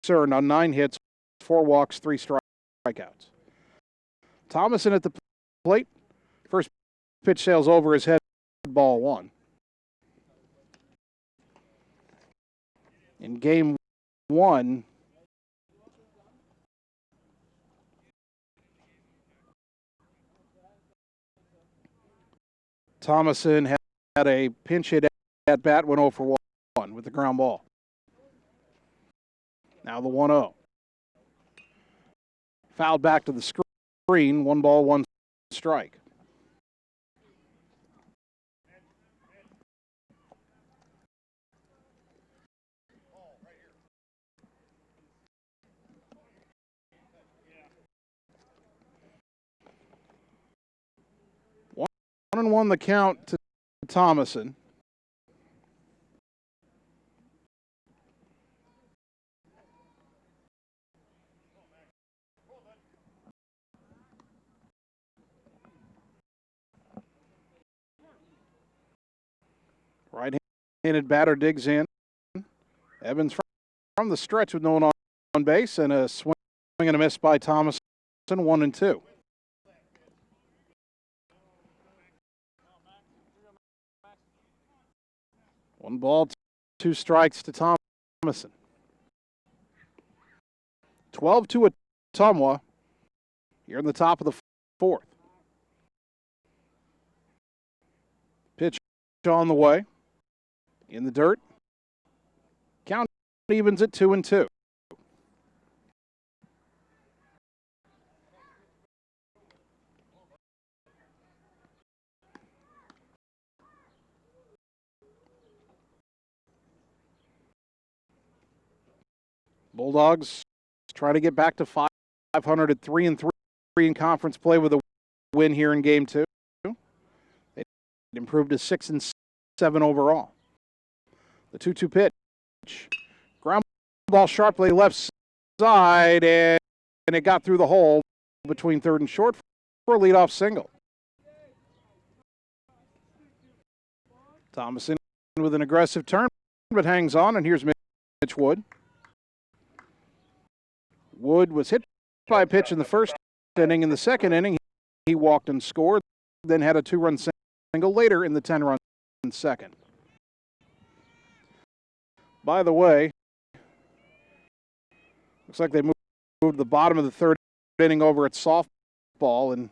earned on 9 hits, 4 walks, 3 strikeouts. Thomason at the plate. First pitch sails over his head, ball 1. In game 1, Thomason had a pinch hit at bat, went 0 for 1 with the ground ball. Now the 1-0. Fouled back to the screen, 1 ball, 1 strike. One and 1 the count to Thomason. Right-handed batter digs in. Evans from the stretch with no one on base, and a swing and a miss by Thomason, 1-2. 1 ball, 2 strikes to Thomason. 12-2 Ottumwa here in the top of the 4th. Pitch on the way. In the dirt. Count evens at 2-2. Bulldogs try to get back to 500 at 3-3 in conference play with a win here in Game 2. They improved to 6-7 overall. The 2-2 pitch. Ground ball sharply left side, and it got through the hole between third and short for a leadoff single. Thomason with an aggressive turn, but hangs on, and here's Mitch Wood. Wood was hit by a pitch in the first inning. In the second inning, he walked and scored, then had a 2-run single later in the 10-run second. By the way, looks like they moved the bottom of the 3rd inning over at softball, and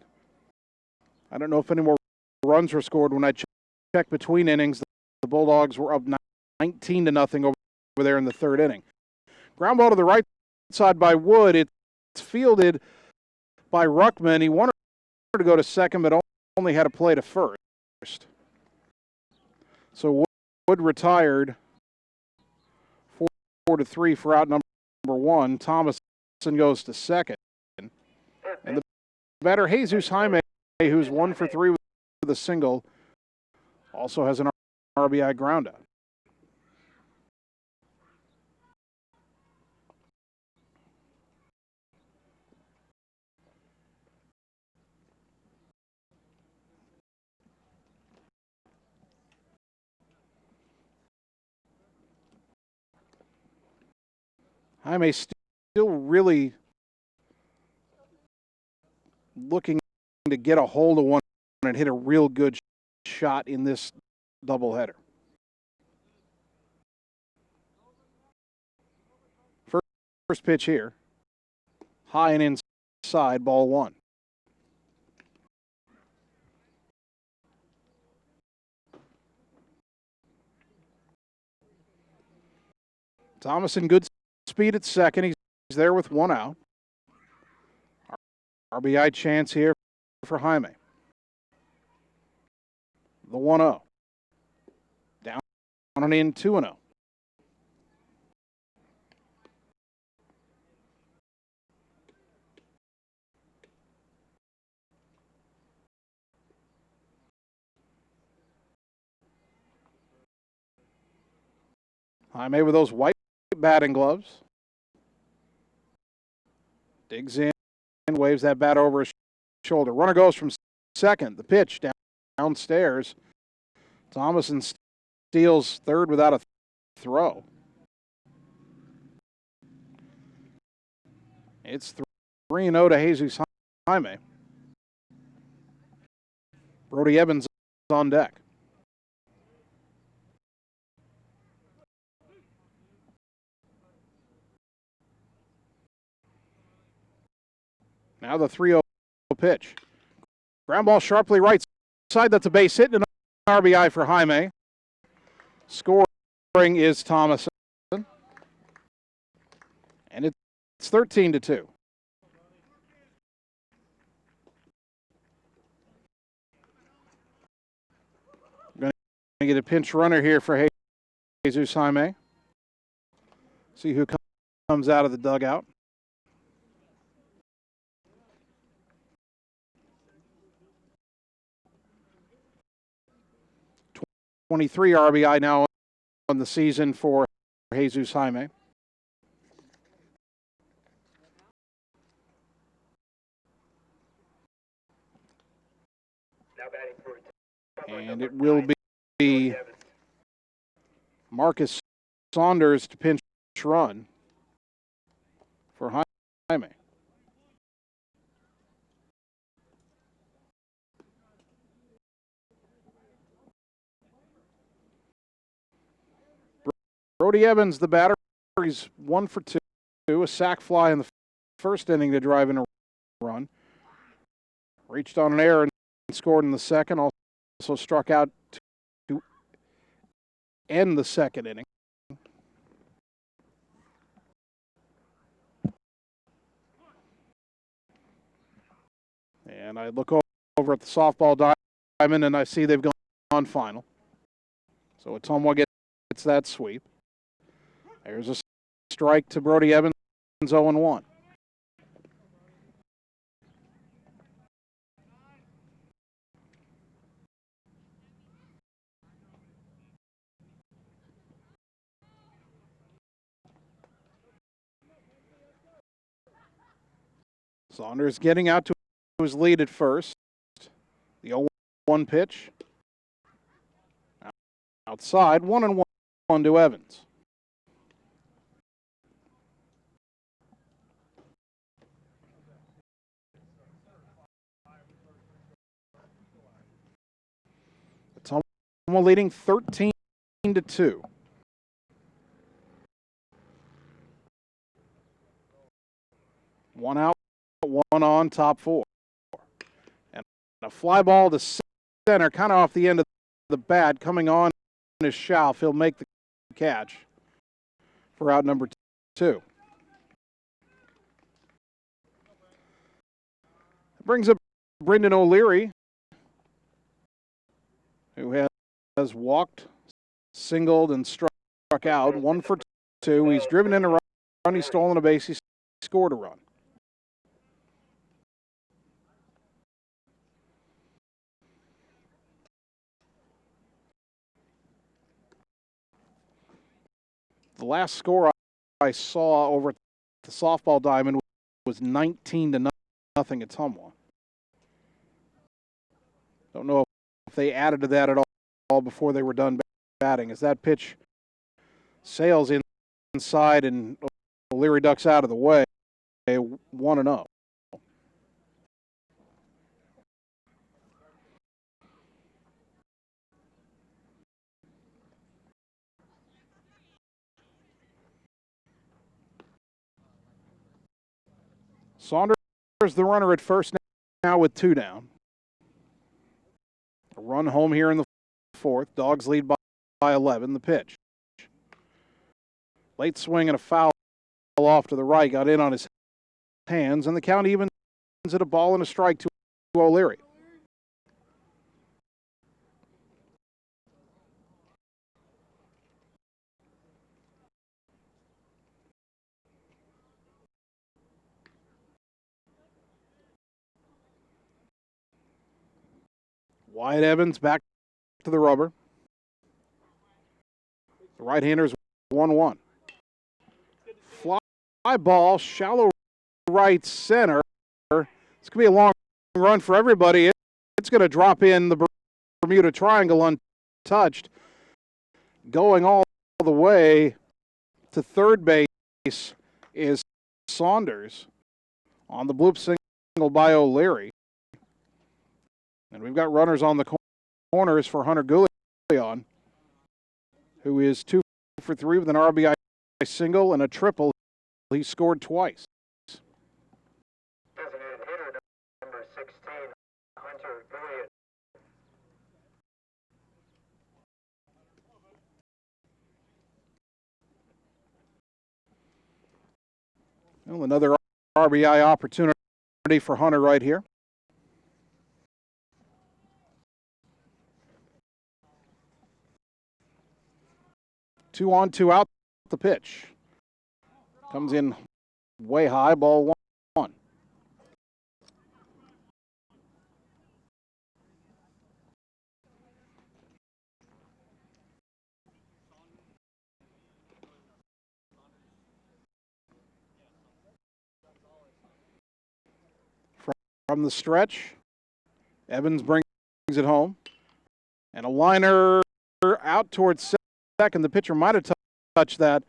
I don't know if any more runs were scored. When I checked between innings, the Bulldogs were up 19-0 over there in the 3rd inning. Ground ball to the right side by Wood. It's fielded by Ruckman. He wanted to go to second, but only had a play to first. So Wood retired 4-3 for out number 1. Thomason goes to second. And the batter, Jesus Jaime, who's 1 for 3 with a single, also has an RBI groundout. Jaime still really looking to get a hold of one and hit a real good shot in this doubleheader. First pitch here, high and inside, ball 1. Thomason, good speed at second. He's there with 1 out. RBI chance here for Jaime. The 1-0. Down and in, 2-0. Jaime with those white batting gloves. Digs in, waves that bat over his shoulder. Runner goes from second. The pitch downstairs. Thomason steals third without a throw. It's 3-0 to Jesus Jaime. Brody Evans on deck. Now the 3-0 pitch. Ground ball sharply right side. That's a base hit and an RBI for Jaime. Scoring is Thomason. And it's 13-2. Going to get a pinch runner here for Jesus Jaime. See who comes out of the dugout. 23 RBI now on the season for Jesus Jaime. And it will be Marcus Saunders to pinch run for Jaime. Brody Evans, the batter, he's 1 for 2, a sac fly in the first inning to drive in a run. Reached on an error and scored in the second. Also struck out to end the second inning. And I look over at the softball diamond and I see they've gone final. So Ottumwa gets that sweep. There's a strike to Brody Evans, 0-1. Saunders getting out to his lead at first. The 0-1 pitch. Outside, 1-1 to Evans. Ottumwa leading 13-2. One out, one on, top 4. And a fly ball to center, kind of off the end of the bat, coming on is Schauf. He'll make the catch for out number 2. Brings up Brendan O'Leary, who has walked, singled, and struck out. 1 for 2. He's driven in a run. He's stolen a base. He scored a run. The last score I saw over at the softball diamond was 19-0 Ottumwa. Don't know if they added to that at all before they were done batting. As that pitch sails inside and O'Leary ducks out of the way, 1-0. Saunders, the runner at first now with 2 down. A run home here in the 4th. Dogs lead by 11. The pitch. Late swing and a foul off to the right. Got in on his hands, and the count evens at a ball and a strike to O'Leary. Wyatt Evans back to the rubber. The right-hander's 1-1. Fly ball, shallow right center. It's going to be a long run for everybody. It's going to drop in the Bermuda Triangle untouched. Going all the way to third base is Saunders on the bloop single by O'Leary. And we've got runners on the corners for Hunter Goulion, who is 2 for 3 with an RBI single and a triple. He scored twice. Designated hitter number 16, Hunter Goulion. Well, another RBI opportunity for Hunter right here. 2 on, 2 out, the pitch. Comes in way high, ball 1. From the stretch, Evans brings it home. And a liner out towards second. The pitcher might have touched that.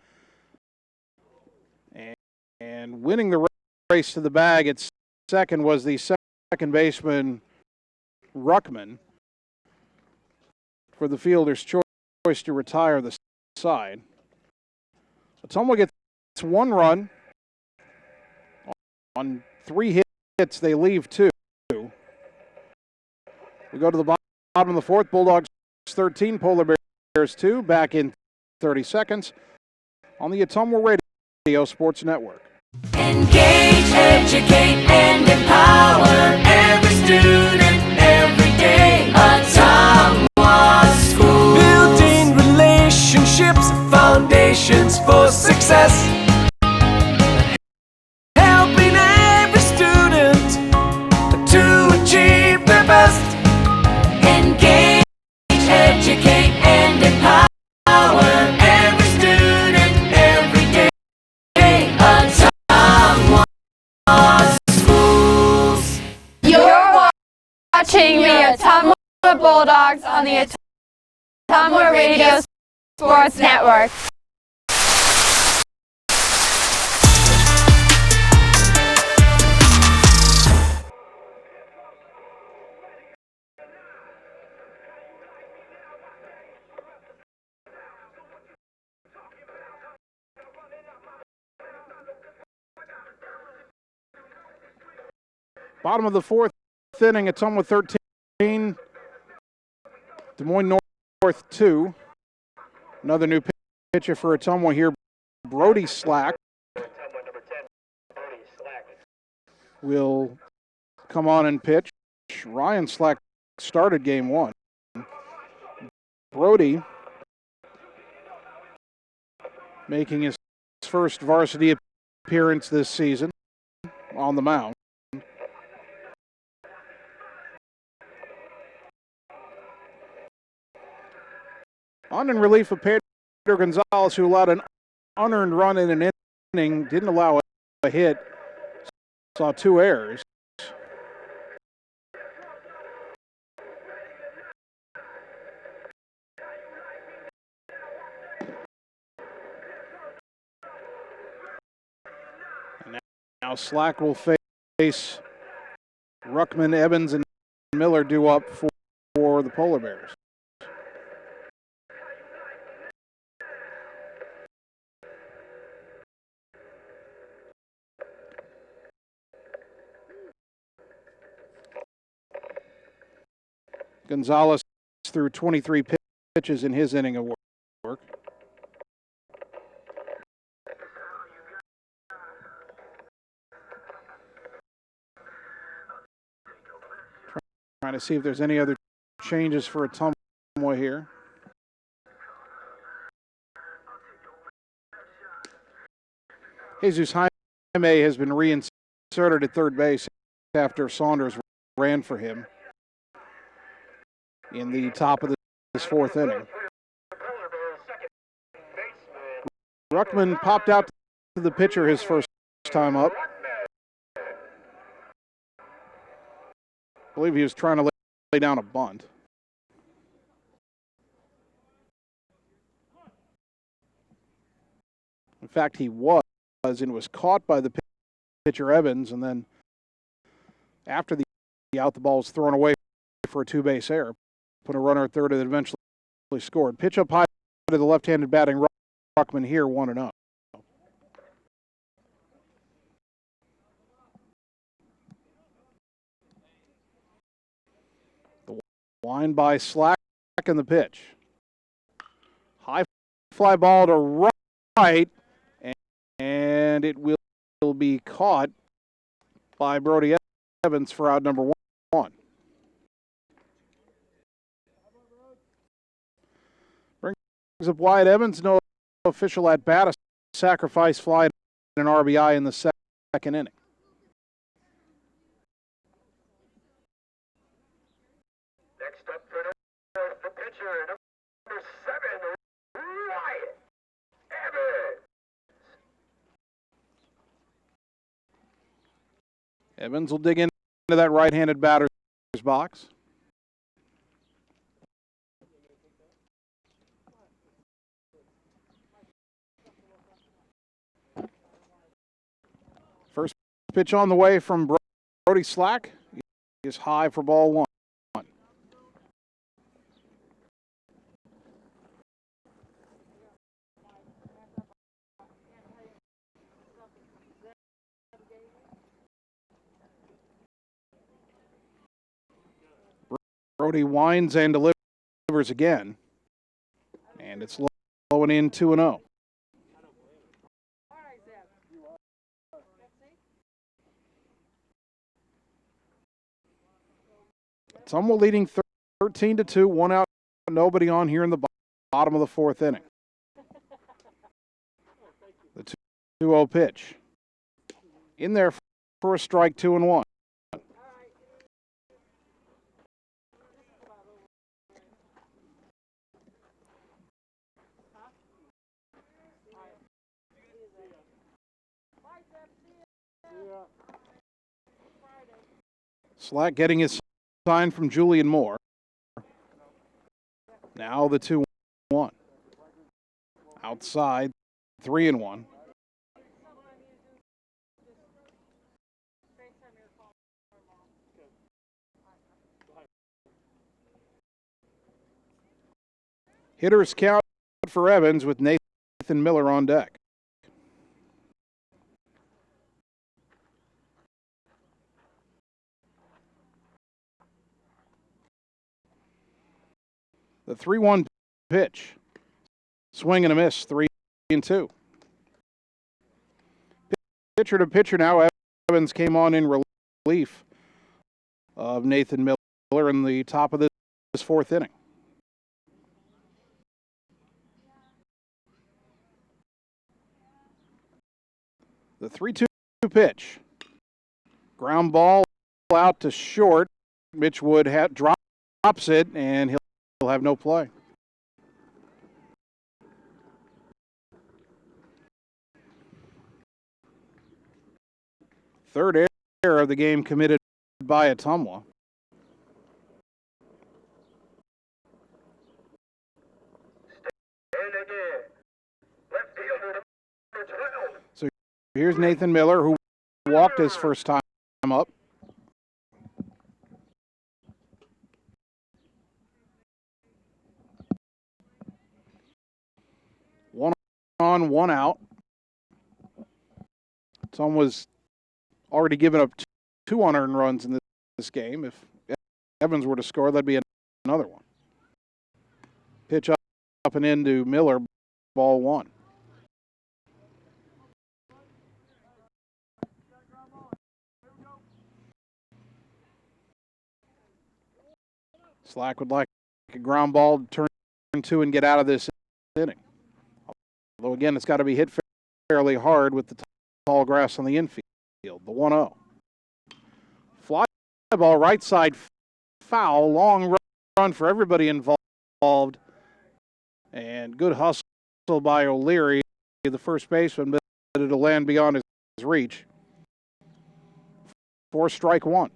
And winning the race to the bag at second was the second baseman, Ruckman, for the fielder's choice to retire the side. Ottumwa gets 1 run. On 3 hits, they leave 2. We go to the bottom of the 4th. Bulldogs 13, Polar Bears 2. Back in 30 seconds on the Ottumwa Radio Sports Network. Engage, educate, and empower every student every day. Ottumwa School. Building relationships, foundations for success. Helping every student to achieve their best. Engage, educate, and empower every student every day. Ottumwa Schools. You're watching the Ottumwa Bulldogs on the Ottumwa Radio Sports Network. Bottom of the 4th inning, Ottumwa 13, Des Moines North 2. Another new pitcher for Ottumwa here, Brody Slack, will come on and pitch. Ryan Slack started game 1. Brody making his first varsity appearance this season on the mound. On in relief of Pedro Gonzalez, who allowed an unearned run in an inning, didn't allow a hit, saw 2 errors. And now Slack will face Ruckman, Evans, and Miller due up for the Polar Bears. Gonzalez threw 23 pitches in his inning of work. Trying to see if there's any other changes for Ottumwa here. Jesus Jaime has been reinserted at third base after Saunders ran for him in the top of this 4th inning. Ruckman popped out to the pitcher his first time up. I believe he was trying to lay down a bunt. In fact, he was, and was caught by the pitcher Evans, and then after the out, the ball was thrown away for a 2-base error. Put a runner at third and eventually scored. Pitch up high to the left-handed batting Ruckman here, 1-0. The line by Slack in the pitch. High fly ball to right, and it will be caught by Brody Evans for out number 1. Brings up Wyatt Evans, no official at bat, a sacrifice fly and an RBI in the second inning. Next up for the pitcher, number 7, Wyatt Evans. Evans will dig into that right-handed batter's box. First pitch on the way from Brody Slack is high for ball 1. Out he winds and delivers again. And it's low and in 2-0. Ottumwa leading 13-2, 1 out, nobody on here in the bottom of the fourth inning. The 2-0 pitch. In there for a strike, 2-1. Slack getting his sign from Julian Moore. Now the 2-1. Outside, 3-1. Hitters count for Evans with Nathan Miller on deck. The 3-1 pitch. Swing and a miss, 3-2. Pitcher to pitcher now. Evans came on in relief of Nathan Miller in the top of this fourth inning. The 3-2 pitch. Ground ball out to short. Mitch Wood drops it, and he'll have no play. Third error of the game committed by Ottumwa. So here's Nathan Miller, who walked his first time up. One on, one out. Ottumwa's already given up 2 unearned runs in this game. If Evans were to score, that'd be another one. Pitch up and into Miller, ball 1. Slack would like a ground ball to turn 2 and get out of this inning. Although, again, it's got to be hit fairly hard with the tall grass on the infield. The 1-0. Fly ball right side foul. Long run for everybody involved. And good hustle by O'Leary, the first baseman, but it'll land beyond his reach. 4 strike 1.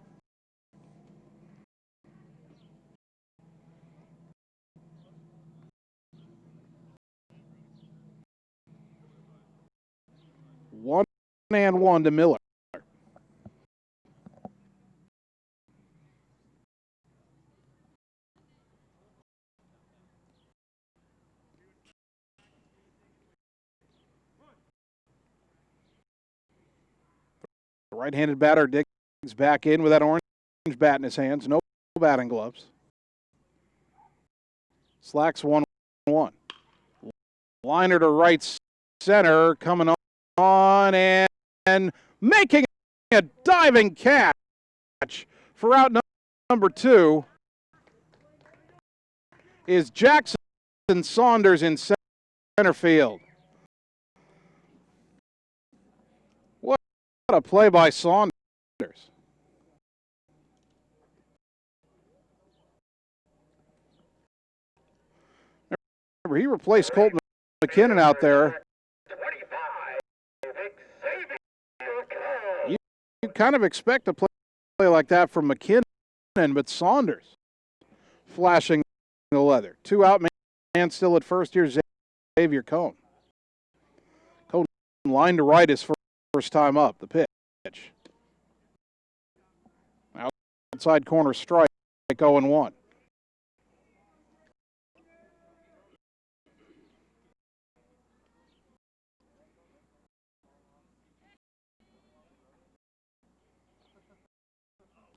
One and 1 to Miller. The right-handed batter digs back in with that orange bat in his hands. No batting gloves. Slack's 1-1. Liner to right center, coming on and making a diving catch for out number 2 is Jackson Saunders in center field. What a play by Saunders. Remember, he replaced Colton McKinnon out there. You kind of expect a play like that from McKinnon, but Saunders flashing the leather. 2 out, man still at first. Here's Xavier Cohn. Cohn line to right his first time up. The pitch. Outside corner strike, 0-1.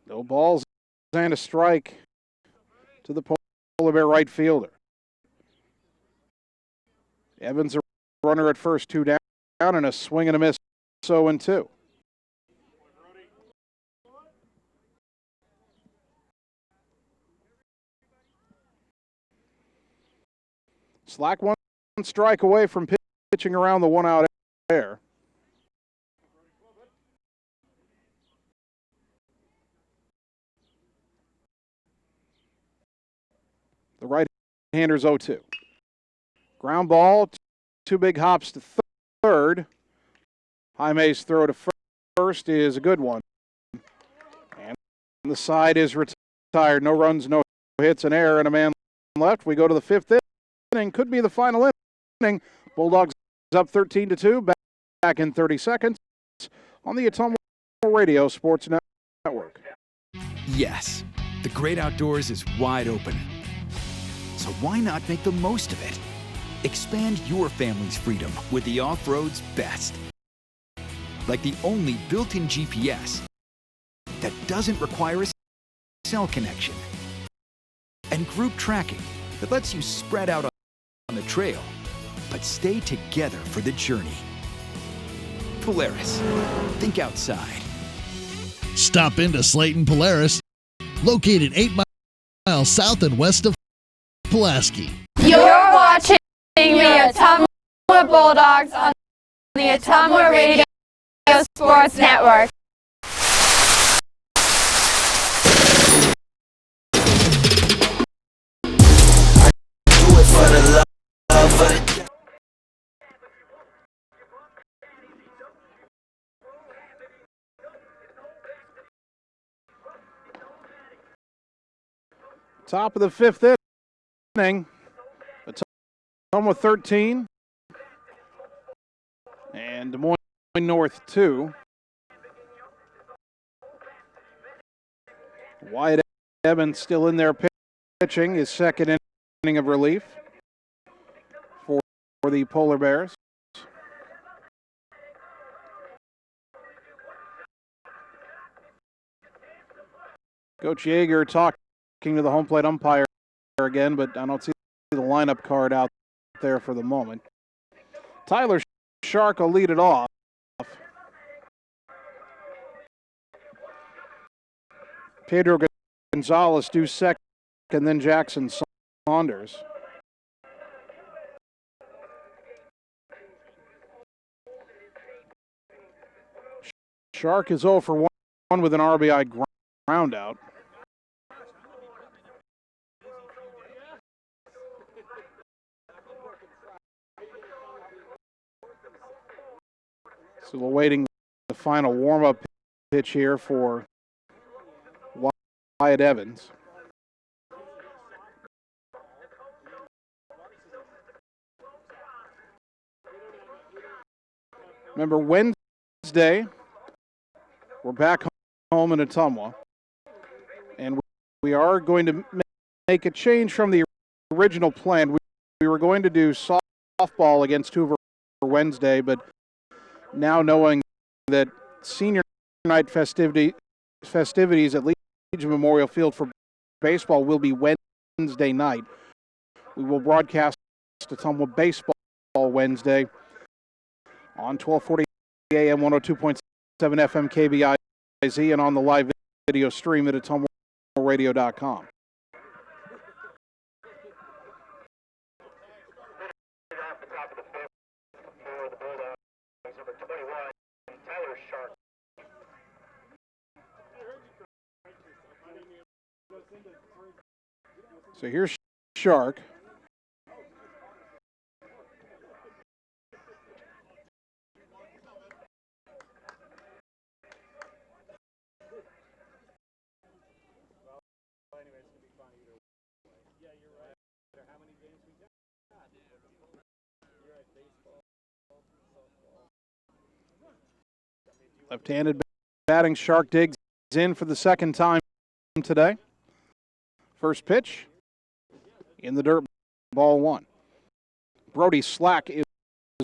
No balls and a strike to the Polar Bear right fielder. Evans a runner at first, 2 down, and a swing and a miss, 0-2. Slack 1 strike away from pitching around the 1-out air. The right-hander's 0-2. Ground ball, 2 big hops to third. Jaime's throw to first is a good one. And the side is retired. No runs, no hits, an error, and a man left. We go to the 5th inning. Could be the final inning. Bulldogs up 13-2. Back in 30 seconds on the Ottumwa Radio Sports Network. Yes, the great outdoors is wide open. So why not make the most of it? Expand your family's freedom with the off-road's best. Like the only built-in GPS that doesn't require a cell connection. And group tracking that lets you spread out on the trail, but stay together for the journey. Polaris, think outside. Stop into Slayton Polaris, located 8 miles south and west of Pulaski. You're watching the Ottumwa Bulldogs on the Ottumwa Radio Sports Network. Top of the 5th inning. Ottumwa 13 and Des Moines North 2. Wyatt Evans still in there pitching his second inning of relief for the Polar Bears. Coach Yeager talking to the home plate umpire again, but I don't see the lineup card out there for the moment. Tyler Shark will lead it off. Pedro Gonzalez do second, and then Jackson Saunders. Shark is 0 for 1 with an RBI ground out. So we're waiting the final warm-up pitch here for Wyatt Evans. Remember, Wednesday, we're back home in Ottumwa, and we are going to make a change from the original plan. We were going to do softball against Hoover for Wednesday, but now knowing that senior night festivities at Legion Memorial Field for baseball will be Wednesday night, we will broadcast Ottumwa Baseball Wednesday on 1240 AM, 102.7 FM KBIZ, and on the live video stream at ottumwaradio.com. So here's Shark. Left-handed batting, Shark digs in for the second time today. First pitch in the dirt, ball 1. Brody Slack is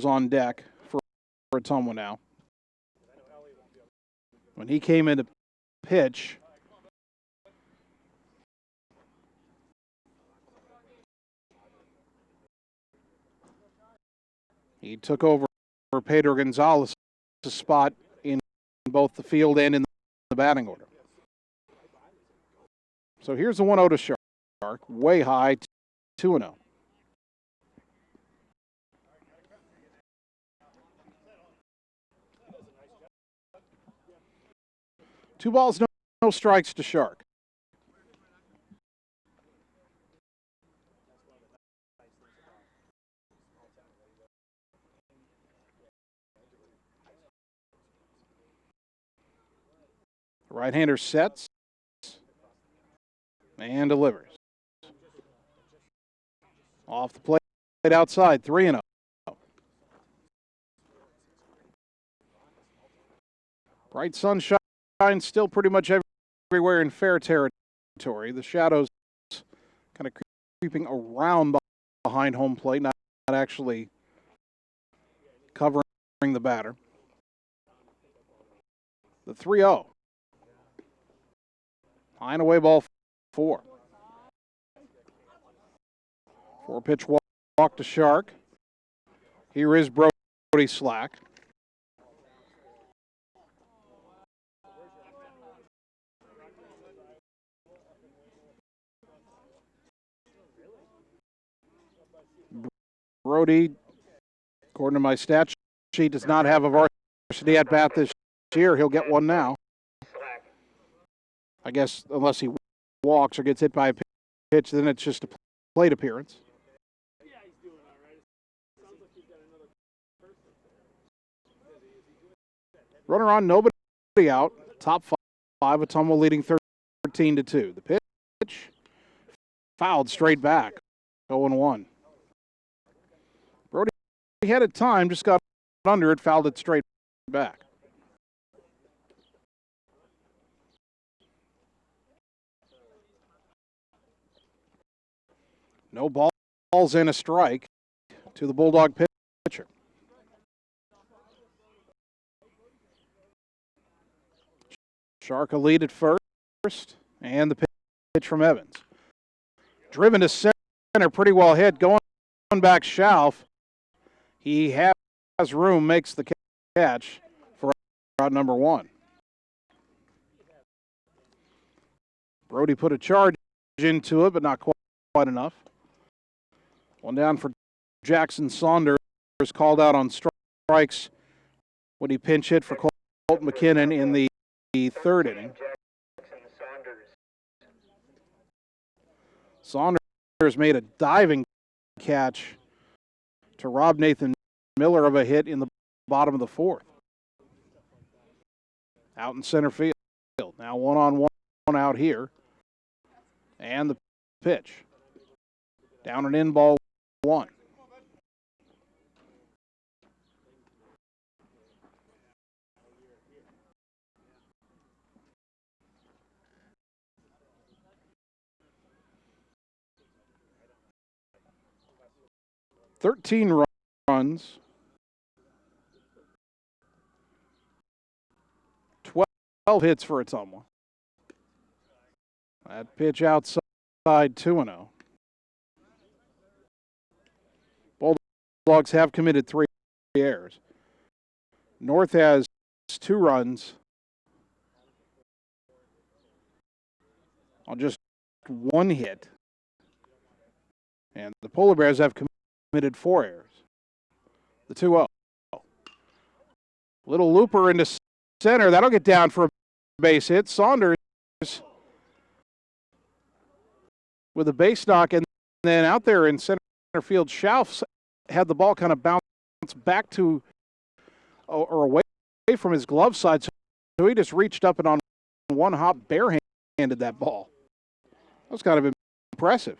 on deck for Ottumwa now. When he came in to pitch, He took over Pedro Gonzalez's spot in both the field and in the batting order. So here's the 1-0 to Shark, way high, 2-0. Two balls, no strikes to Shark. Right-hander sets and delivers. Off the plate outside, 3-0. Bright sunshine still pretty much everywhere in fair territory. The shadows kind of creeping around behind home plate, not actually covering the batter. The 3-0. High and away, ball 4. 4-pitch walk to Shark. Here is Brody Slack. Brody, according to my stat sheet, does not have a varsity at bat this year. He'll get one now. I guess unless he walks or gets hit by a pitch, then it's just a plate appearance. Runner on, nobody out. Top 5, Ottumwa leading 13-2. The pitch fouled straight back, 0-1. Brody had it timed, just got under it, fouled it straight back. No balls and a strike to the Bulldog pitcher. Shark a lead at first, and the pitch from Evans. Driven to center, pretty well hit, going back Schauf. He has room, makes the catch for out number 1. Brody put a charge into it, but not quite enough. One down for Jackson Saunders, called out on strikes when he pinch hit for Colt McKinnon in the 3rd inning. Saunders made a diving catch to rob Nathan Miller of a hit in the bottom of the 4th. Out in center field. Now 1-on-1 out here. And the pitch. Down and in, ball 1. Thirteen runs, 12 hits for Ottumwa. That pitch outside, 2-0. Bulldogs have committed 3 errors. North has 2 runs on just 1 hit. And the Polar Bears have committed 4 errors. The 2-0. Little looper into center. That'll get down for a base hit. Saunders with a base knock, and then out there in center field, Schauf had the ball kind of bounce back to or away from his glove side, so he just reached up and on one hop barehanded that ball. That was kind of impressive.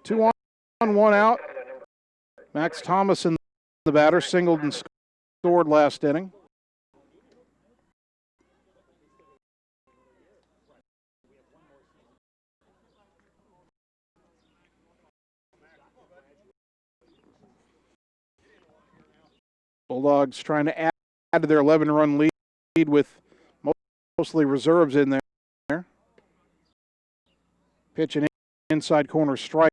2 on, 1 out. Max Thomason, the batter, singled and scored last inning. Bulldogs trying to add to their 11-run lead with mostly reserves in there. Pitch an inside corner strike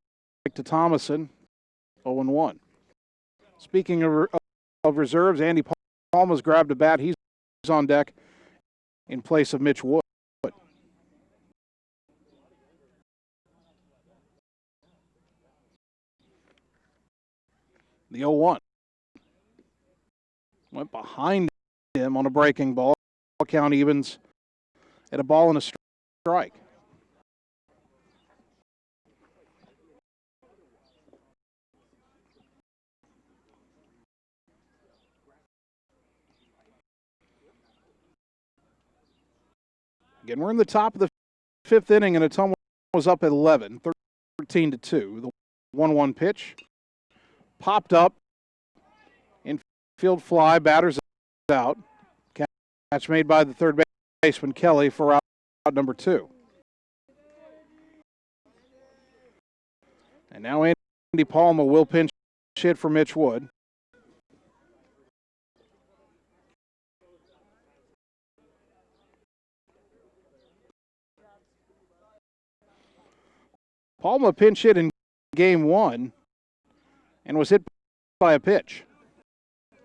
to Thomason. 0-1. Speaking of reserves, Andy Palma's grabbed a bat. He's on deck in place of Mitch Wood. The 0-1. Went behind him on a breaking ball. Count evens at a ball and a strike. Again, we're in the top of the fifth inning, and Ottumwa was up at 11, 13-2. The 1-1 pitch popped up, infield fly, batter's out. Catch made by the third baseman Kelly for out number 2. And now Andy Palma will pinch hit for Mitch Wood. Palma pinch hit in game 1 and was hit by a pitch. In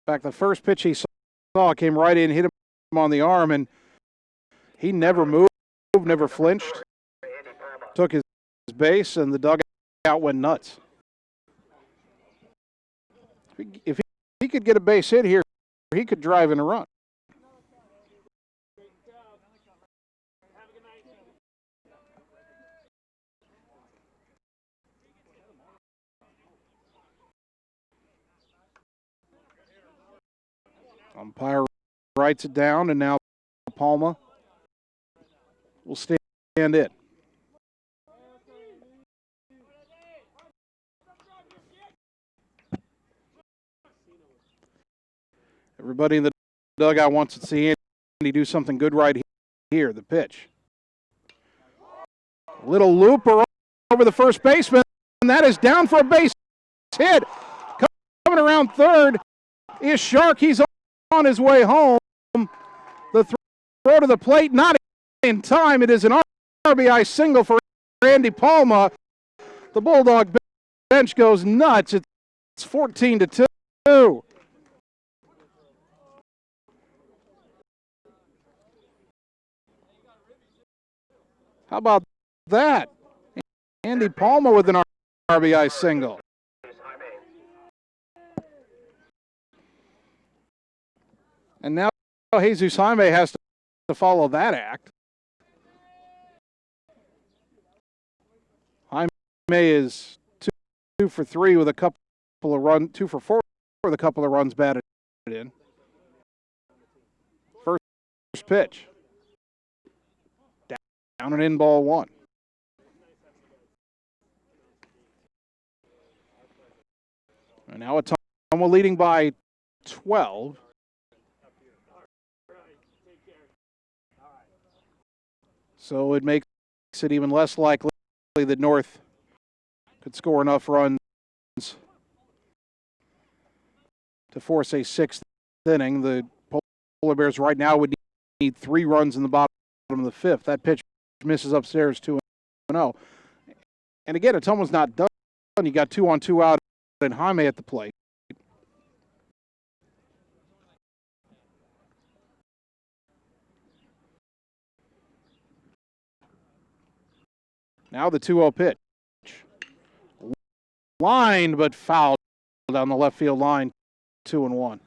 fact, the first pitch he saw came right in, hit him on the arm, and he never moved, never flinched. Took his base, and the dugout went nuts. If he could get a base hit here, he could drive in a run. Umpire writes it down, and now Palma will stand in. Everybody in the dugout wants to see Andy do something good right here. The pitch. A little looper over the first baseman, and that is down for a base hit. Coming around third is Shark. He's on his way home. The throw to the plate, not in time. It is an RBI single for Andy Palma. The Bulldog bench goes nuts. It's 14-2. How about that? Andy Palma with an RBI single. And now Jesus Jaime has to follow that act. Jaime is 2 for 3 with a couple of runs, 2 for 4 with a couple of runs batted in. First pitch. Down and in, ball 1. And now Ottumwa leading by 12. So it makes it even less likely that North could score enough runs to force a 6th inning. The Polar Bears right now would need 3 runs in the bottom of the 5th. That pitch misses upstairs 2-0. And again, Ottumwa's not done. You got 2-on-2 out and Jaime at the plate. Now the 2-0 pitch. Lined but fouled down the left field line, 2-1.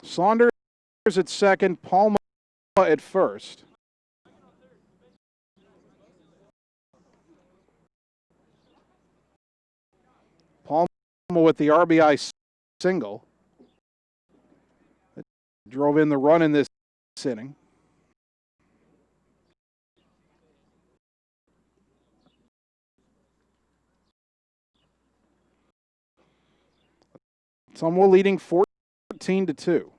Saunders at second, Palma at first. Palma with the RBI single. Drove in the run in this inning. Ottumwa leading 14-2.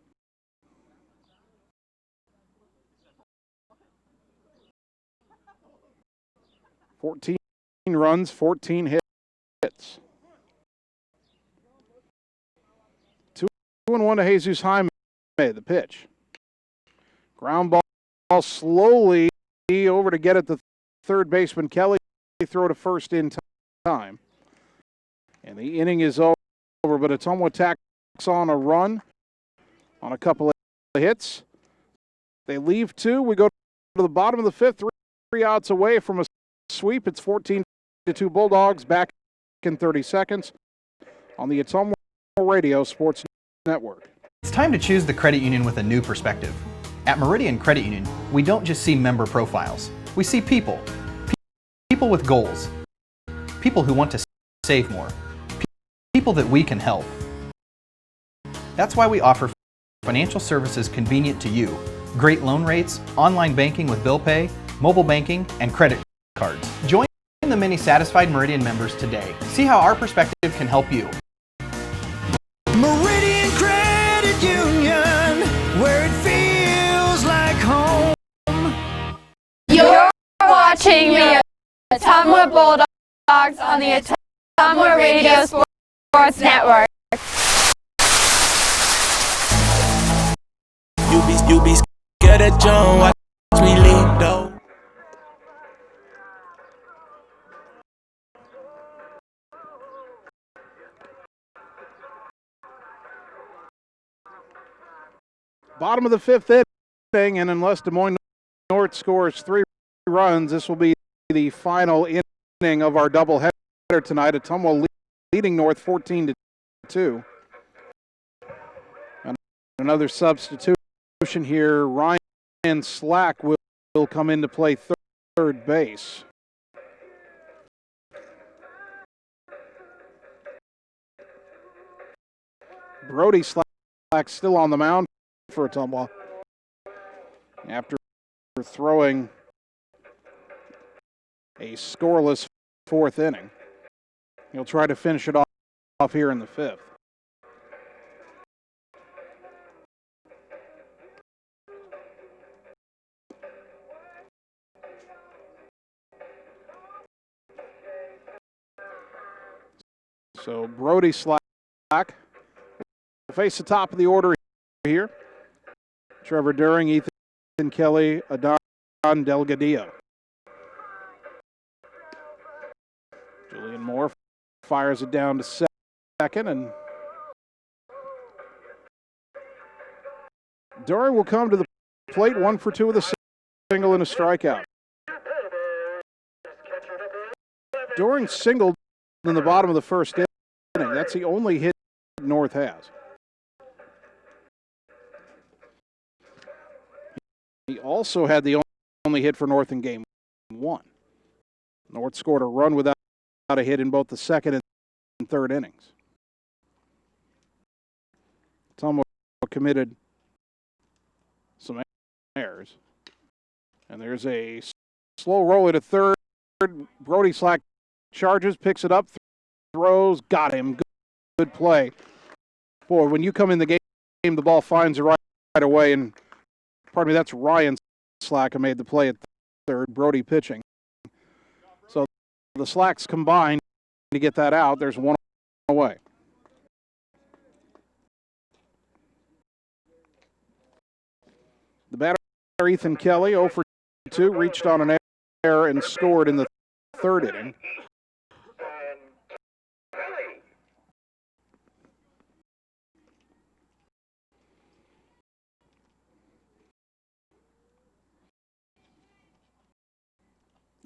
14 runs, 14 hits. 2-1 to Jesus Jaime, the pitch. Ground ball slowly over to get at the third baseman Kelly. Throw to first in time. And the inning is over, but Ottumwa tacks on a run on a couple of hits. They leave two. We go to the bottom of the fifth, three outs away from a sweep. It's 14-2 Bulldogs. Back in 30 seconds on the Ottumwa Radio Sports Network. It's time to choose the credit union with a new perspective. At Meridian Credit Union, we don't just see member profiles. We see people. People with goals. People who want to save more. People that we can help. That's why we offer financial services convenient to you. Great loan rates, online banking with bill pay, mobile banking, and credit cards. Join the many satisfied Meridian members today. See how our perspective can help you. Meridian Credit Union, where it feels like home. You're watching the Ottumwa Bulldogs on the Ottumwa Radio Sports Network. You be scared of John, watch me lead though. Bottom of the fifth inning, and unless Des Moines North scores 3 runs, this will be the final inning of our doubleheader tonight. Ottumwa leading North 14-2. And another substitution here. Ryan Slack will come in to play third base. Brody Slack still on the mound for Ottumwa after throwing a scoreless fourth inning. He'll try to finish it off here in the fifth. So Brody Slack will face the top of the order here. Trevor During, Ethan Kelly, Adon Delgadillo. Julian Moore fires it down to second, and During will come to the plate, 1 for 2 with a single and a strikeout. During singled in the bottom of the first inning. That's the only hit North has. He also had the only hit for North in game 1. North scored a run without a hit in both the second and third innings. Ottumwa committed some errors. And there's a slow roll at a third. Brody Slack charges, picks it up, throws, got him. Good play. Boy, when you come in the game, the ball finds you right away. And pardon me, that's Ryan Slack who made the play at third. Brody pitching. So the Slacks combined to get that out. There's one away. The batter, Ethan Kelly, 0 for 2, reached on an error and scored in the third inning.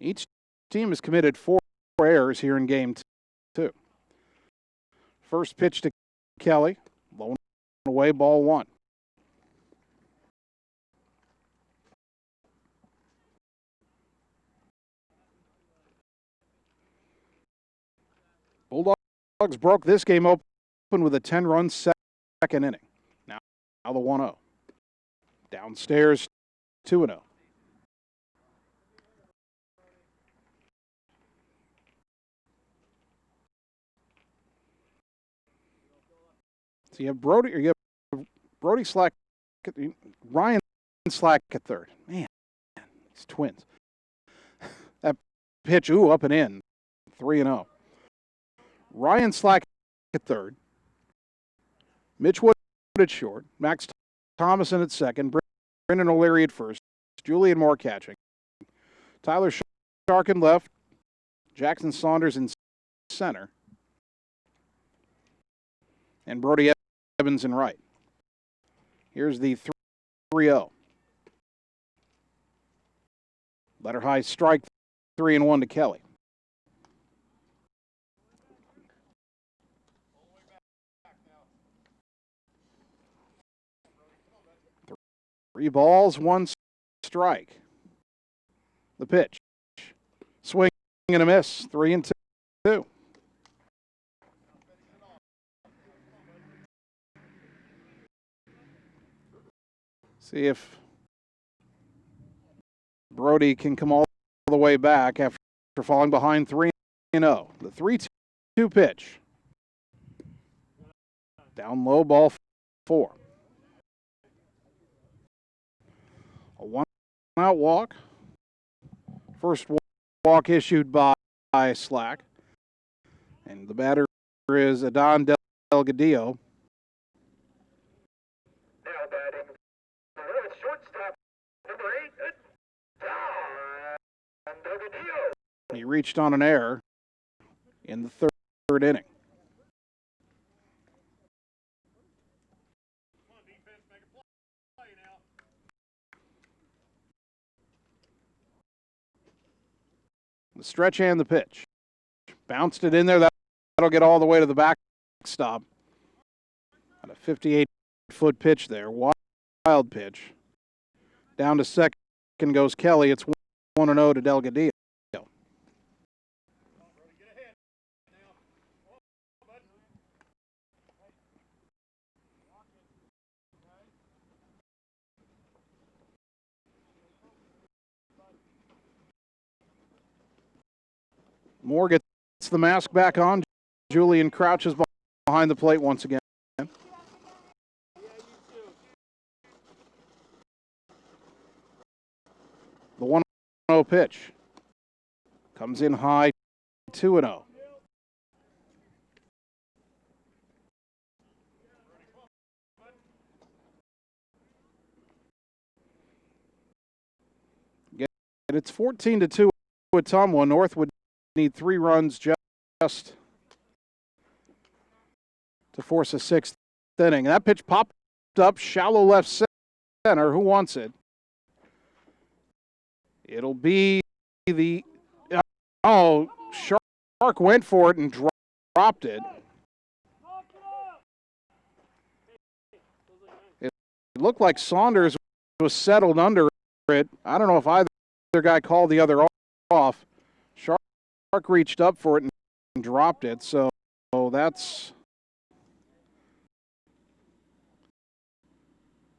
Each team has committed 4 errors here in game 2. First pitch to Kelly, low away, ball 1. Bulldogs broke this game open with a 10-run second inning. Now the 1-0. Downstairs, 2-0. So you have Brody Slack, Ryan Slack at third. Man, it's twins. That pitch, up and in, 3-0. Ryan Slack at third. Mitch Wood at short. Max Thomason at second. Brendan O'Leary at first. Julian Moore catching. Tyler Shark in left. Jackson Saunders in center. And Brody Evans in right. Here's the 3-0. Letter high strike, 3-1 to Kelly. Three balls, one strike. The pitch. Swing and a miss, 3-2. See if Brody can come all the way back after falling behind 3-0. The 3-2 pitch. Down low, ball 4. A 1-out walk. First walk issued by Slack. And the batter is Adon Delgadillo. Now batting the North shortstop, number 8, Don Delgadillo. He reached on an error in the third inning. The stretch and the pitch. Bounced it in there. That'll get all the way to the backstop. On a 58-foot pitch there. Wild pitch. Down to second goes Kelly. It's 1-0 to Delgadillo. Moore gets the mask back on. Julian crouches behind the plate once again. The 1-0 pitch. Comes in high, 2-0. It's 14-2 with Ottumwa. North would need 3 runs just to force a 6th inning. That pitch popped up shallow left center. Who wants it? It'll be the Shark went for it and dropped it. It looked like Saunders was settled under it. I don't know if either guy called the other off. Shark reached up for it and dropped it, so that's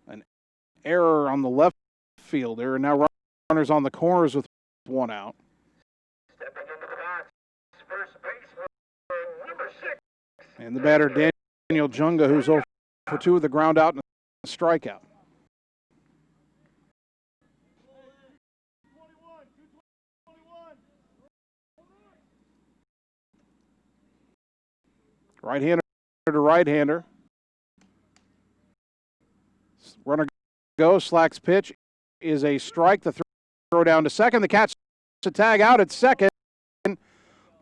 an error on the left fielder. And now runners on the corners with 1 out. Stepping into the box, first baseman, number 6. And the batter, Daniel Junga, who's 0 for 2 with a ground out and a strikeout. Right-hander to right-hander. Runner goes. Slack's pitch is a strike. The throw down to second. The catch to tag out at second. The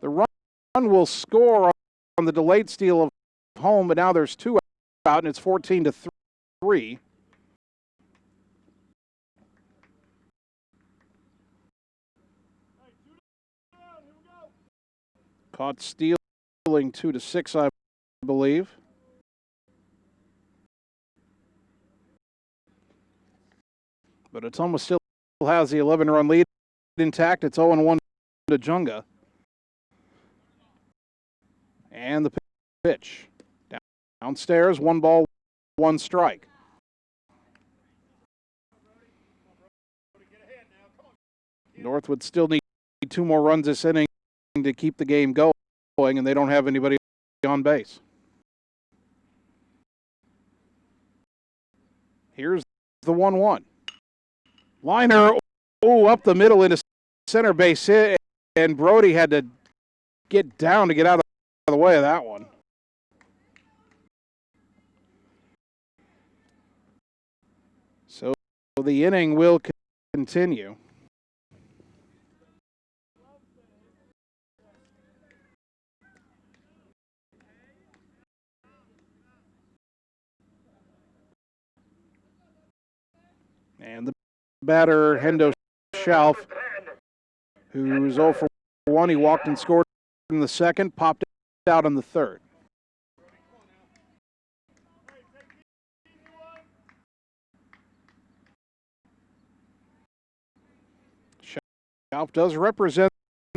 run will score on the delayed steal of home, but now there's 2 out, and it's 14-3. Caught stealing 2-6, I believe. But Ottumwa still has the 11-run lead intact. It's 0-1 to Junga. And the pitch. Downstairs, 1 ball, 1 strike. North would still need 2 more runs this inning to keep the game going, and they don't have anybody on base. Here's the 1-1. Liner, up the middle into center base hit, and Brody had to get down to get out of the way of that one. So the inning will continue. And the batter, Hendo Schauf, who's 0 for 1. He walked and scored in the second, popped out in the third. Schauf does represent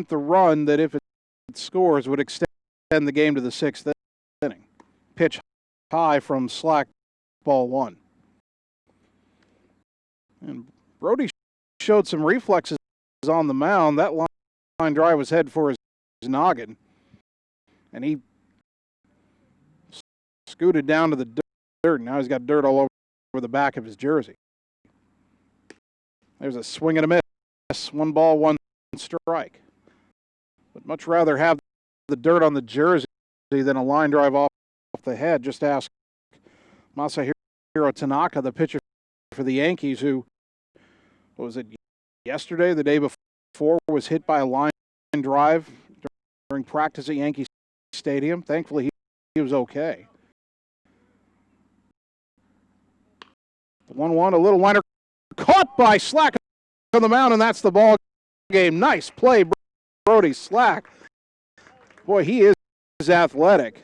the run that, if it scores, would extend the game to the sixth inning. Pitch high from slack, ball one. And Brody showed some reflexes on the mound. That line drive was head for his noggin, and he scooted down to the dirt. Now he's got dirt all over the back of his jersey. There's a swing and a miss. 1 ball, 1 strike. Would much rather have the dirt on the jersey than a line drive off the head. Just ask Masahiro Tanaka, the pitcher for the Yankees, who, what was it, yesterday, the day before, was hit by a line drive during practice at Yankee Stadium. Thankfully, he was okay. 1-1, a little liner caught by Slack on the mound, and that's the ball game. Nice play, Brody Slack. Boy, he is athletic.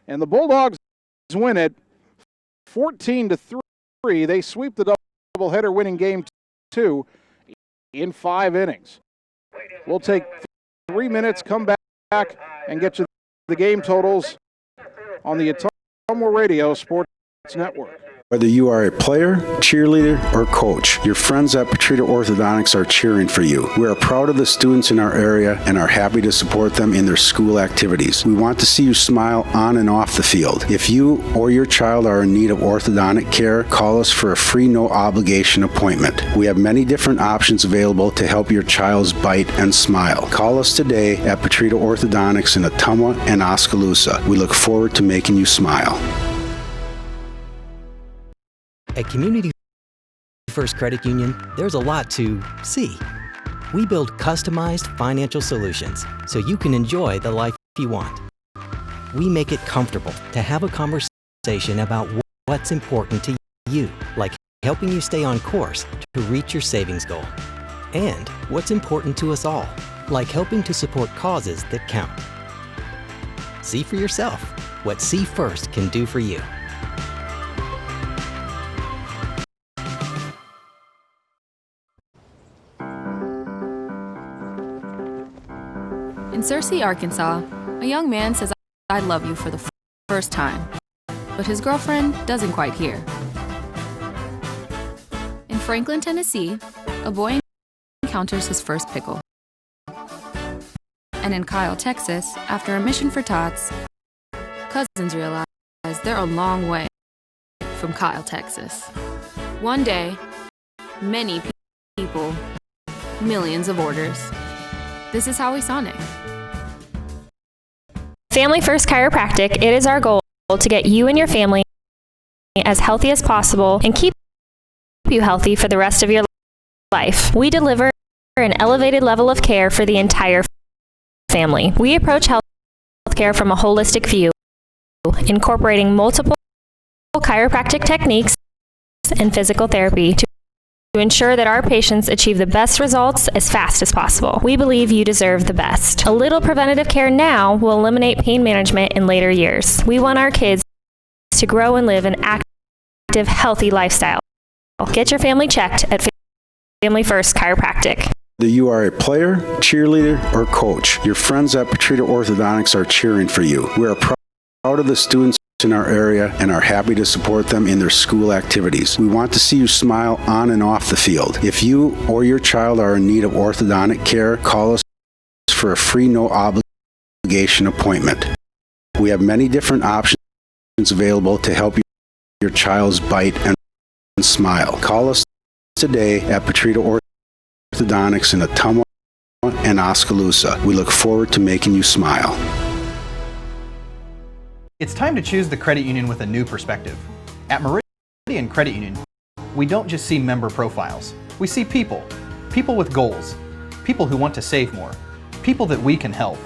And the Bulldogs win it 14-3. They sweep the doubleheader, winning game 2 in 5 innings. We'll take 3 minutes, come back, and get you the game totals on the Ottumwa Radio Sports Network. Whether you are a player, cheerleader, or coach, your friends at Petrita Orthodontics are cheering for you. We are proud of the students in our area and are happy to support them in their school activities. We want to see you smile on and off the field. If you or your child are in need of orthodontic care, call us for a free, no-obligation appointment. We have many different options available to help your child's bite and smile. Call us today at Petrita Orthodontics in Ottumwa and Oskaloosa. We look forward to making you smile. At Community First Credit Union, there's a lot to see. We build customized financial solutions so you can enjoy the life you want. We make it comfortable to have a conversation about what's important to you, like helping you stay on course to reach your savings goal. And what's important to us all, like helping to support causes that count. See for yourself what See First can do for you. In Searcy, Arkansas, a young man says, "I love you" for the first time, but his girlfriend doesn't quite hear. In Franklin, Tennessee, a boy encounters his first pickle. And in Kyle, Texas, after a mission for tots, cousins realize they're a long way from Kyle, Texas. One day, many people, millions of orders. This is Howie Sonic. Family First Chiropractic, it is our goal to get you and your family as healthy as possible and keep you healthy for the rest of your life. We deliver an elevated level of care for the entire family. We approach healthcare from a holistic view, incorporating multiple chiropractic techniques and physical therapy to ensure that our patients achieve the best results as fast as possible. We believe you deserve the best. A little preventative care now will eliminate pain management in later years. We want our kids to grow and live an active, healthy lifestyle. Get your family checked at Family First Chiropractic. Whether you are a player, cheerleader, or coach, your friends at Petrita Orthodontics are cheering for you. We are proud of the students in our area and are happy to support them in their school activities. We want to see you smile on and off the field. If you or your child are in need of orthodontic care, call us for a free, no-obligation appointment. We have many different options available to help your child's bite and smile. Call us today at Petrita Orthodontics in Ottumwa and Oskaloosa. We look forward to making you smile. It's time to choose the credit union with a new perspective. At Meridian Credit Union, we don't just see member profiles. We see people. People with goals. People who want to save more. People that we can help.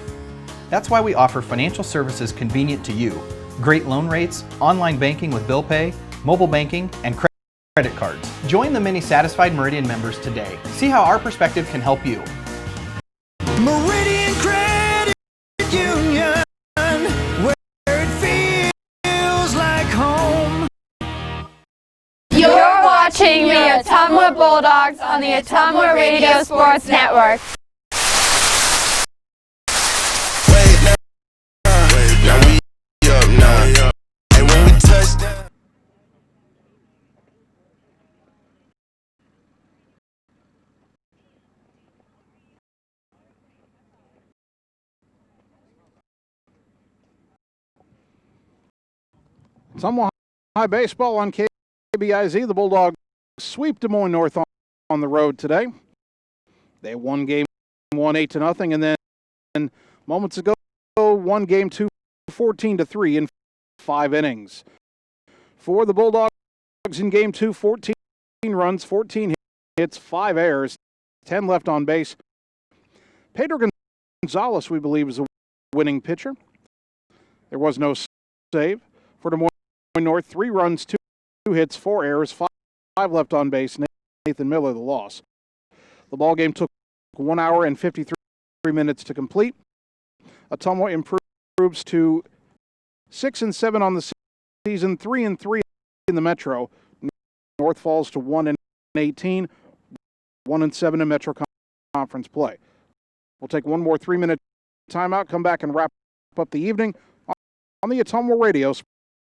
That's why we offer financial services convenient to you. Great loan rates, online banking with bill pay, mobile banking, and credit cards. Join the many satisfied Meridian members today. See how our perspective can help you. Meridian Credit Union, where it feels like home. You're watching the Ottumwa Bulldogs on the Ottumwa Radio Sports Network. Ottumwa High Baseball on KBIZ. The Bulldogs sweep Des Moines North on the road today. They won game 1 8-0, and then moments ago won game 2 14-3 in 5 innings. For the Bulldogs in game 2, 14 runs, 14 hits, 5 errors, 10 left on base. Pedro Gonzalez, we believe, is a winning pitcher. There was no save for Des Moines North. 3 runs, 2 hits, 4 errors, 5 left on base. Nathan Miller, the loss. The ball game took 1 hour and 53 minutes to complete. Ottumwa improves to 6-7 on the season, 3-3 in the Metro. North falls to 1-18, 1-7 in Metro Conference play. We'll take one more 3-minute timeout, come back and wrap up the evening on the Ottumwa Radio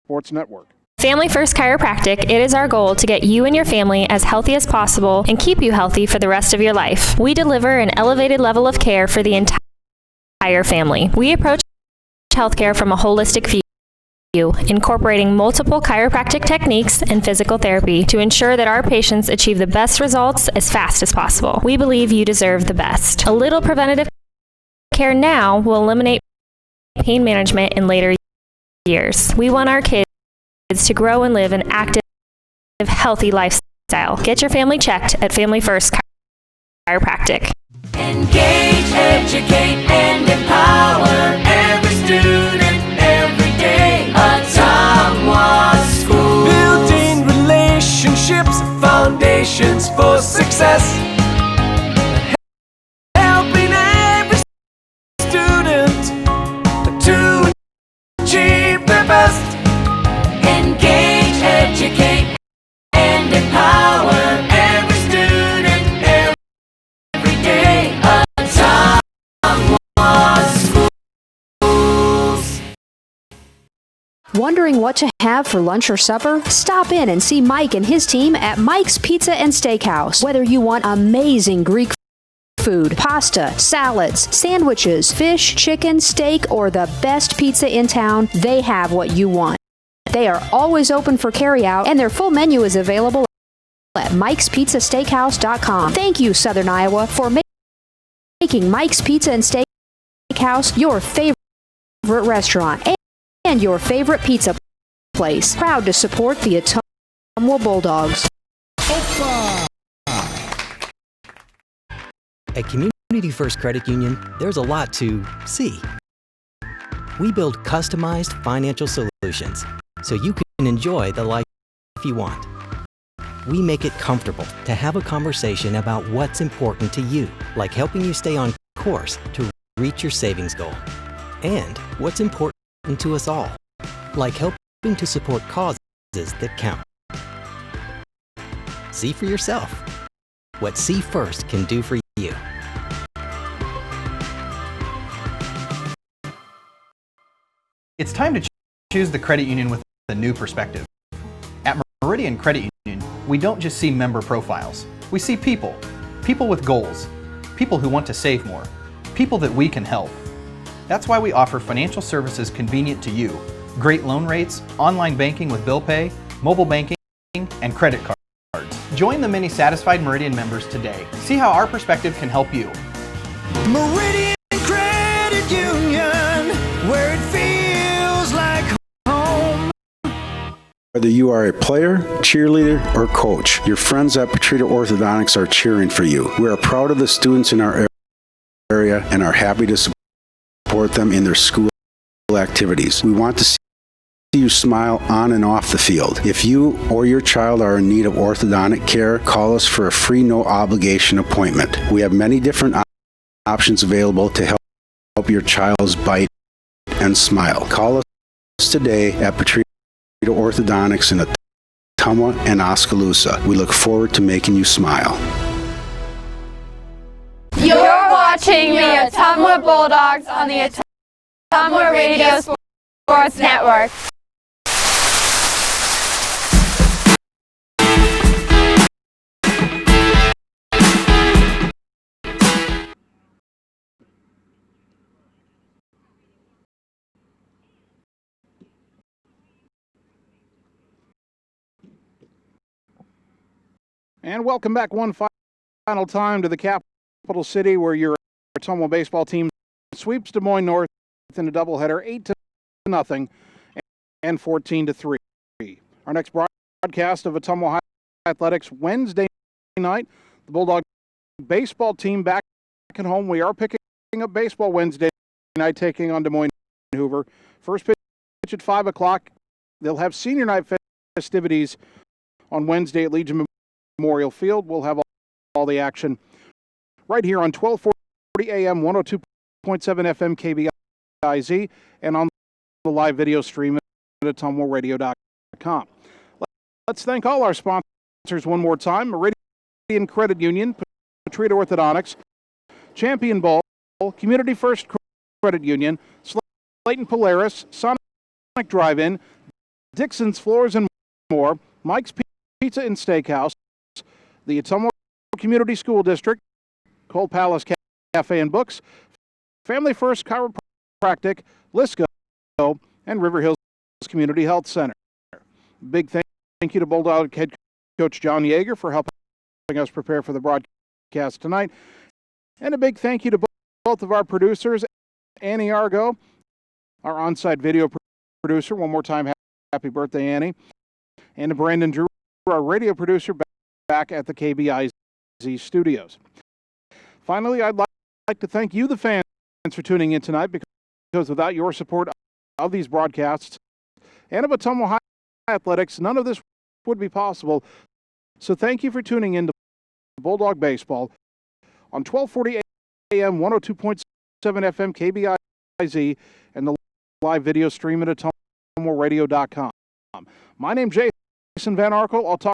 Sports Network. Family First Chiropractic, it is our goal to get you and your family as healthy as possible and keep you healthy for the rest of your life. We deliver an elevated level of care for the entire family. We approach healthcare from a holistic view, incorporating multiple chiropractic techniques and physical therapy to ensure that our patients achieve the best results as fast as possible. We believe you deserve the best. A little preventative care now will eliminate pain management in later years. We want our kids to grow and live an active, healthy lifestyle. Get your family checked at Family First Chiropractic. Engage, educate, and empower every student every day. Ottumwa School. Building relationships, foundations for success. Helping every student to achieve their best. Engage, educate, and empower every student every day. Ottumwa Schools. Wondering what to have for lunch or supper? Stop in and see Mike and his team at Mike's Pizza and Steakhouse. Whether you want amazing Greek food, pasta, salads, sandwiches, fish, chicken, steak, or the best pizza in town, they have what you want. They are always open for carryout, and their full menu is available at mikespizzasteakhouse.com. Thank you, Southern Iowa, for making Mike's Pizza and Steakhouse your favorite restaurant and your favorite pizza place. Proud to support the Ottumwa Bulldogs. At Community First Credit Union, there's a lot to see. We build customized financial solutions so you can enjoy the life you want. We make it comfortable to have a conversation about what's important to you, like helping you stay on course to reach your savings goal. And what's important to us all, like helping to support causes that count. See for yourself what See First can do for you. It's time to choose the credit union with a new perspective. At Meridian Credit Union, we don't just see member profiles. We see people. People with goals. People who want to save more. People that we can help. That's why we offer financial services convenient to you. Great loan rates, online banking with bill pay, mobile banking, and credit cards. Join the many satisfied Meridian members today. See how our perspective can help you. Meridian Credit Union, where it feels Whether you are a player, cheerleader, or coach, your friends at Petrita Orthodontics are cheering for you. We are proud of the students in our area and are happy to support them in their school activities. We want to see you smile on and off the field. If you or your child are in need of orthodontic care, call us for a free, no obligation appointment. We have many different options available to help your child's bite and smile. Call us today at Petrita Orthodontics in Ottumwa and Oskaloosa. We look forward to making you smile. You're watching the Ottumwa Bulldogs on the Ottumwa Radio Sports Network. And welcome back one final time to the capital city, where your Ottumwa baseball team sweeps Des Moines North in a doubleheader, 8-0 and 14-3. Our next broadcast of Ottumwa High Athletics Wednesday night. The Bulldog baseball team back at home. We are picking up baseball Wednesday night, taking on Des Moines Hoover. First pitch at 5 o'clock. They'll have senior night festivities on Wednesday at Legion Memorial Field. We'll have all the action right here on 1240 AM, 102.7 FM KBIZ, and on the live video stream at ottumwaradio.com. Let's thank all our sponsors one more time: Meridian Credit Union, Petrita Orthodontics, Champion Bowl, Community First Credit Union, Slayton Polaris, Sonic Drive-In, Dixon's Floors and More, Mike's Pizza and Steakhouse, the Ottumwa Community School District, Cold Palace Cafe and Books, Family First Chiropractic, Lisco, and River Hills Community Health Center. Big thank you to Bulldog head coach John Yeager for helping us prepare for the broadcast tonight. And a big thank you to both of our producers, Annie Argo, our on-site video producer. One more time, happy birthday, Annie. And to Brandon Drew, our radio producer, back at the KBIZ studios. Finally, I'd like to thank you, the fans, for tuning in tonight, because without your support of these broadcasts and of Ottumwa High Athletics, none of this would be possible. So thank you for tuning in to Bulldog Baseball on 1240 AM, 102.7 FM KBIZ, and the live video stream at ottumwaradio.com. My name's Jason Van Arkel. I'll talk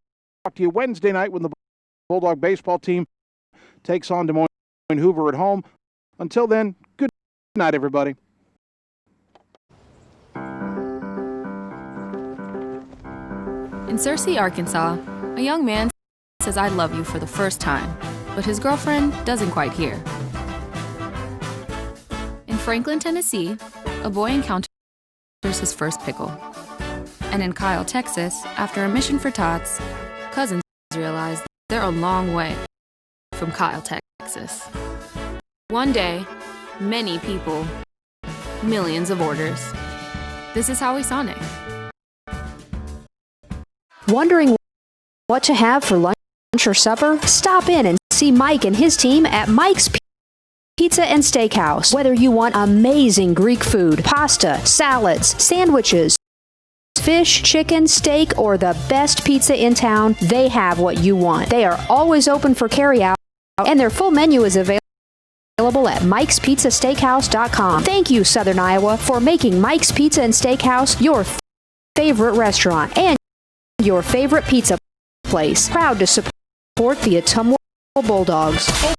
to you Wednesday night when the Bulldog baseball team takes on Des Moines Hoover at home. Until then, good night, everybody. In Searcy, Arkansas, a young man says "I love you" for the first time, but his girlfriend doesn't quite hear. In Franklin, Tennessee, a boy encounters his first pickle. And in Kyle, Texas, after a mission for tots, cousins realize they're a long way from Kyle, Texas. One day, many people, millions of orders. This is Howie Sonic. Wondering what to have for lunch or supper? Stop in and see Mike and his team at Mike's Pizza and Steakhouse. Whether you want amazing Greek food, pasta, salads, sandwiches, fish, chicken, steak, or the best pizza in town, they have what you want. They are always open for carryout, and their full menu is available at Mike'sPizzaSteakhouse.com. Thank you, Southern Iowa, for making Mike's Pizza and Steakhouse your favorite restaurant and your favorite pizza place. Proud to support the Ottumwa Bulldogs. 5,